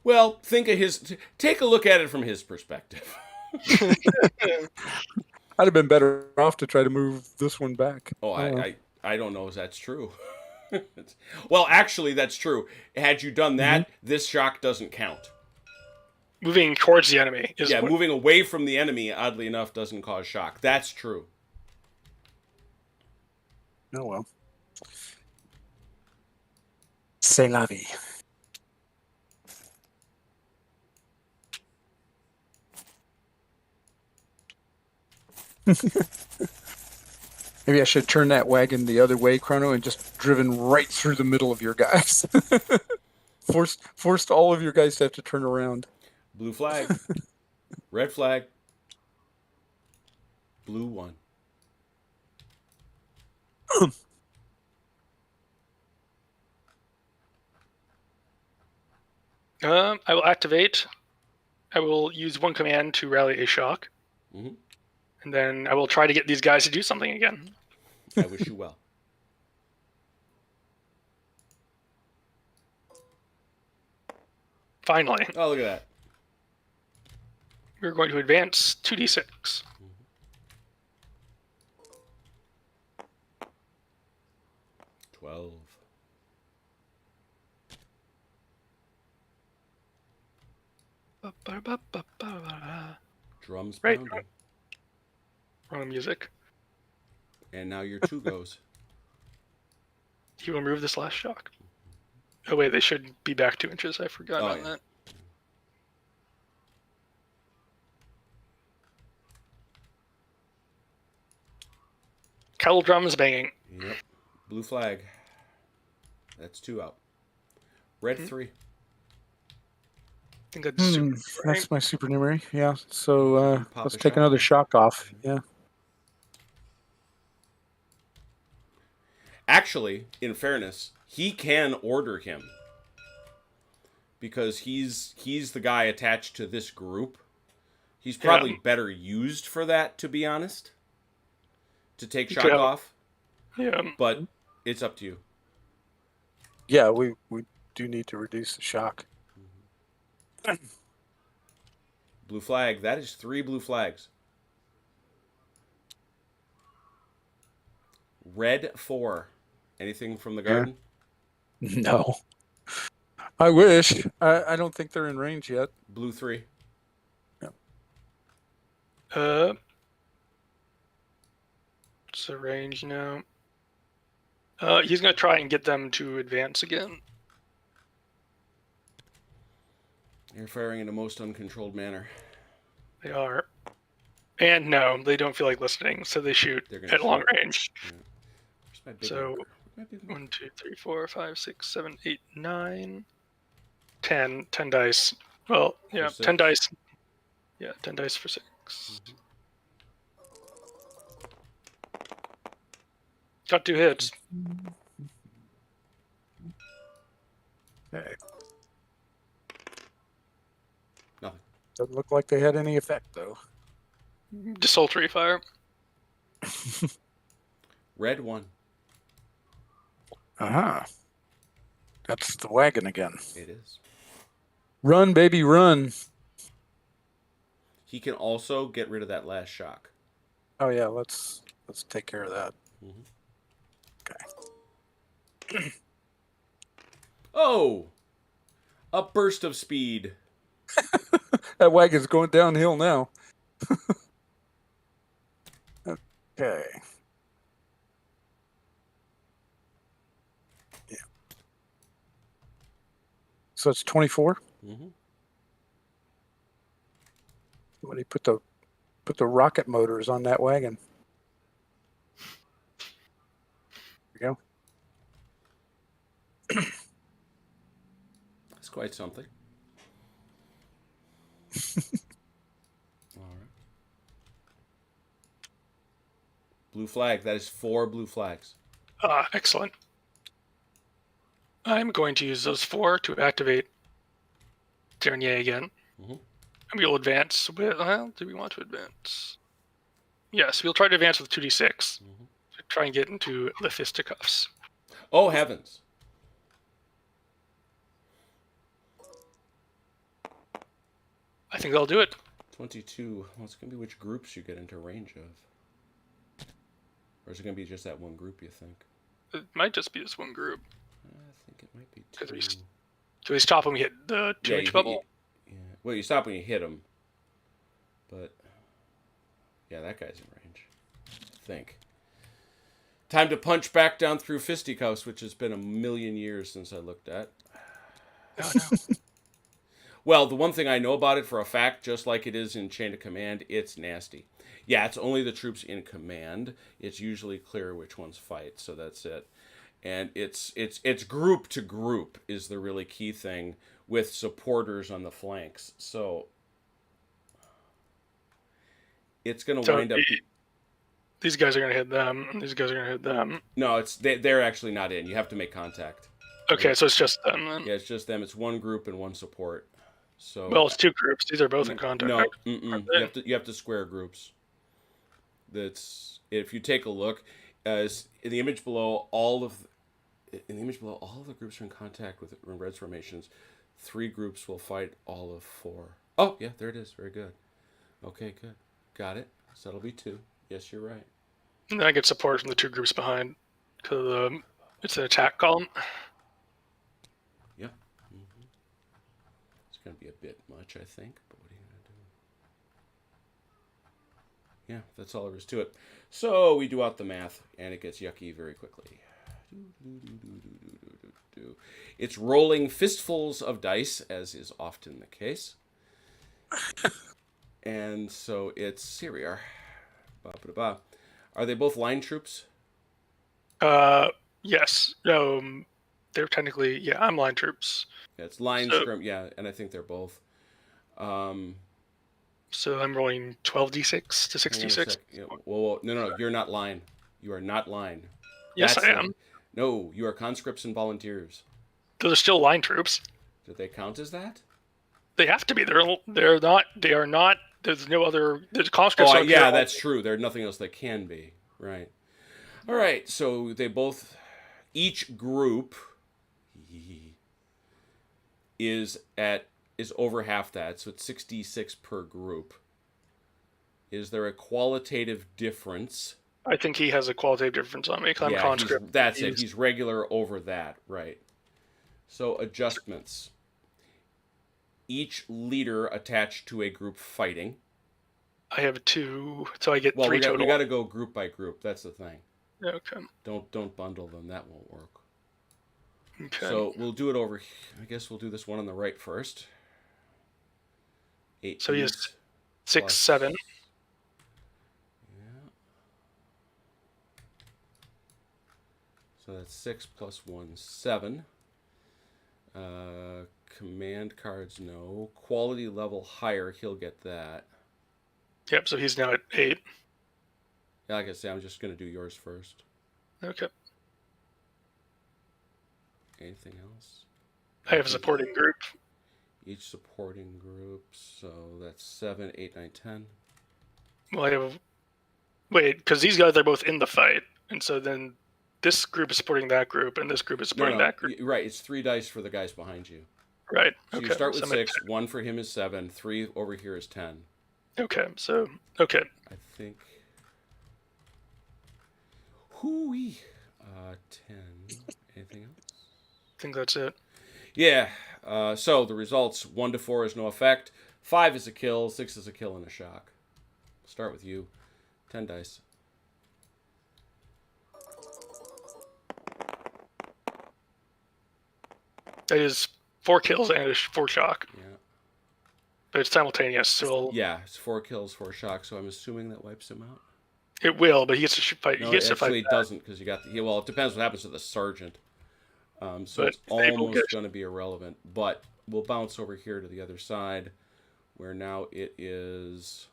Well, take a look at it from his perspective. I'd have been better off to try to move this one back. Oh, I don't know if that's true. Well, actually, that's true. Had you done that, this shock doesn't count. Moving towards the enemy is Yeah, what- moving away from the enemy, oddly enough, doesn't cause shock. That's true. Oh well. C'est la vie. Maybe I should turn that wagon the other way, Chrono, and just driven right through the middle of your guys. Forced all of your guys to have to turn around. Blue flag. Red flag. Blue 1. I will activate. I will use one command to rally a shock. Mm-hmm. And then I will try to get these guys to do something again. I wish you well. Finally. Oh, look at that. We're going to advance 2d6. Mm-hmm. 12. Drums Right. pounding. Wrong music. And now your 2 goes. He will remove this last shock. Oh wait, they should be back 2 inches. I forgot about that. Kettle drums banging. Yep. Blue flag. That's 2 out. Red 3. I think that's super, right? That's my supernumerary. Yeah. So Pop let's a take shock. another shock off. Yeah. Actually, in fairness, he can order him. Because he's the guy attached to this group. He's probably better used for that, to be honest. To take shock off. Yeah. But it's up to you. Yeah, we do need to reduce the shock. Blue flag. That is 3 blue flags. Red 4. Anything from the garden? No. I wish. I don't think they're in range yet. Blue 3. What's the range now? He's gonna try and get them to advance again. You're firing in a most uncontrolled manner. They are. And no, they don't feel like listening, so they shoot They're gonna at long shoot. range. Yeah. Where's my big So, marker? Where's my big marker? 1, 2, 3, 4, 5, 6, 7, 8, 9, 10. 10 dice. Well, yeah, For 10 6? dice. Yeah, 10 dice for 6. Got 2 hits. Okay. Nothing. Doesn't look like they had any effect, though. Desultory fire. Red 1. Uh-huh. That's the wagon again. It is. Run, baby, run. He can also get rid of that last shock. Oh, yeah, let's take care of that. Mm-hmm. Okay. Oh! A burst of speed. That wagon's going downhill now. Okay. Yeah. So it's 24. Mm-hmm. Somebody put the rocket motors on that wagon. There you go. That's quite something. All right. Blue flag. That is 4 blue flags. Excellent. I'm going to use those 4 to activate Dernier again. Mm-hmm. And we'll advance with... Well, do we want to advance? Yes, we'll try to advance with 2d6. Mm-hmm. To try and get into the fisticuffs. Oh, heavens. I think they'll do it. 22. Well, it's going to be which groups you get into range of. Or is it going to be just that one group, you think? It might just be this one group. I think it might be 2. Because we stop when we hit the 2-inch bubble. Yeah. Well, you stop when you hit him. But, yeah, that guy's in range. I think. Time to punch back down through fisticuffs, which has been a million years since I looked at. Oh, no. Well, the one thing I know about it for a fact, just like it is in Chain of Command, it's nasty. Yeah, it's only the troops in command. It's usually clear which ones fight, so that's it. And it's group to group is the really key thing with supporters on the flanks. So it's going to So wind up. these guys are going to hit them. And these guys are going to hit them. No, they're actually not in. You have to make contact. Okay, so it's just them then. Yeah, it's just them. It's one group and one support. So Well, it's two groups. These are both in contact. no, aren't they? you have to square groups. That's if you take a look, as in the image below, all of the groups are in contact with red formations. 3 groups will fight all of 4. Oh yeah, there it is. Very good. Okay, good. Got it. So that'll be 2. Yes, you're right. And then I get support from the 2 groups behind because it's an attack column. Yep. It's going to be a bit much, I think, but what are you going to do? Yeah, that's all there is to it. So we do out the math, and it gets yucky very quickly. It's rolling fistfuls of dice, as is often the case. And so it's, here we are. Ba-ba-da-ba. Are they both line troops? Yes. They're technically, yeah, I'm line troops. Yeah, it's line So- scrum. Yeah, and I think they're both. So I'm rolling 12d6 to Hang on a 66. sec. Yeah, whoa, no, you're not line. You are not line. Yes, That's I am. No, you are conscripts and volunteers. Those are still line troops. Do they count as that? They have to be. They're not. They are not. There's no other. There's conscripts. Oh, don't yeah, care. that's true. There's nothing else that can be. Right. All right, so they both, each group is over half that, so it's 66 per group. Is there a qualitative difference? I think he has a qualitative difference on me because I'm conscript. That's it. He's regular over that, right. So adjustments. Each leader attached to a group fighting. I have 2, so I get 3 total. We got to go group by group. That's the thing. Okay. Don't bundle them. That won't work. Okay. So we'll do it over. I guess we'll do this one on the right first. 8. So he has 6, plus- 7. Yeah. So that's 6 plus 1, 7. Command cards, no. Quality level higher, he'll get that. Yep. So he's now at 8. Yeah, like I say, I'm just going to do yours first. Okay. Anything else? I have a supporting group. Each supporting group, so that's 7, 8, 9, 10. Well, I have. Wait, because these guys are both in the fight, and so then this group is supporting that group, and this group is supporting that group. Right, it's 3 dice for the guys behind you. Right. So Okay. you start with so I'm at 6, 1 for him is 7, 3 over here is 10. 10. Okay. So okay. I think. Hooey. 10. Anything else? I think that's it. Yeah. So the results 1 to 4 is no effect. 5 is a kill. 6 is a kill and a shock. Start with you. 10 dice. That is 4 kills and a 4 shock, Yeah. but it's simultaneous. So Yeah, it's 4 kills, 4 shocks. So I'm assuming that wipes him out. it will, but he gets to fight. No, he gets it to fight. actually back. doesn't because you got the. Well, it depends what happens to the sergeant. So But it's they will almost get- going to be irrelevant. But we'll bounce over here to the other side, where now it is.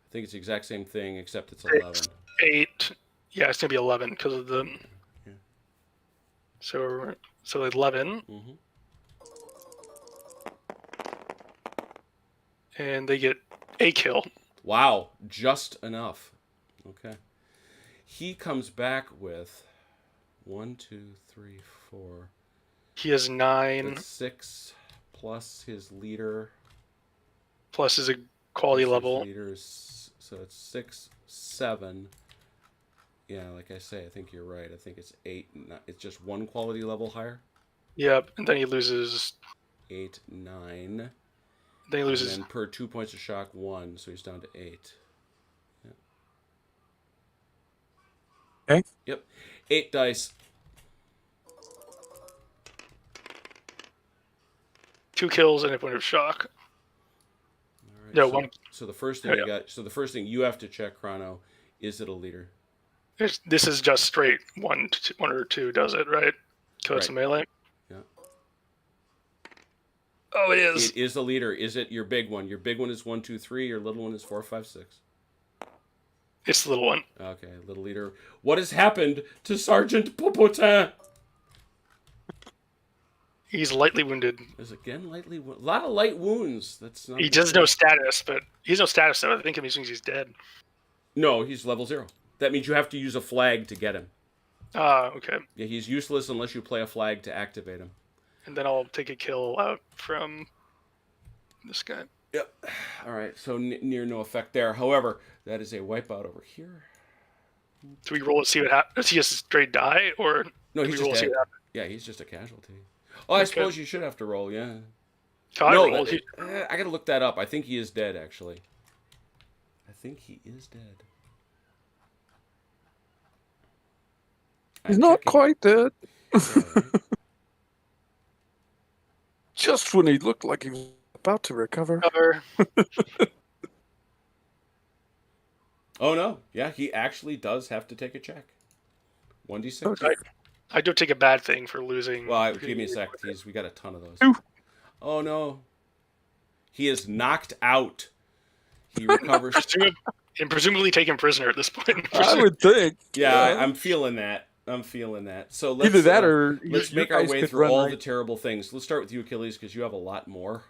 I think it's the exact same thing except it's 11. 8. Yeah, it's gonna be 11 because of the. Yeah. So 11, Mm-hmm. and they get a kill. Wow, just enough. Okay. He comes back with 1, 2, 3, 4. He has 9 That's 6 plus his leader. plus his quality Plus his level. leader is, so it's 6, 7. Yeah, like I say, I think you're right. I think it's 8. It's just 1 quality level higher. Yep, and then he loses. 8, 9. Then he And loses. then per 2 points of shock, 1. So he's down to 8. Yeah. Okay. Yep. 8 dice. 2 kills and a point of shock. All right, No, so, one. so the first thing Oh, you yeah. got. So the first thing you have to check, Chrono, is it a leader? This is just straight one or two, does it, right? Because it's a melee. Yeah. Oh, it is. It is a leader. Is it your big one? Your big one is 1, 2, 3. Your little one is 4, 5, 6. It's the little one. Okay, little leader. What has happened to Sergeant Popotin? He's lightly wounded. Is again lightly a lot of light wounds. That's not. He does no status, but he's no status though. I think it means he's dead. No, he's level 0. That means you have to use a flag to get him. Okay. Yeah, he's useless unless you play a flag to activate him. And then I'll take a kill out from this guy. Yep. All right. So near no effect there. However, that is a wipeout over here. Do we roll to see what happens? Does he just straight die, or No, do he's we roll just to see dead. what happens? Yeah, he's just a casualty. Oh, I suppose you should have to roll. Yeah. So I No, rolled. I gotta look that up. I think he is dead. Actually, I think he is dead. He's I'm not checking. quite dead. Yeah, right? Just when he looked like he was about to recover. Cover. Oh no! Yeah, he actually does have to take a check. 1d6. Okay. I don't take a bad thing for losing. Well, give me a sec. We got a ton of those. Ooh. Oh no! He is knocked out. He recovers. And presumably taken prisoner at this point. I would think. Yeah, I'm feeling that. So let's Either that or let's your make our guys way could through run all right- the terrible things. Let's start with you, Achilles, because you have a lot more.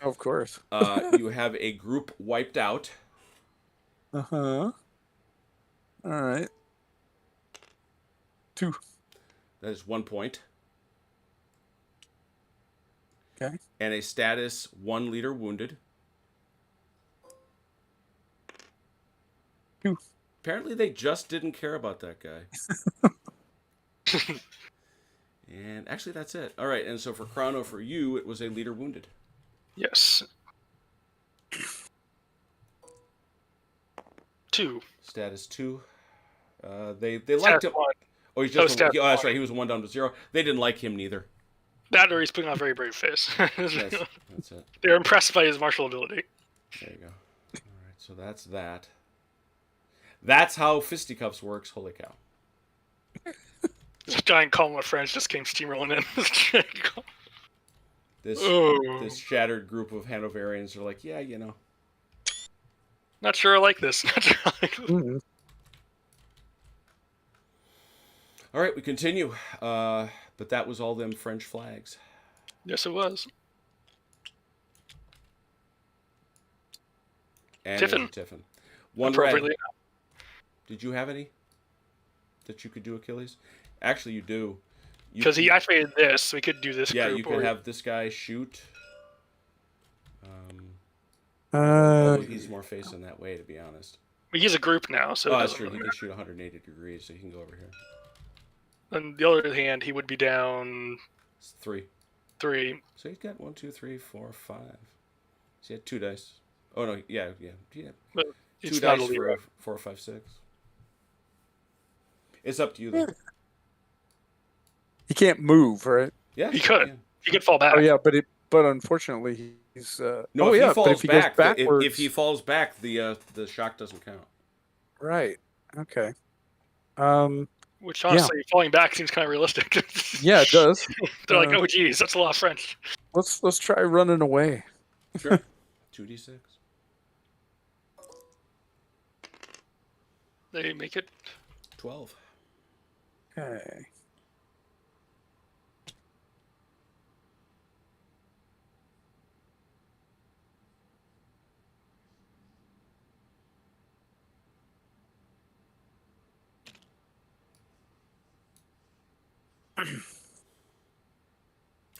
Of course. You have a group wiped out. All right. 2. That is 1 point. Okay. And a status 1 leader wounded. 2. Apparently, they just didn't care about that guy. And actually, that's it. All right. And so for Chrono, for you, it was a leader wounded. Yes. 2. Status 2. They liked him. Status 1. Oh, he's just. status That's 1. right. He was 1 down to 0. They didn't like him neither. That or he's putting on a very brave face. Yes, that's it. They're impressed by his martial ability. There you go. All right. So that's that. That's how fisticuffs works. Holy cow. This giant column of French just came steamrolling in. This shattered group of Hanoverians are like, yeah, you know. Not sure I like this. Not sure I like this. Mm. All right, we continue. But that was all them French flags. Yes, it was. And Tiffin. Tiffin. One red. Appropriately. Did you have any that you could do, Achilles? Actually, you do. Because he activated this, so we could do this. Yeah, group, you or could have this guy shoot. Uh, Although he's more facing that way, to be honest. he's a group now, so. Oh, it that's doesn't true. He really can shoot 180 degrees, so he can go over here. matter. On the other hand, he would be down It's 3. 3. So he's got 1, 2, 3, 4, 5. So he had 2 dice. Oh no, yeah. But 2 it's not a dice leader. for 4, 5, 6. It's up to you, though. he can't move, right? Yeah, He could. yeah. He could fall back. Oh yeah, but unfortunately he's. No, oh if yeah, he but falls if he back, goes backwards, if he falls back, the shock doesn't count. right? Okay. Which honestly, falling back seems kind of realistic. Yeah, it does. They're like, oh geez, that's a lot of French. Let's try running away. Sure. 2d6. They make it. 12. Okay.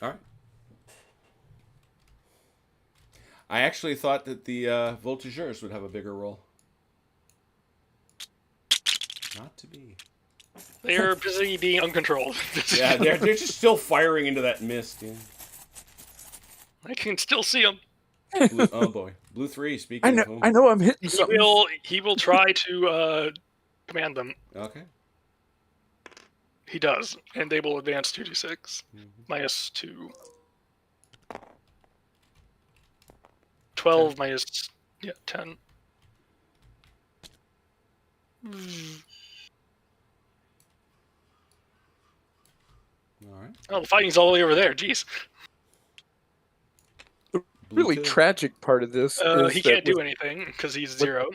All right. I actually thought that the Voltigeurs would have a bigger role. Not to be. They are busy being uncontrolled. Yeah, they're just still firing into that mist. Yeah. I can still see him. Blue, oh boy, Blue 3. Speaking of whom. I know. I'm hitting He something. will try to command them. Okay. He does, and they will advance 2d6 minus 2. 12 minus 10. All right. Oh, the fighting's all the way over there. Jeez. Really Blue 2. tragic part of this is He that can't with do anything because he's 0.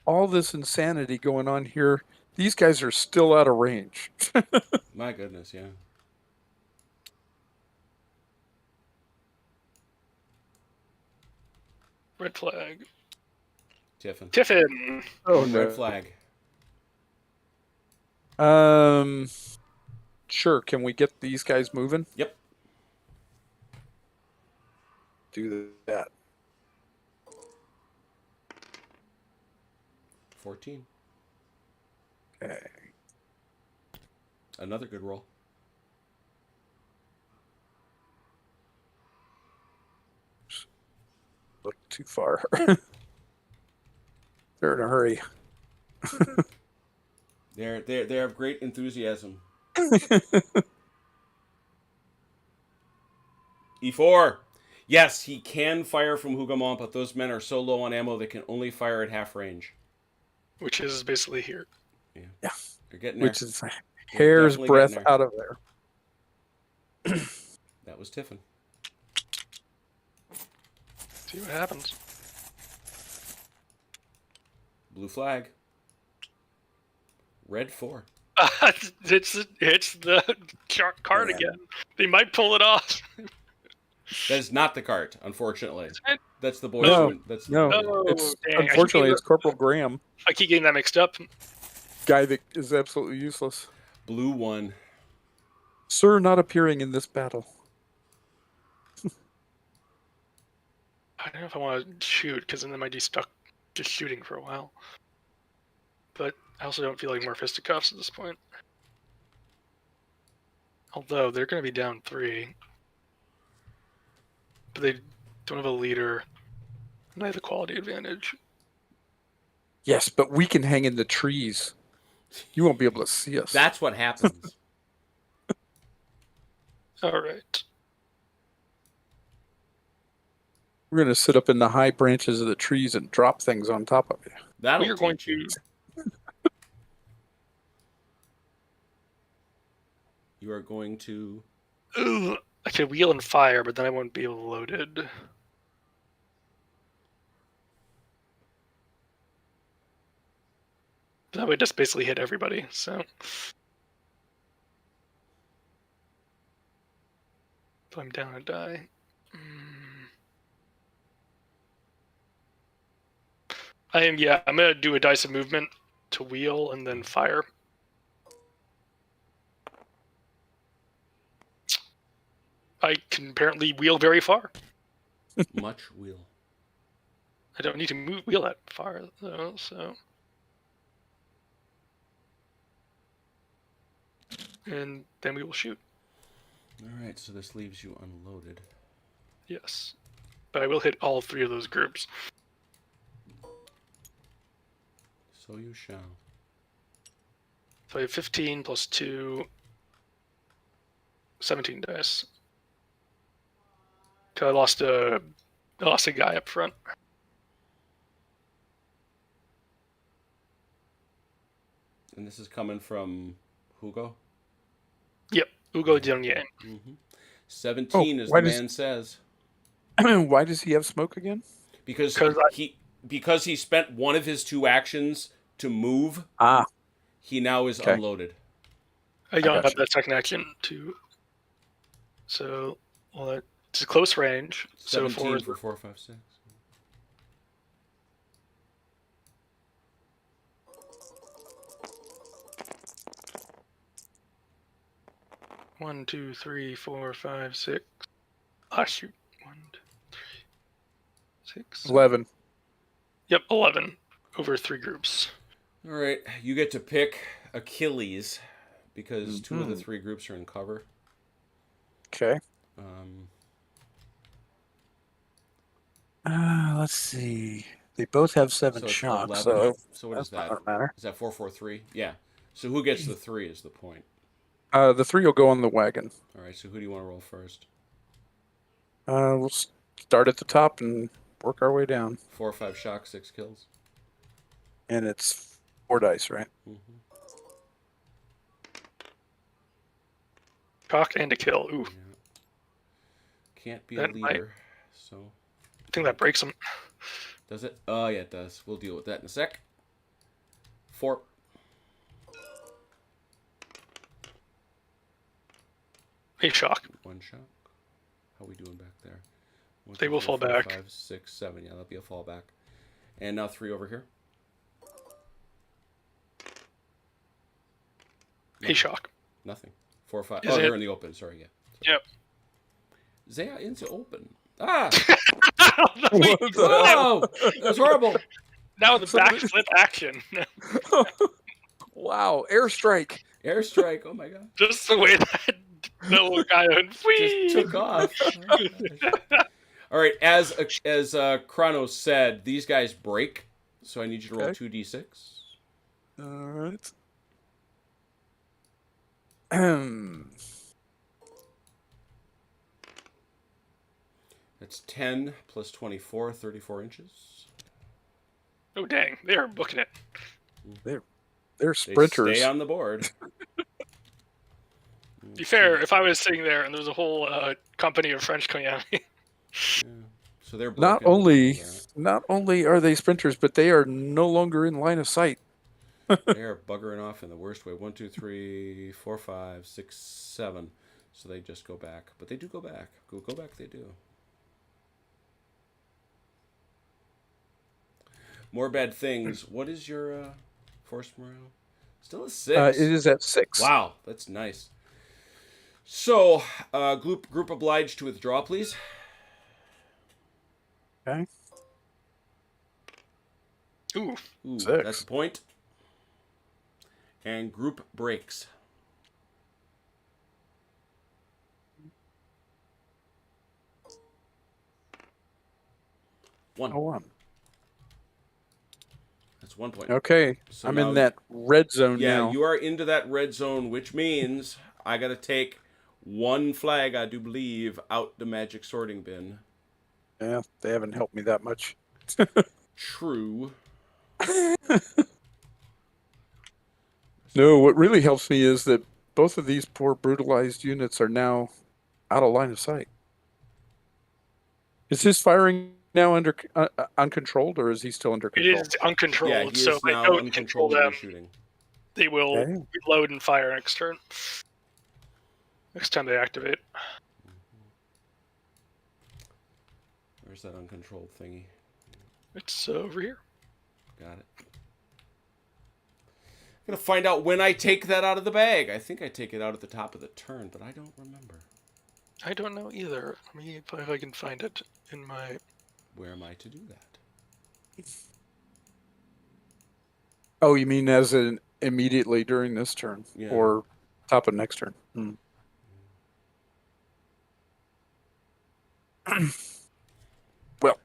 all this insanity going on here, these guys are still out of range. My goodness, yeah. Red flag. Tiffin. Tiffin. Oh, Red flag. Sure. Can we get these guys moving? Yep. Do that. 14. Okay. Another good roll. Look too far. They're in a hurry. They have great enthusiasm. E4. Yes, he can fire from Hougoumont, but those men are so low on ammo they can only fire at half range. Which is basically here. Yeah. They're getting there. Which is a hair's definitely breath getting there. out of there. That was Tiffin. See what happens. Blue flag. Red 4. It's the card again. They might pull it off. That is not the cart, unfortunately. That's the boy. No, That's no. Oh, It's dang. unfortunately it's Corporal Graham, I keep getting that mixed up. guy that is absolutely useless. Blue 1. Sir, not appearing in this battle. I don't know if I want to shoot because then I might be stuck just shooting for a while. But I also don't feel like more fisticuffs at this point. Although they're going to be down 3. But they don't have a leader. And I have a quality advantage. Yes, but we can hang in the trees. You won't be able to see us. That's what happens. Alright. We're going to sit up in the high branches of the trees and drop things on top of you. That'll We are going teach you. You are going to. Ugh, I could wheel and fire, but then I won't be loaded. That would just basically hit everybody, so. If I'm down, I die. I'm gonna do a dice of movement to wheel and then fire. I can apparently wheel very far. Much wheel. I don't need to wheel that far though, so. And then we will shoot. All right, so this leaves you unloaded. Yes. But I will hit all 3 of those groups. So you shall. So I have 15 plus 2, 17 dice. 'Cause I lost a guy up front. And this is coming from Hugo? Yep, Ugo Jiangyang. Mm-hmm. 17, as why the does- man says. Why does he have smoke again? Because 'Cause he spent one of his 2 actions to move, Ah, he now is Okay. unloaded. I don't have gotcha. that second action to. So, well, it's a close range. So 17 for for 4, 5, 6. One, 2, 3, 4, 5, 6. Ah, shoot. 1, 2, 3, 6. 11. Yep, 11 over 3 groups. All right, you get to pick Achilles because 2 of the 3 groups are in cover. Okay. Um, Let's see. They both have 7 so it's shots, 11. so So what that's is that? not gonna matter. Is that 4, 4, 3? Yeah. So who gets the 3 is the point. The 3 will go on the wagon. All right, so who do you want to roll first? We'll start at the top and work our way down. 4 or 5 shock, 6 kills. And it's 4 dice, right? Mm-hmm. Cock and a kill. Ooh, Yeah. Can't be That a leader, so I think that breaks him. does it? Oh yeah, it does. We'll deal with that in a sec. 4. A shock. 1 shock. How we doing back there? 1, They 2, will 3, fall 4, back. 5, 6, 7. Yeah, that'll be a fallback. And now 3 over here. A shock. Nothing. 4 or 5. Is Oh, it- they're in the open. Sorry, yeah. Yep. They are in the open. Ah! What the hell? Whoa! That's horrible. Now the backflip action. Wow, airstrike. Airstrike. Oh my god. Just the way that little guy went. Just took off. All right. As Chronos said, these guys break. So I need you to roll Okay. 2d6. All right. That's 10 plus 24, 34 inches. Oh dang, they are booking it. They're They sprinters. stay on the board. To be fair, if I was sitting there and there was a whole company of French coming at me, Yeah. So they're Not broken. only are they sprinters, but they are no longer in line of sight. They are buggering off in the worst way. 1, 2, 3, 4, 5, 6, 7. So they just go back. But they do go back. Go back, they do. More bad things. What is your force morale? Still a 6. It is at 6. Wow, that's nice. So, group obliged to withdraw, please. Okay. ooh, Ooh, 6. that's a point. And group breaks. One. Oh, 1. That's 1 point. Okay. So I'm now- in that red zone Yeah, now. you are into that red zone, which means I got to take 1 flag, I do believe, out the magic sorting bin. Yeah, they haven't helped me that much. True. No, what really helps me is that both of these poor brutalized units are now out of line of sight. Is his firing now under uncontrolled, or is he still under it control? is uncontrolled. Yeah, he so is if I now don't control uncontrollably them, shooting. they will Okay. reload and fire next turn. Next time they activate. Where's that uncontrolled thingy? It's over here. Got it. I'm going to find out when I take that out of the bag. I think I take it out at the top of the turn, but I don't remember. I don't know either. Let me see if I can find it in my. Where am I to do that? Oh, you mean as in immediately during this turn, Yeah. or top of next turn? Well,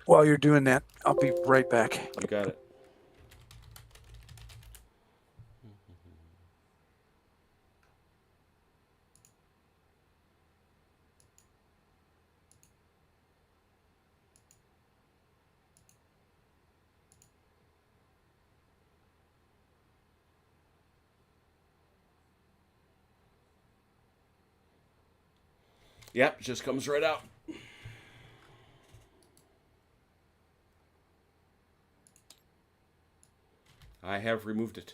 while you're doing that, I'll be right back. You got it. Yep, just comes right out. I have removed it.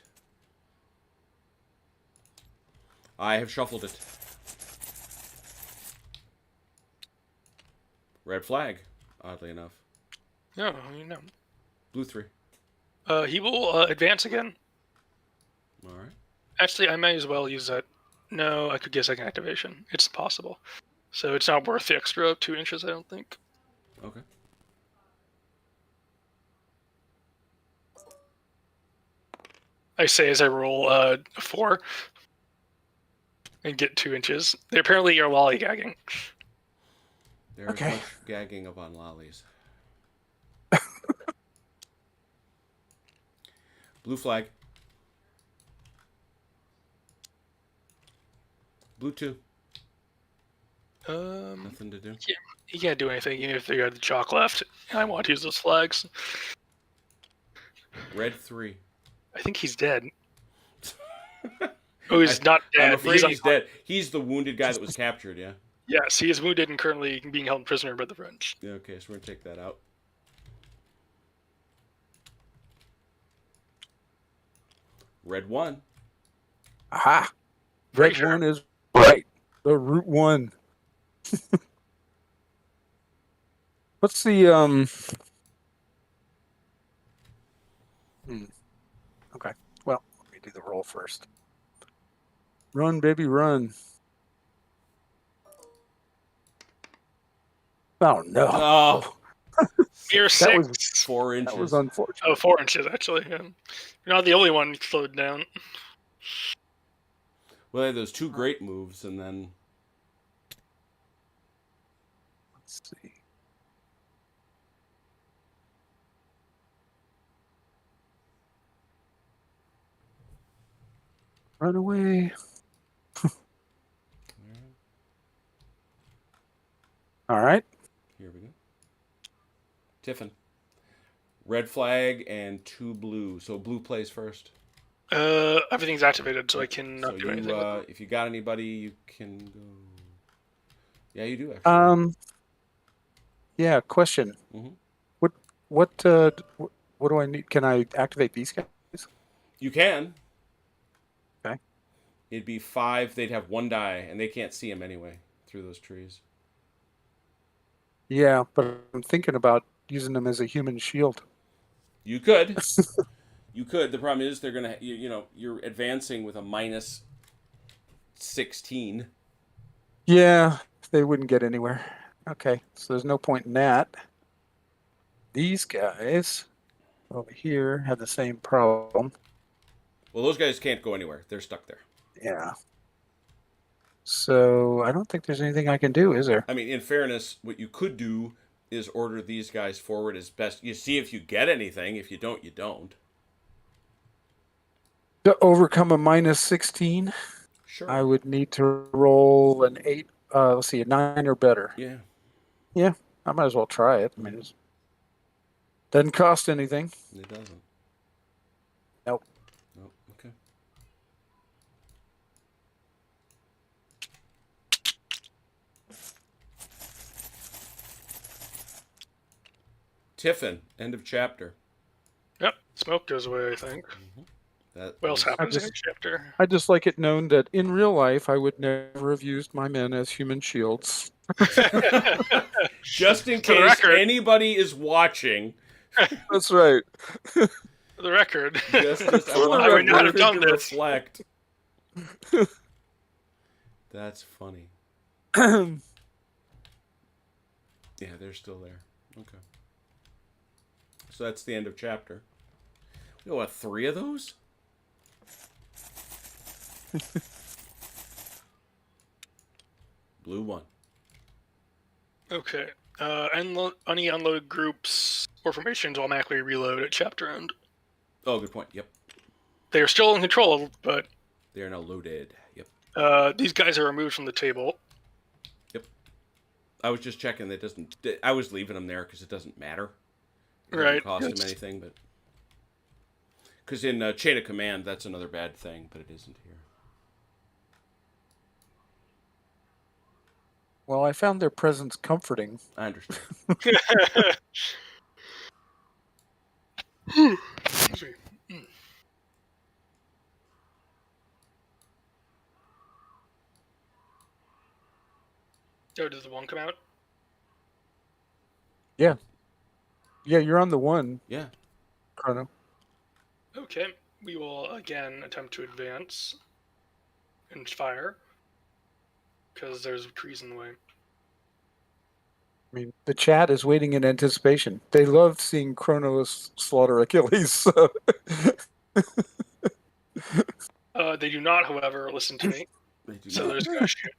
I have shuffled it. Red flag, oddly enough. No, you know. Blue 3. He will advance again. All right. Actually, I may as well use that. No, I could get second activation. It's possible. So it's not worth the extra 2 inches, I don't think. Okay. I say as I roll a 4 and get 2 inches. They apparently are lollygagging. There's Okay. much gagging upon lollies. Blue flag. Blue 2. Nothing to do. He can't do anything even if they got the chalk left. I want to use those flags. Red 3. I think he's dead. Oh, he's not dead. I'm afraid he's dead. He's the wounded guy that was captured, yeah? Yes, he is wounded and currently being held prisoner by the French. Yeah, okay, so we're going to take that out. Red 1. Aha! Pretty Red sure. 1 is right. The Route 1. What's the Okay. Well, let me do the roll first. Run, baby, run. Oh no. Oh, Mere That was 6. 4 inches. That was unfortunate. Oh, 4 inches, actually. Yeah. You're not the only one slowed down. Well, they had those 2 great moves, and then... Let's see. Run away. All right. Here we go. Tiffin. Red flag and 2 blue. So blue plays first. Everything's activated, so I cannot So do you, anything. if you got anybody, you can go. Yeah, you do actually. Yeah, question. Mhm. What do I need? Can I activate these guys? You can. Okay. It'd be 5. They'd have 1 die, and they can't see him anyway through those trees. Yeah, but I'm thinking about using them as a human shield. You could. You could. The problem is they're gonna. You're advancing with a minus 16. Yeah, they wouldn't get anywhere. Okay, so there's no point in that. These guys over here have the same problem. Well, those guys can't go anywhere. They're stuck there. Yeah. So I don't think there's anything I can do, is there? I mean, in fairness, what you could do is order these guys forward as best. You see if you get anything. If you don't, you don't. To overcome a minus 16, Sure. I would need to roll an 8. Let's see, a 9 or better. Yeah. Yeah, I might as well try it. I mean, it doesn't cost anything. It doesn't. Nope. Nope. Okay. Tiffin, end of chapter. Yep, smoke goes away, I think. That What else was- happens just- in the chapter? I just like it known that in real life, I would never have used my men as human shields. Just in For the case record. anybody is watching, That's right. For the record. just I the want I would not have to done this. reflect. That's funny. Yeah, Yeah, they're still there. Okay. So that's the end of chapter. We got what, 3 of those? Blue 1. Okay. Any unload groups or formations automatically reload at chapter end. Oh, good point. Yep. They are still in control, but They are now loaded. Yep. these guys are removed from the table. I was just checking that doesn't. I was leaving them there because it doesn't matter. It doesn't Right. cost them It's- anything, but because in chain of command, that's another bad thing, but it isn't here. well, I found their presence comforting. I understand. Excuse me. Oh, does the one come out? Yeah, you're on the one, Yeah. Chrono. Okay. We will again attempt to advance and fire because there's trees in the way. I mean, the chat is waiting in anticipation. They love seeing Chronos slaughter Achilles. So. They do not, however, listen to me. They do So not. there's going to shoot.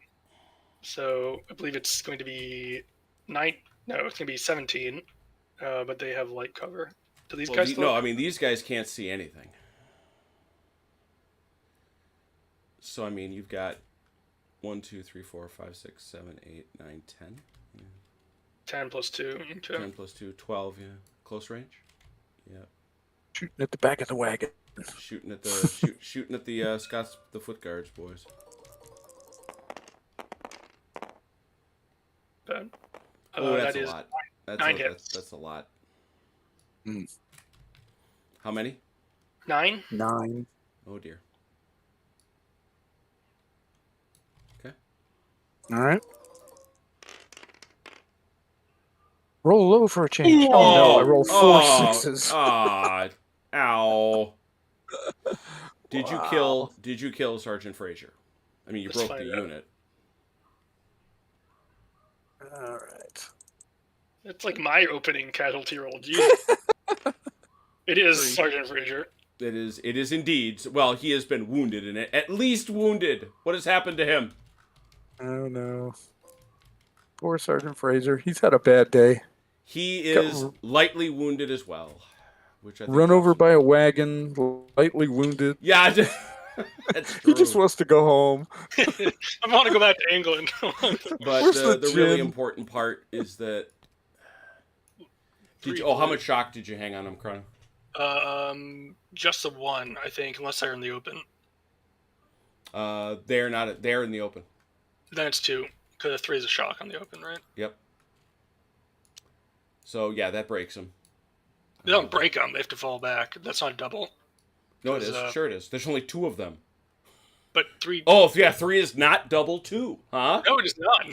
So I believe it's going to be 9. No, it's going to be 17. But they have light cover. Do these Well, guys? no, I mean these guys can't see anything. So I mean you've got 1, 2, 3, 4, 5, 6, 7, 8, 9, 10. Yeah. 10 plus 2. Okay. 10 plus 2, 12, yeah. Close range? Yeah. Shooting at the back of the wagon. Shooting at the shooting at the Scots, the foot guards, boys. Oh, that's That a is lot. 9 hits. That's a lot. Mm. How many? 9. 9. Oh dear. Okay. All right. Roll low for a change. Oh no, I rolled 4 6s. Ow. Did Wow. you kill Sergeant Frazier? I mean, you Let's broke find the out. unit. All right. It's like my opening casualty roll. Jeez. It is 3. Sergeant Frazier. It is indeed. Well, he has been wounded in it. At least wounded. What has happened to him? Oh no. Poor Sergeant Fraser. He's had a bad day. He is lightly wounded as well, which I think Run over drops him. by a wagon, lightly wounded. Yeah, that's true. He just wants to go home. I want to go back to England. But Where's the the really gin? important part is that. Three How blue. much shock did you hang on him, Chrono? Just the 1, I think, unless they're in the open. They're not. They're in the open. Then it's 2, because the 3 is a shock on the open, right? Yep. So yeah, that breaks him. They don't break them; they have to fall back. That's not a double. No, it is. 'Cause, Sure, it is. There's only 2 of them. But 3. Oh, yeah, 3 is not double 2, huh? No, it is not.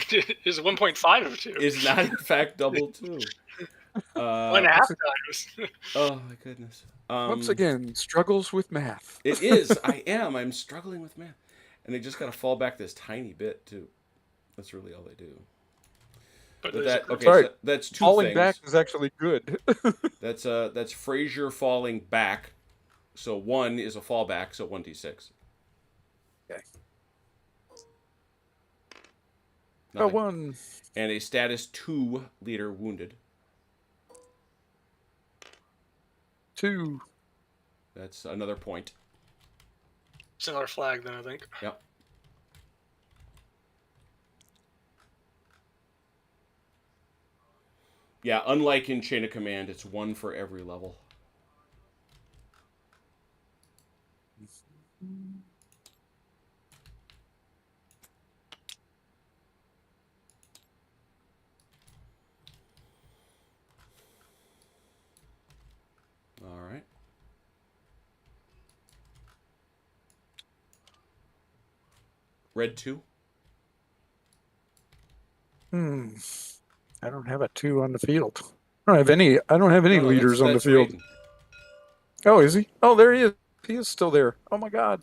It's 1.5 of 2. Is not in fact double 2. 1.5 times. Oh my goodness. Once again, struggles with math. It is. I'm struggling with math, and they just got to fall back this tiny bit too. That's really all they do. But But there's that a- okay. Sorry. So that's 2 Falling things. back is actually good. That's Frazier falling back. So 1 is a fallback. So 1d6. Okay. Nothing. 1. And a status 2 leader wounded. 2. That's another point. It's another flag, then, I think. Yep. Yeah, unlike in Chain of Command, it's 1 for every level. All right. Red 2. I don't have a 2 on the field. I don't have any No, leaders on the that's field. Raiden. Oh, is he? Oh, there he is. He is still there. Oh my god.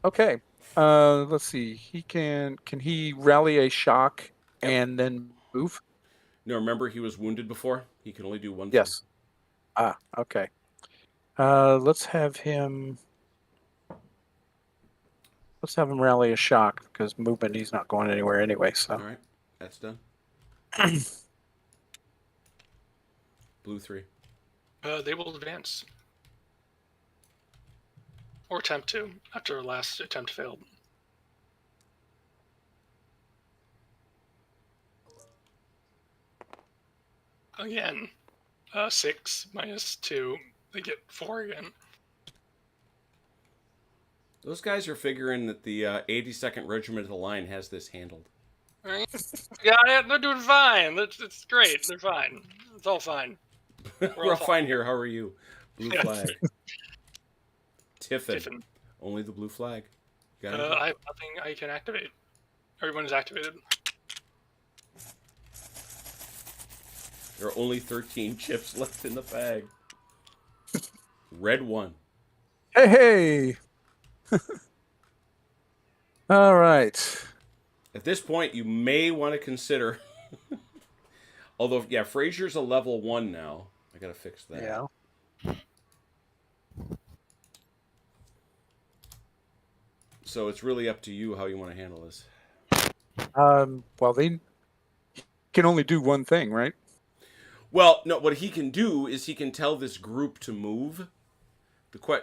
Okay. Let's see. Can he rally a shock and then move? No, remember he was wounded before? He can only do 1 thing. Yes. Ah, okay. Let's have him rally a shock because movement he's not going anywhere anyway, so All right. That's done. Blue 3. They will advance. Or attempt to, after our last attempt failed. Again. 6 minus 2. They get 4 again. Those guys are figuring that the 82nd Regiment of the Line has this handled. Right? Yeah, they're doing fine. It's great. They're fine. It's all fine. We're all fine here. How are you? Blue Yeah. flag. Tiffin. Tiffin. Only the blue flag. Got it? I have nothing I can activate. Everyone is activated. There are only 13 chips left in the bag. Red 1. Hey! All right. At this point, you may want to consider... Although, yeah, Frazier's a level 1 now. I gotta fix that. Yeah. So it's really up to you how you want to handle this. Well, they can only do one thing, right? Well, no, what he can do is he can tell this group to move,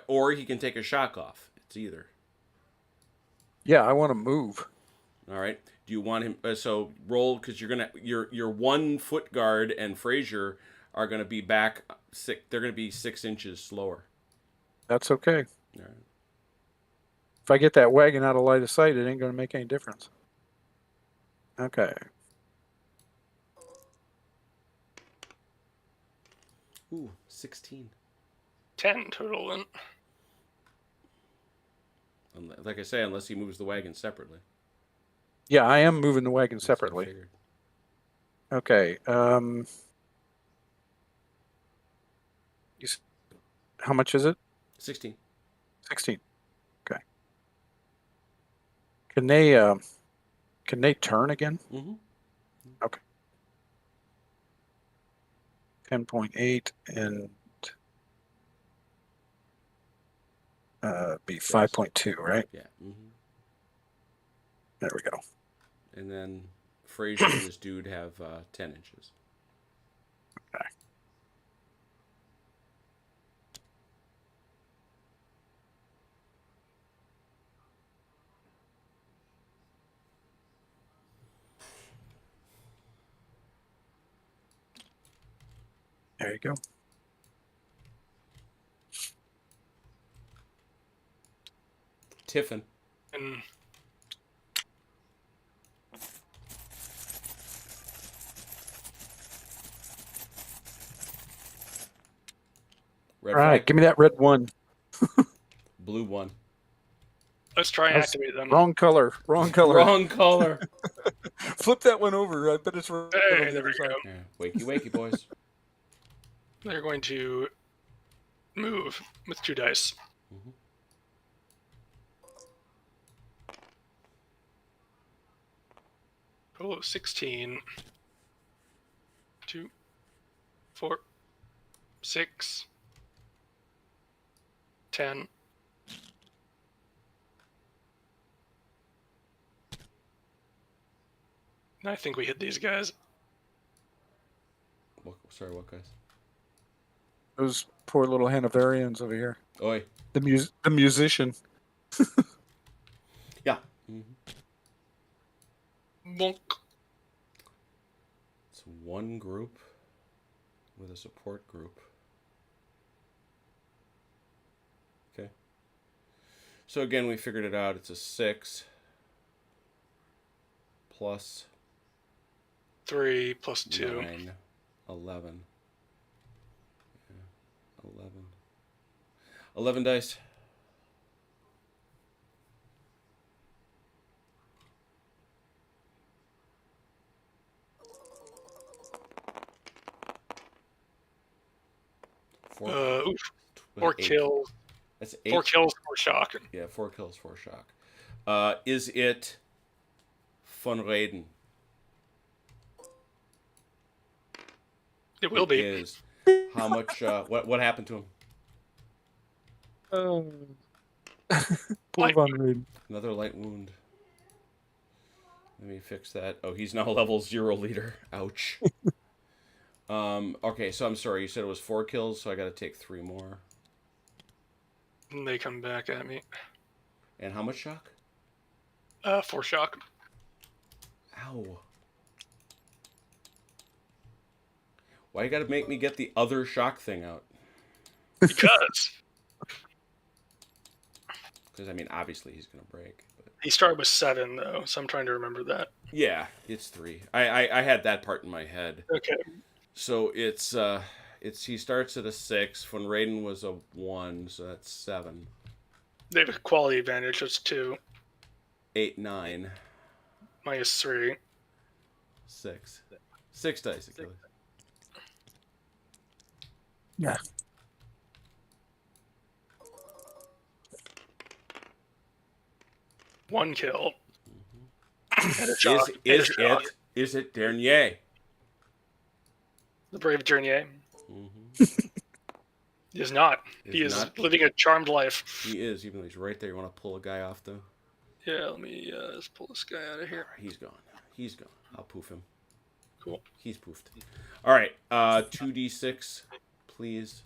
or he can take a shock off. It's either. Yeah, I want to move. All right. Do you want him? So roll because you're gonna your 1 foot guard and Frazier are gonna be back They're gonna be 6 inches slower. That's okay. All right. If I get that wagon out of line of sight, it ain't going to make any difference. Okay. Ooh, 16. 10 total then. Like I say, unless he moves the wagon separately. Yeah, I am moving the wagon That's what I separately. figured. Okay. How much is it? 16. 16. Okay. Can they turn again? Mm-hmm. Okay. 10.8 and be 5.2, right? Yeah. Mm-hmm. There we go. And then Frazier and this dude have 10 inches. Okay. There you go. Tiffin. And Red All right, flag. give me that red one. Blue 1. let's try and That's activate them. Wrong color. Wrong color. Wrong color. Flip that one over. I bet it's right Hey, on the there other we side. go. Yeah. Wakey, wakey, boys. They're going to move with 2 dice. Mm-hmm. Total of 16. 2, 4, 6, 10. And I think we hit these guys. Sorry, what guys? Those poor little Hanoverians over here. Oi. The musician. Yeah. Mm-hmm. Bonk. It's 1 group with a support group. Okay. So again, we figured it out. It's a 6 plus 3 plus 2. 9, 11. Yeah, 11. 11 dice. Oof. With 4 8. kills. That's 8. 4 kills, 4 shock. Yeah, 4 kills, 4 shock. Is it von Reden? It will be. It is. How much? What happened to him? Poor Von Reed. Another light wound. Let me fix that. Oh, he's now level 0 leader. Ouch. Okay, so I'm sorry. You said it was 4 kills, so I got to take 3 more. And they come back at me. And how much shock? 4 shock. Ow. Why you got to make me get the other shock thing out? Because I mean, obviously he's gonna break. But... he started with 7 though, so I'm trying to remember that. Yeah, it's 3. I had that part in my head. Okay. So it's he starts at a 6. Von Reden was a 1, so that's 7. They have a quality advantage. That's 2. 8, 9, Minus 3. 6. 6 dice, Achilles. Yeah. One kill. Mm-hmm. And a shock. Is it Dernier? The brave Dernier. Mm-hmm. He is not. Is He is not. living a charmed life. He is, even though he's right there. You want to pull a guy off though? Yeah, let me just pull this guy out of here. He's gone. He's gone. I'll poof him. Cool. He's poofed. All right. 2d6, please.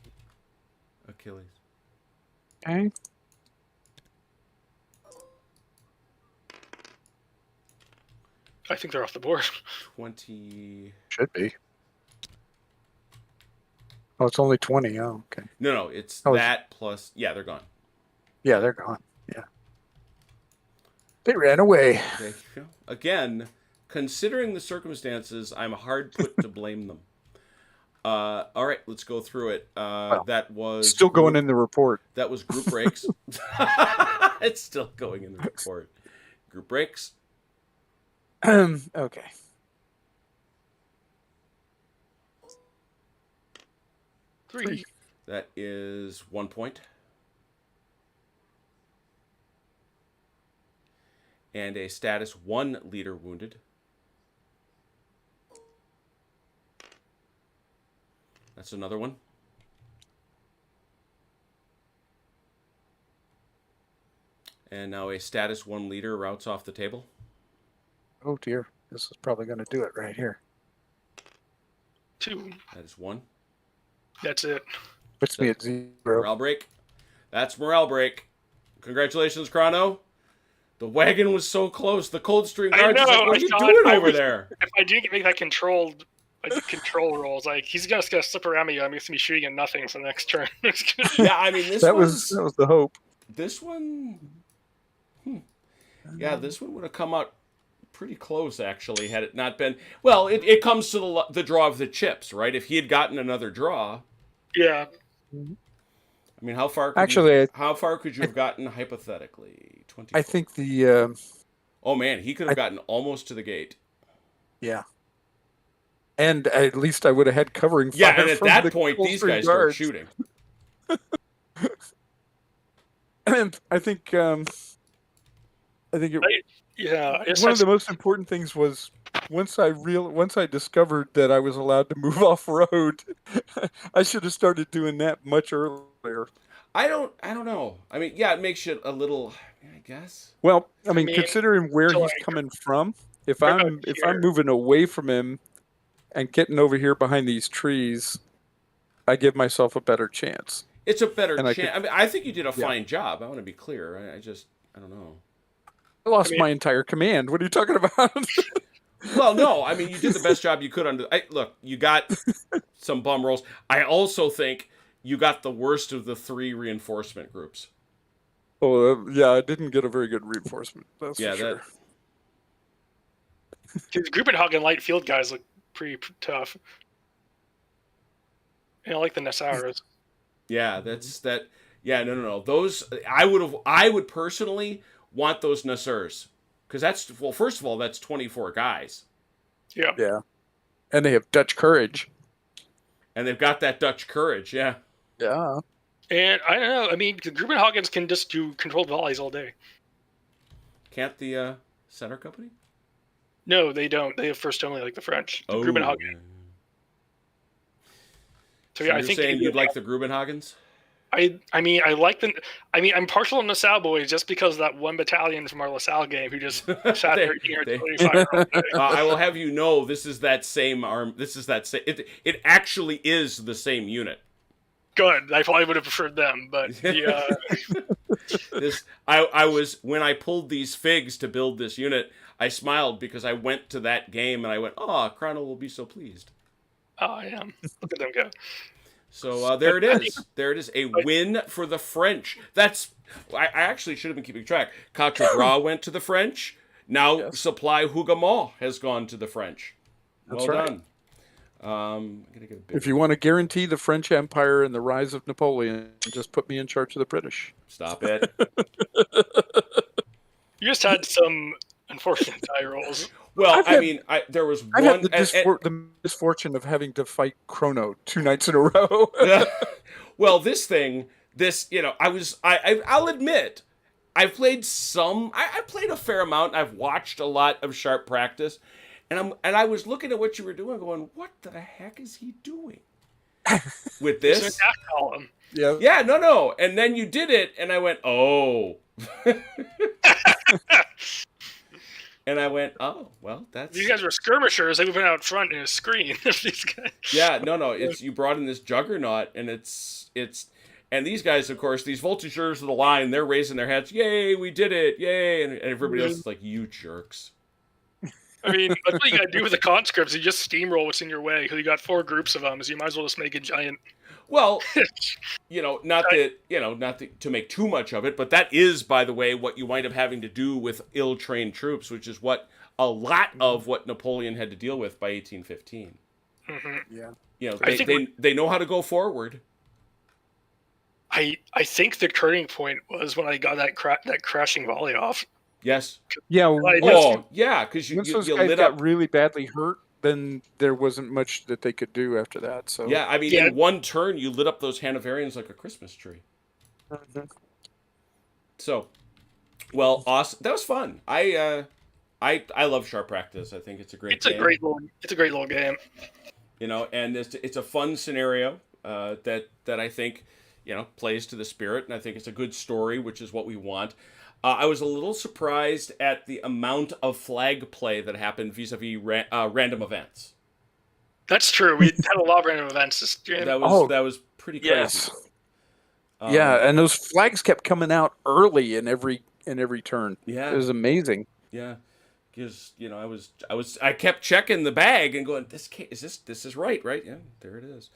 Achilles. Okay. I think they're off the board. 20. Should be. Oh, it's only 20. Oh, okay. No, it's Oh, that plus. Yeah, they're gone. Yeah, they're gone. Yeah. They ran away. There you go. Again, considering the circumstances, I'm hard put to blame them. All right, let's go through it. That was Still going in the report. That was group breaks. It's still going in the report. Group breaks. Okay. Three. That is 1 point. And a status 1 leader wounded. That's another one. And now a status 1 leader routes off the table. Oh dear. This is probably going to do it right here. 2. That is 1. That's it. Puts me at 0. Morale break. That's morale break. Congratulations, Chrono. The wagon was so close. The Coldstream Guards was like, what are you doing over there? If I do make that control roll, it's like he's just gonna slip around me. I'm gonna be shooting at nothing for the next turn. Yeah, I mean that was the hope. This one. Yeah, this one would have come out pretty close, actually, had it not been. Well, it comes to the draw of the chips, right? If he had gotten another draw. Yeah. I mean, how far could you have gotten hypothetically? 20. I think the. Oh man, he could have gotten almost to the gate. Yeah. And at least I would have had covering fire. Yeah, and at from that the point, these Coldstream guys start Guards. shooting. And I think It's one of the most important things was once I discovered that I was allowed to move off road, I should have started doing that much earlier. I don't know. I mean, yeah, it makes you a little, I guess. Well, I mean considering where he's coming from, if I'm moving away from him and getting over here behind these trees, I give myself a better chance. It's a better chance. I mean, I think you did a fine job. I want to be clear. I don't know. I lost my entire command. What are you talking about? Well, no. I mean, you did the best job you could under. Look, you got some bum rolls. I also think you got the worst of the 3 reinforcement groups. Oh, yeah, I didn't get a very good reinforcement. That's for sure. The Grubenhagen light field guys look pretty tough. I like the Nassauers. Yeah, that's that. Yeah, no. Those I would personally want those Nassers because first of all, that's 24 guys. Yeah. Yeah. And they have Dutch courage. And they've got that Dutch courage. Yeah. Yeah. And I don't know. I mean, the Grubenhagens can just do controlled volleys all day. Can't the center company? No, they don't. They have first only like the French. The Grubenhagen. So yeah, I think you'd like the Grubenhagens. I mean, I like the. I mean, I'm partial to Nassau boys just because of that one battalion from our LaSalle game who just sat there eating our 25 all day. I will have you know, this is that same arm. This is that same. It actually is the same unit. Good. I probably would have preferred them, but yeah. I was when I pulled these figs to build this unit. I smiled because I went to that game and I went, "Oh, Chrono will be so pleased." Oh, I am. Look at them go. So there it is. There it is. A win for the French. I actually should have been keeping track. Quatre Bras went to the French. Now Supply Hougoumont has gone to the French. That's well right. done. I'm gonna get a bit. If you want to guarantee the French Empire and the rise of Napoleon, just put me in charge of the British. Stop it. You just had some unfortunate die rolls. Well, there was one. I had the misfortune of having to fight Chrono 2 nights in a row. Well, I'll admit, I've played I played a fair amount. I've watched a lot of Sharp practice, and I was looking at what you were doing, going, "What the heck is he doing with this?" It's an attack column. Yeah. Yeah, no, and then you did it, and I went, "Oh." And I went, oh, well, that's... These guys were skirmishers. They would have been out front in a screen. These guys. Yeah, no. You brought in this juggernaut, and and these guys, of course, these voltigeurs of the line, they're raising their heads. Yay, we did it! Yay! And everybody else is like, you jerks. I mean, that's what you gotta do with the conscripts. You just steamroll what's in your way because you got 4 groups of them, so you might as well just make a giant. Well, not to make too much of it, but that is, by the way, what you wind up having to do with ill-trained troops, which is what a lot of what Napoleon had to deal with by 1815. Mm-hmm. Yeah. They know how to go forward. I think the turning point was when I got that crashing volley off. Yes. Yeah. Because Once you those guys lit got up. really badly hurt, then there wasn't much that they could do after that. So Yeah, I mean, in one turn, you lit up those Hanoverians like a Christmas tree. Mhm. So, well, awesome. That was fun. I love Sharp Practice. I think it's a great game. It's a great little game. And it's a fun scenario that I think plays to the spirit, and I think it's a good story, which is what we want. I was a little surprised at the amount of flag play that happened vis-a-vis random events. That's true. We had a lot of random events this game. That was pretty crazy. Yes. Yeah, and those flags kept coming out early in every turn. Yeah, it was amazing. Yeah, because I kept checking the bag and going, this is right? Yeah, there it is.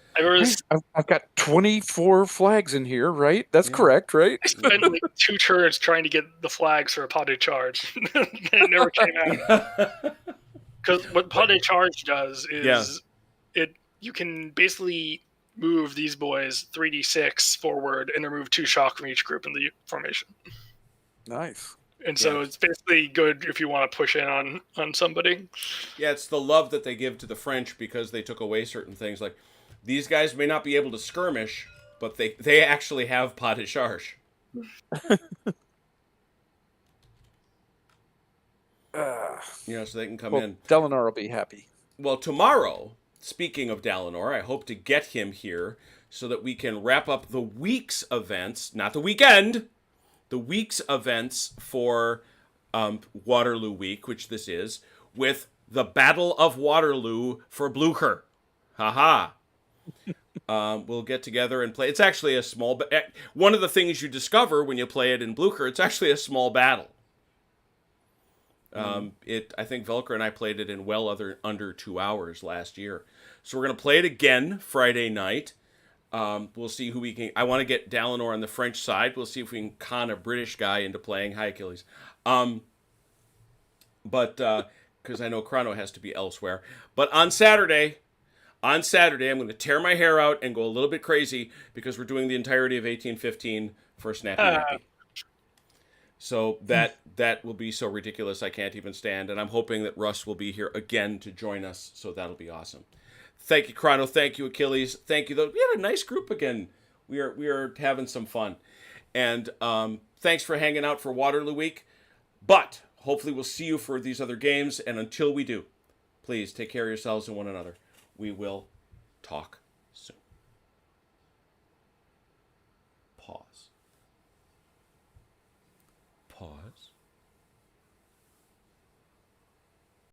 I've got 24 flags in here, right? That's correct, right? I spent like 2 turns trying to get the flags for a pas de charge. It never came out. Because what pas de charge does is you can basically move these boys 3d6 forward and remove 2 shock from each group in the formation. Nice. And so it's basically good if you want to push in on somebody. Yeah, it's the love that they give to the French because they took away certain things. Like, these guys may not be able to skirmish, but they actually have pas de charge. So they can come in. Delanar will be happy. Well, tomorrow, speaking of Dalanar, I hope to get him here so that we can wrap up the week's events, not the weekend, the week's events for Waterloo Week, which this is, with the Battle of Waterloo for Blucher. Haha. We'll get together and play. It's actually a small... One of the things you discover when you play it in Blucher, it's actually a small battle. I think Velker and I played it in under 2 hours last year. So we're going to play it again Friday night. We'll see who we can... I want to get Dalanar on the French side. We'll see if we can con a British guy into playing. Hi, Achilles. But because I know Chrono has to be elsewhere. But on Saturday, I'm going to tear my hair out and go a little bit crazy because we're doing the entirety of 1815 for Snappy Nappy. So that will be so ridiculous I can't even stand. And I'm hoping that Russ will be here again to join us. So that'll be awesome. Thank you, Chrono. Thank you, Achilles. Thank you. We had a nice group again. We are having some fun. And thanks for hanging out for Waterloo Week. But hopefully we'll see you for these other games. And until we do, please take care of yourselves and one another. We will talk soon.